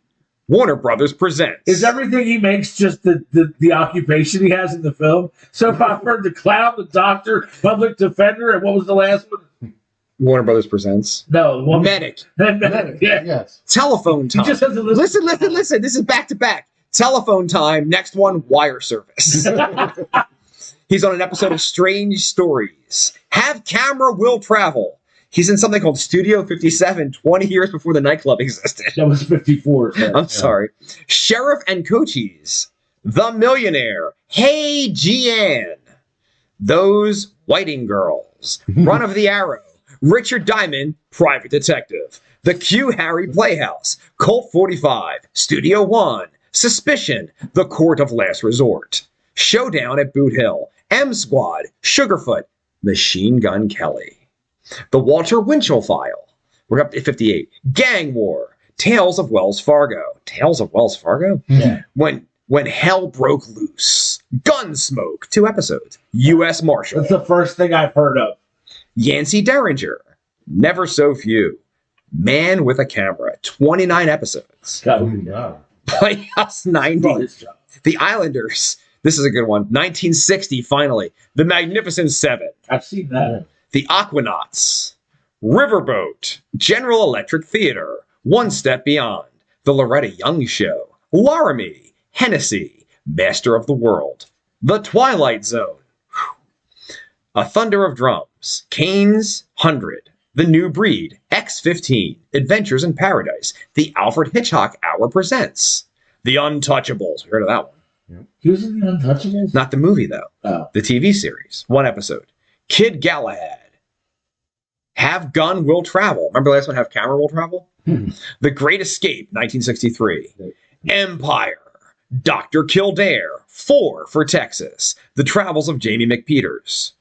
Warner Brothers presents. Is everything he makes just the occupation he has in the film? So if I've heard the Clown, the Doctor, Public Defender, and what was the last one? Warner Brothers presents. No, the one. Medic. Yeah. Yes. Telephone He time. just has to listen. Listen. This is back to back. Telephone time. Next one, wire service. He's on an episode of Strange Stories. Have camera will travel. He's in something called Studio 57 20 years before the nightclub existed. That was 54. I'm sorry. Sheriff and Cochise. The Millionaire. Hey, Gian. Those Whiting Girls. Run of the Arrow. Richard Diamond, Private Detective. The Q Harry Playhouse. Colt 45. Studio 1. Suspicion. The Court of Last Resort. Showdown at Boot Hill. M Squad. Sugarfoot. Machine Gun Kelly. The Walter Winchell File. We're up to 58. Gang War. Tales of Wells Fargo. Tales of Wells Fargo? Yeah. When Hell Broke Loose. Gunsmoke. 2 episodes. U.S. Marshal. That's the first thing I've heard of. Yancey Derringer. Never So Few. Man with a Camera. 29 episodes. God, Yeah. Playhouse well, 90. his job. The Islanders. This is a good one. 1960, finally. The Magnificent Seven. I've seen that. The Aquanauts, Riverboat, General Electric Theater, One Step Beyond, The Loretta Young Show, Laramie, Hennessy, Master of the World, The Twilight Zone, A Thunder of Drums, Kane's 100, The New Breed, X-15, Adventures in Paradise, The Alfred Hitchcock Hour Presents, The Untouchables. We heard of that one. He was in The Untouchables? Not the movie, though. Oh. The TV series. 1 episode. Kid Galahad. Have Gun Will Travel. Remember the last one, Have Camera Will Travel? The Great Escape, 1963. Empire. Dr. Kildare. 4 for Texas. The Travels of Jamie McPeters.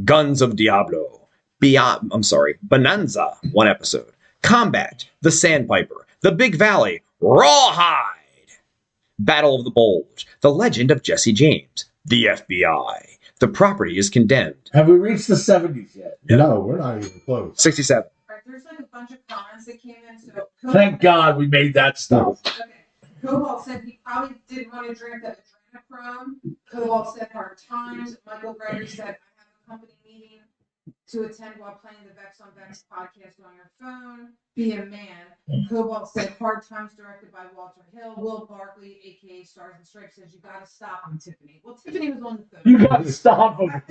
Guns of Diablo. Bonanza. 1 episode. Combat. The Sandpiper. The Big Valley. Rawhide. Battle of the Bulge. The Legend of Jesse James. The FBI. The Property is Condemned. Have we reached the 70s yet? No, we're not even close. 67. Right, there's like a bunch of comments that came in. So Thank God we made that stuff. Okay. Cobalt said he probably didn't want to drink that adrenochrome. Cobalt said hard times. Michael Gregory said, I have a company meeting to attend while playing the Vex on Vex podcast on your phone. Be a man. Cobalt said hard times directed by Walter Hill. Will Barkley, aka Stars and Stripes, says you gotta stop him, Tiffany. Well, Tiffany was on the phone. You gotta stop him.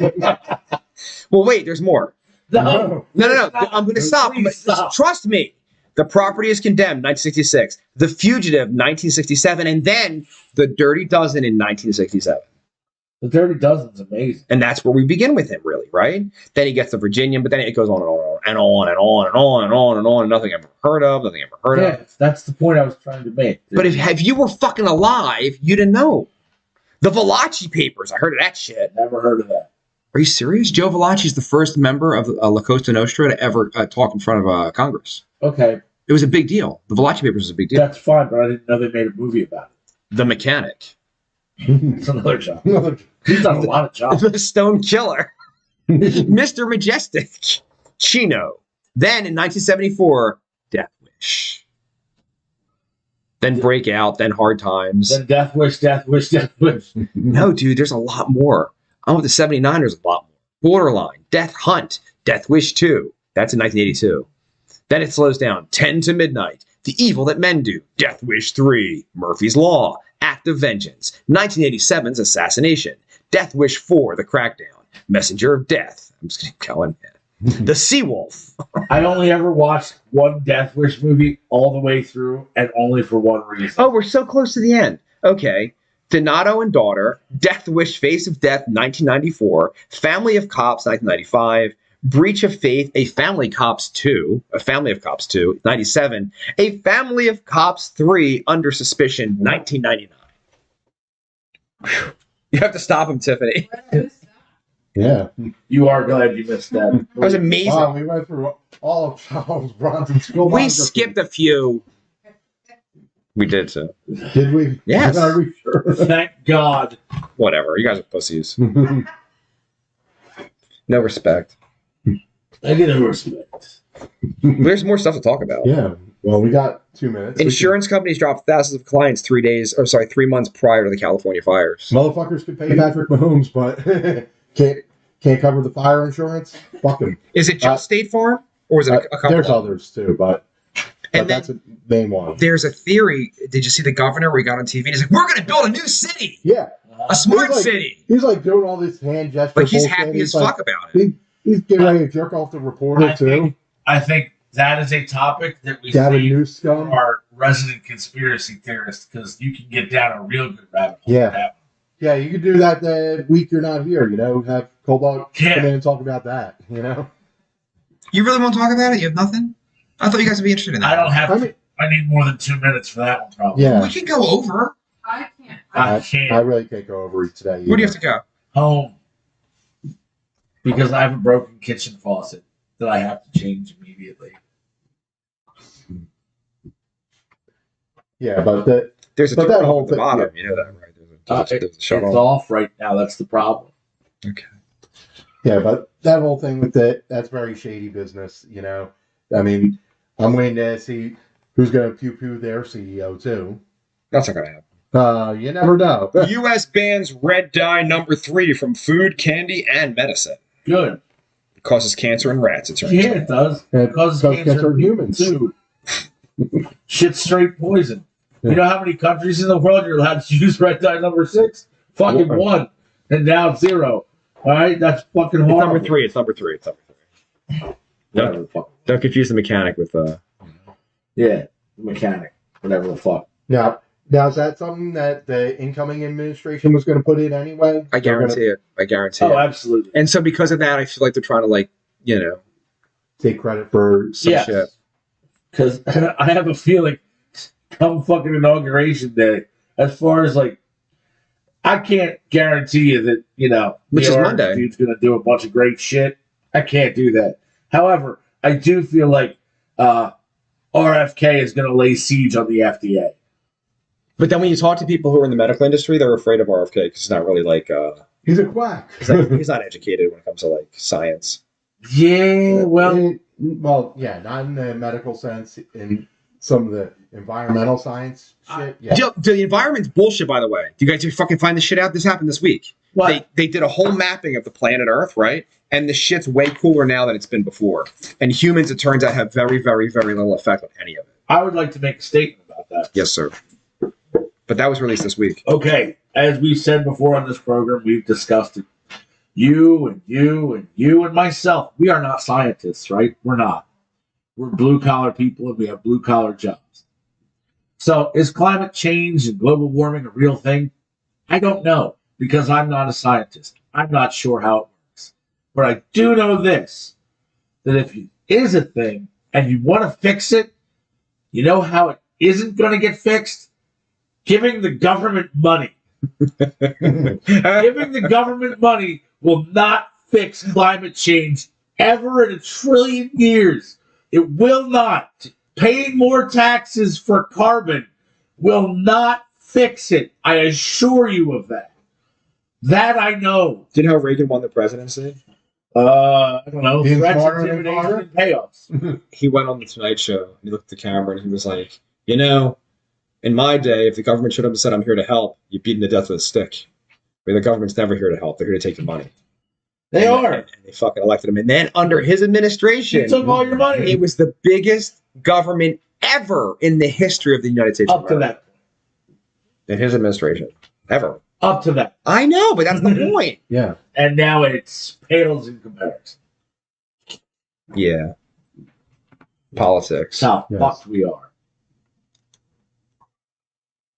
Well, wait, there's more. No. No. I'm going to stop. Please stop. Trust me. The Property is Condemned, 1966. The Fugitive, 1967. And then The Dirty Dozen in 1967. The Dirty Dozen's amazing. And that's where we begin with him, really, right? Then he gets the Virginian, but then it goes on and on and on and on and on and on and nothing ever heard of, nothing ever heard of. Yeah, that's the point I was trying to make. But if you were fucking alive, you didn't know. The Valachi Papers, I heard of that shit. Never heard of that. Are you serious? Joe Valachi is the first member of La Costa Nostra to ever talk in front of Congress. Okay, It was a big deal. The Valachi Papers was a big deal. that's fine, but I didn't know they made a movie about The Mechanic. it. It's another job. He's done a lot of jobs. The Stone Killer. Mr. Majestic. Chino. Then in 1974, Death Wish. Then Breakout, then Hard Times. Then Death Wish, Death Wish, Death Wish. No, dude, there's a lot more. I'm with the 79ers a lot more. Borderline, Death Hunt, Death Wish 2. That's in 1982. Then it slows down. 10 to Midnight, The Evil That Men Do, Death Wish 3, Murphy's Law, Act of Vengeance, 1987's Assassination, Death Wish 4, The Crackdown, Messenger of Death. I'm just going to go in. The Seawolf. I only ever watched one Death Wish movie all the way through, and only for one reason. Oh, we're so close to the end. Okay. Donato and Daughter, Death Wish, Face of Death, 1994, Family of Cops, 1995, Breach of Faith, A Family of Cops 2, 97, A Family of Cops 3, Under Suspicion, 1999. You have to stop him, Tiffany. Yeah. You are glad you missed that. That was amazing. Wow, we went through all of Charles Bronson's school. We skipped a few. We did, so. Did we? Yes. Are we sure? Thank God. Whatever. You guys are pussies. No respect. I get no respect. There's more stuff to talk about. Yeah. Well, we got 2 minutes. Insurance companies dropped thousands of clients 3 months prior to the California fires. Motherfuckers could pay Patrick Mahomes, but can't cover the fire insurance. Fuck him. Is it just State Farm, or is it a couple? There's others too, but And that's a main one. There's a theory. Did you see the governor where he got on TV? He's like, "We're going to build a new city, Yeah. a smart He's like- city." He's like doing all this hand gestures. Like he's bullshit. happy as He's fuck like, about it. He's getting ready to jerk off the reporter too. I think that is a topic that we Gavin save Newsom. for our resident conspiracy theorists, because you can get down a real good rabbit hole. Yeah. with that. Yeah, you could do that the week you're not here. You know, have Cobalt Yeah. come in and talk about that. You know. You really want to talk about it? You have nothing? I thought you guys would be interested in that. I don't have. I mean- I need more than 2 minutes for that one, probably. Yeah. We can go over. I can't. I can't. I really can't go over it today. Where do you either. have to go? Home, because I have a broken kitchen faucet that I have to change immediately. Yeah, but There's a But door that whole at the thing- bottom. You know that, right? There's a It's shut off. off right now. That's the problem. Okay. yeah, but that whole thing with that's very shady business. You know, I mean, I'm waiting to see who's going to pew their CEO too. That's not going to happen. You never know. U.S. bans red dye #3 from food, candy, and medicine. Good. It causes cancer in rats, it turns Yeah, out. it does. It causes causes cancer cancer in in humans. too. Shit's straight poison. Yeah. You know how many countries in the world you're allowed to use red dye #6? Fucking Yeah. 1. And now it's 0. All right? That's fucking It's horrible. number 3. It's number 3. Whatever the fuck. Don't confuse the mechanic with Yeah, the mechanic. Whatever the fuck. Now is that something that the incoming administration was going to put in anyway? I guarantee it. I guarantee Oh, it. absolutely. And so because of that, I feel like they're trying to Take credit for some Yes. shit. Because I have a feeling come fucking inauguration day, as far as I can't guarantee you that, Which the is orange Monday. dude's going to do a bunch of great shit. I can't do that. However, I do feel like RFK is going to lay siege on the FDA. But then when you talk to people who are in the medical industry, they're afraid of RFK because he's not really He's a quack. he's not educated when it comes to science. Yeah, well, Well, yeah, not in the medical sense. In some of the environmental science shit. Yeah. Yo, the environment's bullshit, by the way. Do you guys fucking find this shit out? This happened this week. What? They did a whole mapping of the planet Earth, right? And the shit's way cooler now than it's been before. And humans, it turns out, have very, very, very little effect on any of it. I would like to make a statement about that. Yes, sir. But that was released this week. Okay, as we've said before on this program, we've discussed it. You and you and you and myself, we are not scientists, right? We're not. We're blue-collar people and we have blue-collar jobs. So is climate change and global warming a real thing? I don't know because I'm not a scientist. I'm not sure how it works. But I do know this, that if it is a thing and you want to fix it, you know how it isn't going to get fixed? Giving the government money. Giving the government money will not fix climate change ever in 1 trillion years. It will not. Paying more taxes for carbon will not fix it. I assure you of that. That I know. Do you know how Reagan won the presidency? I don't know. Being Threats, smarter than intimidation, Carter? and payoffs. He went on the Tonight Show and he looked at the camera and he was like, you know, in my day, if the government showed up and said, I'm here to help, you'd beat him to death with a stick. But the government's never here to help. They're here to take your money. They are. And they fucking elected him. And then under his administration, He took all your money. it was the biggest government ever in the history of the United States. Up to that. In his administration. Ever. Up to that. I know, but that's the point. Yeah. And now it's pales in comparison. Yeah. Politics. That's how Yes. fucked we are.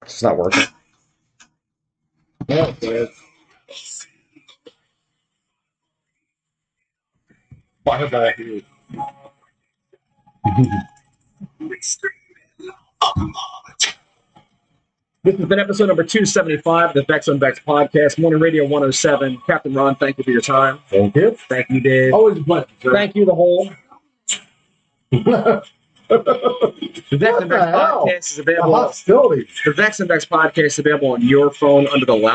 It's not working. Yeah, it is. This has been episode number 275 of the Vex on Vex podcast, Morning Radio 107. Captain Ron, thank you for your time. Thank you. Thank you, Dave. Always a pleasure, sir. Thank you, the whole. The Vex and Vex the hell? podcast is available. Hostility. The Vex and Vex podcast is available on your phone under the